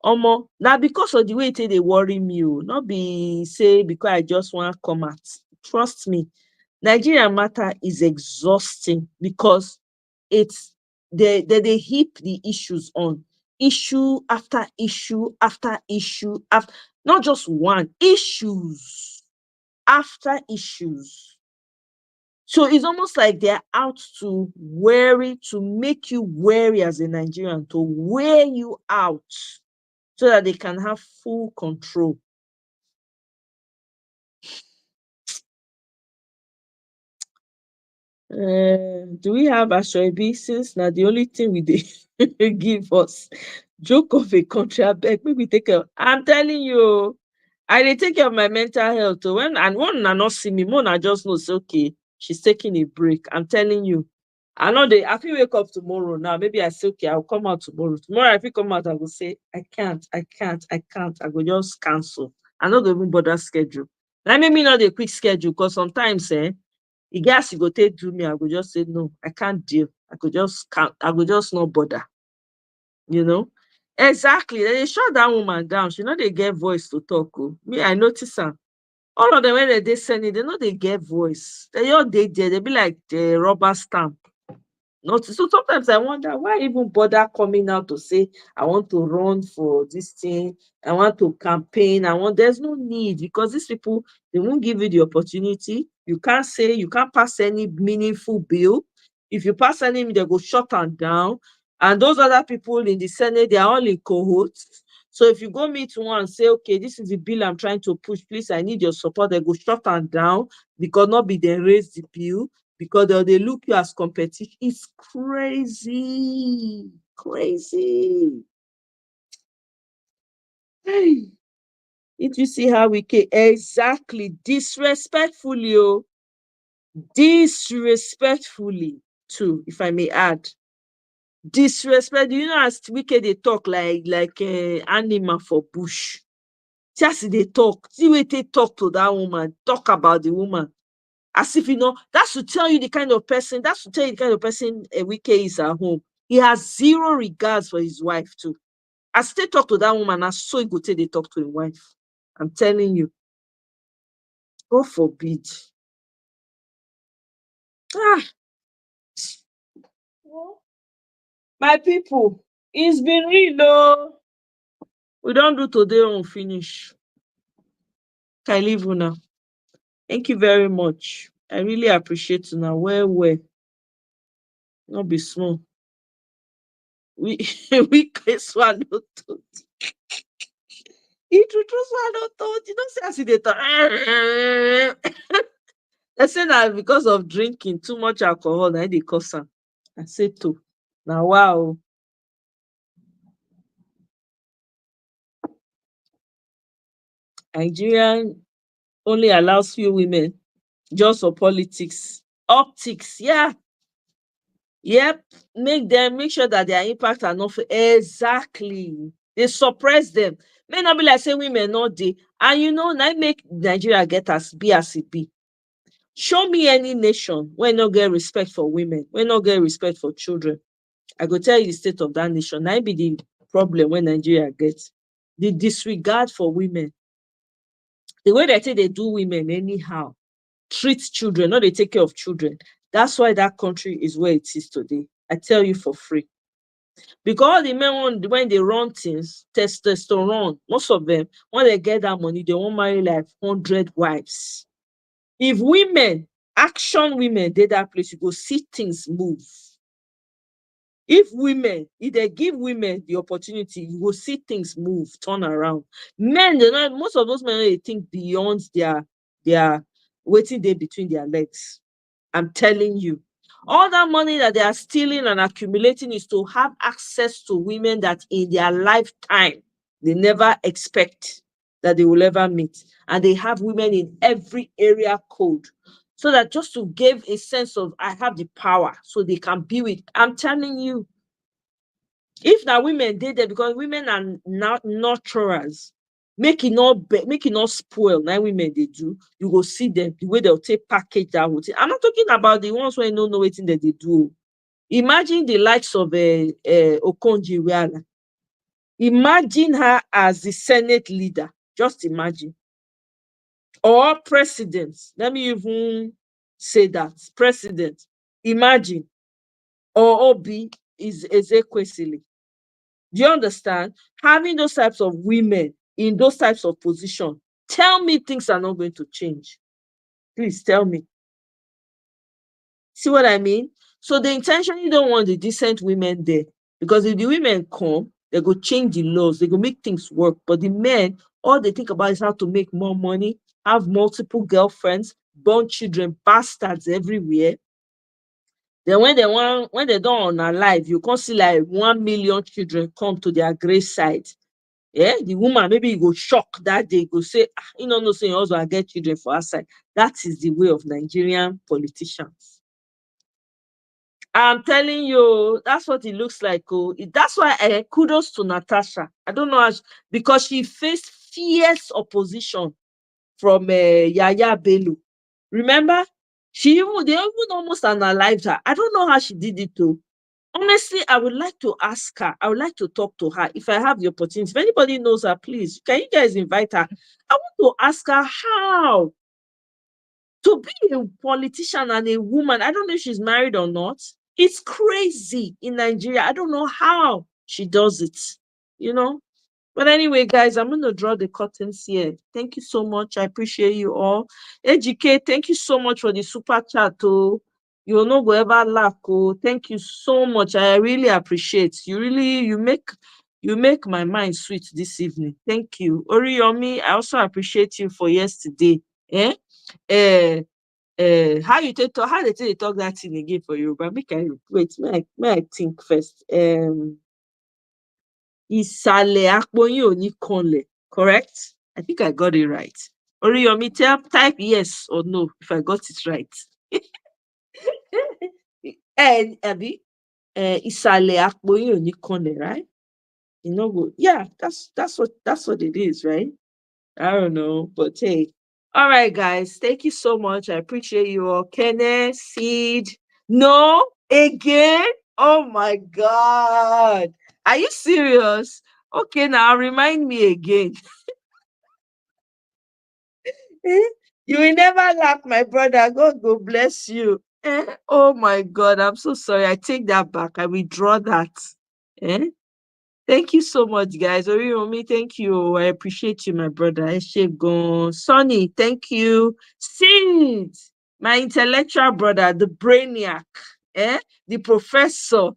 Omo, now because of the way they worry me, not be say because I just want to come out. Trust me, Nigeria matter is exhausting because it's they heap the issues on issue after issue after issue after not just one issues after issues. So it's almost like they're out to make you wary as a Nigerian, to wear you out so that they can have full control. Do we have Ashwebi? Since now the only thing we did give us joke of a country, I beg, maybe take care. I'm telling you, I dey take care of my mental health. When one not see me, one I just know, okay, she's taking a break. I'm telling you. I know I feel wake up tomorrow now. Maybe I say, okay, I'll come out tomorrow. Tomorrow, if you come out, I will say, I can't. I will just cancel. I'm not going to bother schedule. Let me not a quick schedule because sometimes, it gets you go take do me. I will just say, no, I can't deal. I could just not bother. Exactly. They shut that woman down. She know they get voice to talk. Me, I notice her. All of them when they send it, they know they get voice. They all they be like the rubber stamp. So sometimes I wonder why even bother coming out to say I want to run for this thing, I want to campaign, there's no need because these people they won't give you the opportunity. You can't pass any meaningful bill. If you pass any, they go shut them down. And those other people in the Senate, they are all in cohorts. So if you go meet one and say, okay, this is the bill I'm trying to push, please, I need your support, they go shut and down because not be they raise the bill, because they look you as competition. It's crazy. Crazy. Hey. If you see how we can exactly disrespectfully, oh, disrespectfully too, if I may add. Disrespect. You know, as wicked they talk like animal for bush. Just they talk. See what they talk to that woman. Talk about the woman. As if you know, that should tell you the kind of person, that should tell you the kind of person a wicked is at home. He has zero regards for his wife too. As they talk to that woman, as so good they talk to his wife. I'm telling you. God forbid. Ah. My people, it's been real though. We don't do today on finish. Can I leave you now? Thank you very much. I really appreciate you now. Well. Not be small. We can swallow tooth. It will swallow tooth. You don't say as they talk. They say that because of drinking too much alcohol, now they cause them. I say too. Now wow. Nigerian only allows few women just for politics. Optics, yeah. Yep. Make sure that their impact are not exactly. They suppress them. May not be like say women not dey. And you know, now make Nigeria get as it be. Show me any nation where no get respect for women, where no get respect for children. I go tell you the state of that nation. That be the problem when Nigeria gets. The disregard for women. The way they say they do women anyhow. Treat children, not they take care of children. That's why that country is where it is today. I tell you for free. Because the men, when they run things, testosterone, most of them, when they get that money, they won't marry like 100 wives. If women, action women, did that place, you go see things move. If they give women the opportunity, you will see things move, turn around. Men, most of those men, they think beyond their waiting day between their legs. I'm telling you. All that money that they are stealing and accumulating is to have access to women that in their lifetime, they never expect that they will ever meet. And they have women in every area code. So that just to give a sense of, I have the power, so they can be with. I'm telling you. If now women did that, because women are not nurturers, make it not spoil. Now women they do, you go see them the way they'll take package that whole thing. I'm not talking about the ones who don't know what that they do. Imagine the likes of Okonjo-Iweala. Imagine her as the Senate leader. Just imagine. Or president. Let me even say that. President. Imagine. Or Obi is Ezekwesili. Do you understand? Having those types of women in those types of positions, tell me things are not going to change. Please tell me. See what I mean? So they intentionally don't want the decent women there, because if the women come, they go change the laws, they go make things work. But the men, all they think about is how to make more money, have multiple girlfriends, born children, bastards everywhere. Then when they don't unalive, you can see like 1 million children come to their grave site. Yeah, the woman maybe you go shock that day, go say, you know, say also I get children for outside. That is the way of Nigerian politicians. I'm telling you, that's what it looks like. Oh, that's why kudos to Natasha. I don't know because she faced fierce opposition from Yaya Bello. Remember? They even almost unalived her. I don't know how she did it too. Honestly, I would like to ask her. I would like to talk to her if I have the opportunity. If anybody knows her, please, can you guys invite her? I want to ask her how to be a politician and a woman. I don't know if she's married or not. It's crazy in Nigeria. I don't know how she does it, you know. But anyway, guys, I'm going to draw the curtains here. Thank you so much. I appreciate you all. AGK, thank you so much for the super chat. Oh, you will not go ever laugh. Oh, thank you so much. I really appreciate you. You make You make my mind sweet this evening. Thank you. Oriyomi, I also appreciate you for yesterday. How you talk, how they talk that thing again for you? But make I wait, may I think first. Ìsàlẹ̀ àpò yín ò ní kanlẹ̀, correct? I think I got it right. Oriyomi, type yes or no if I got it right. Abi, ìsàlẹ̀ àpò yín ò ní kanlẹ̀, right? You know, good. Yeah, that's what it is, right? I don't know, but hey. All right, guys. Thank you so much. I appreciate you all. Kenneth, Seed. No, again. Oh my God. Are you serious? Okay, now remind me again. You will never laugh, my brother. God go bless you. Oh my God. I'm so sorry. I take that back. I withdraw that. Thank you so much, guys. Oriyomi, thank you. I appreciate you, my brother. Eshegon. Sonny, thank you. Sid, my intellectual brother, the brainiac, the professor,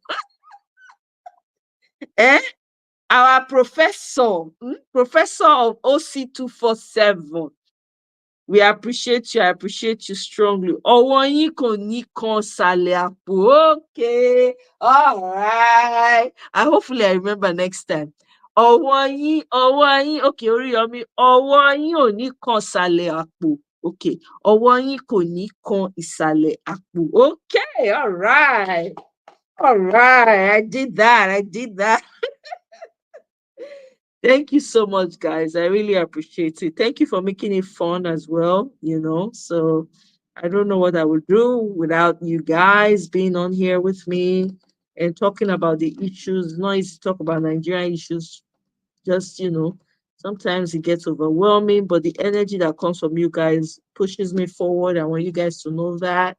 our professor, professor of OC 247. We appreciate you. I appreciate you strongly. Okay. All right. Hopefully I remember next time. Okay, Oriyomi. Ọwọ́ yín ò ní kan ìsàlẹ̀ àpò. Okay. Ọwọ́ yín kò ní kan ìsàlẹ̀ àpò. Okay. All right. All right. I did that. Thank you so much, guys. I really appreciate it. Thank you for making it fun as well, So I don't know what I would do without you guys being on here with me and talking about the issues. It's not easy to talk about Nigerian issues. Just, sometimes it gets overwhelming, but the energy that comes from you guys pushes me forward. I want you guys to know that.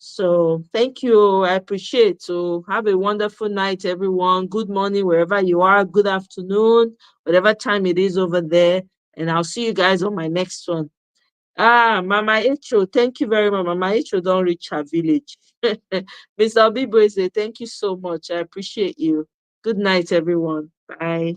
So thank you. I appreciate. So have a wonderful night, everyone. Good morning, wherever you are. Good afternoon, whatever time it is over there. And I'll see you guys on my next one. Mama Echo, thank you very much. Mama Echo don't reach her village. Mr. Obibo say thank you so much. I appreciate you. Good night, everyone. Bye.